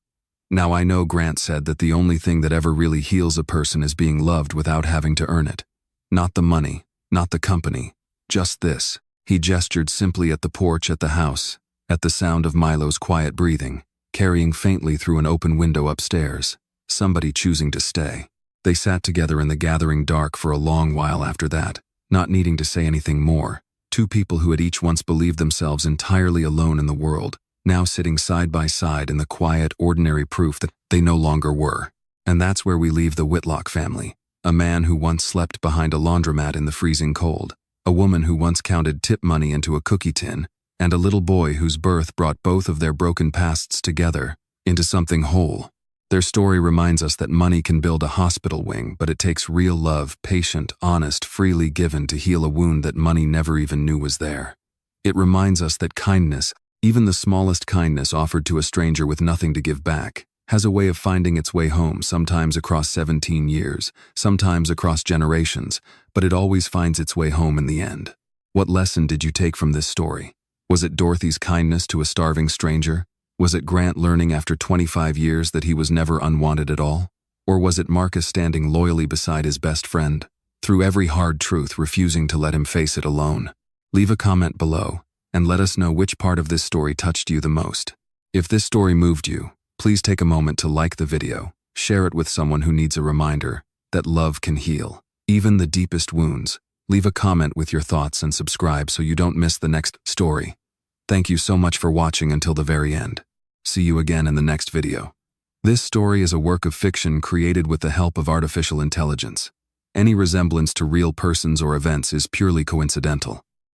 I know," Grant said, "that the only thing that ever really heals a person is being loved without having to earn it. Not the money, not the company, just this." He gestured simply at the porch at the house, at the sound of Milo's quiet breathing, carrying faintly through an open window upstairs, somebody choosing to stay. They sat together in the gathering dark for a long while after that, not needing to say anything more. Two people who had each once believed themselves entirely alone in the world, now sitting side by side in the quiet, ordinary proof that they no longer were. And that's where we leave the Whitlock family. A man who once slept behind a laundromat in the freezing cold, a woman who once counted tip money into a cookie tin, and a little boy whose birth brought both of their broken pasts together into something whole. Their story reminds us that money can build a hospital wing, but it takes real love, patient, honest, freely given, to heal a wound that money never even knew was there. It reminds us that kindness, even the smallest kindness offered to a stranger with nothing to give back, has a way of finding its way home, sometimes across 17 years, sometimes across generations, but it always finds its way home in the end. What lesson did you take from this story? Was it Dorothy's kindness to a starving stranger? Was it Grant learning after 25 years that he was never unwanted at all? Or was it Marcus standing loyally beside his best friend, through every hard truth, refusing to let him face it alone? Leave a comment below, and let us know which part of this story touched you the most. If this story moved you, please take a moment to like the video, share it with someone who needs a reminder that love can heal even the deepest wounds. Leave a comment with your thoughts and subscribe so you don't miss the next story. Thank you so much for watching until the very end. See you again in the next video. This story is a work of fiction created with the help of artificial intelligence. Any resemblance to real persons or events is purely coincidental.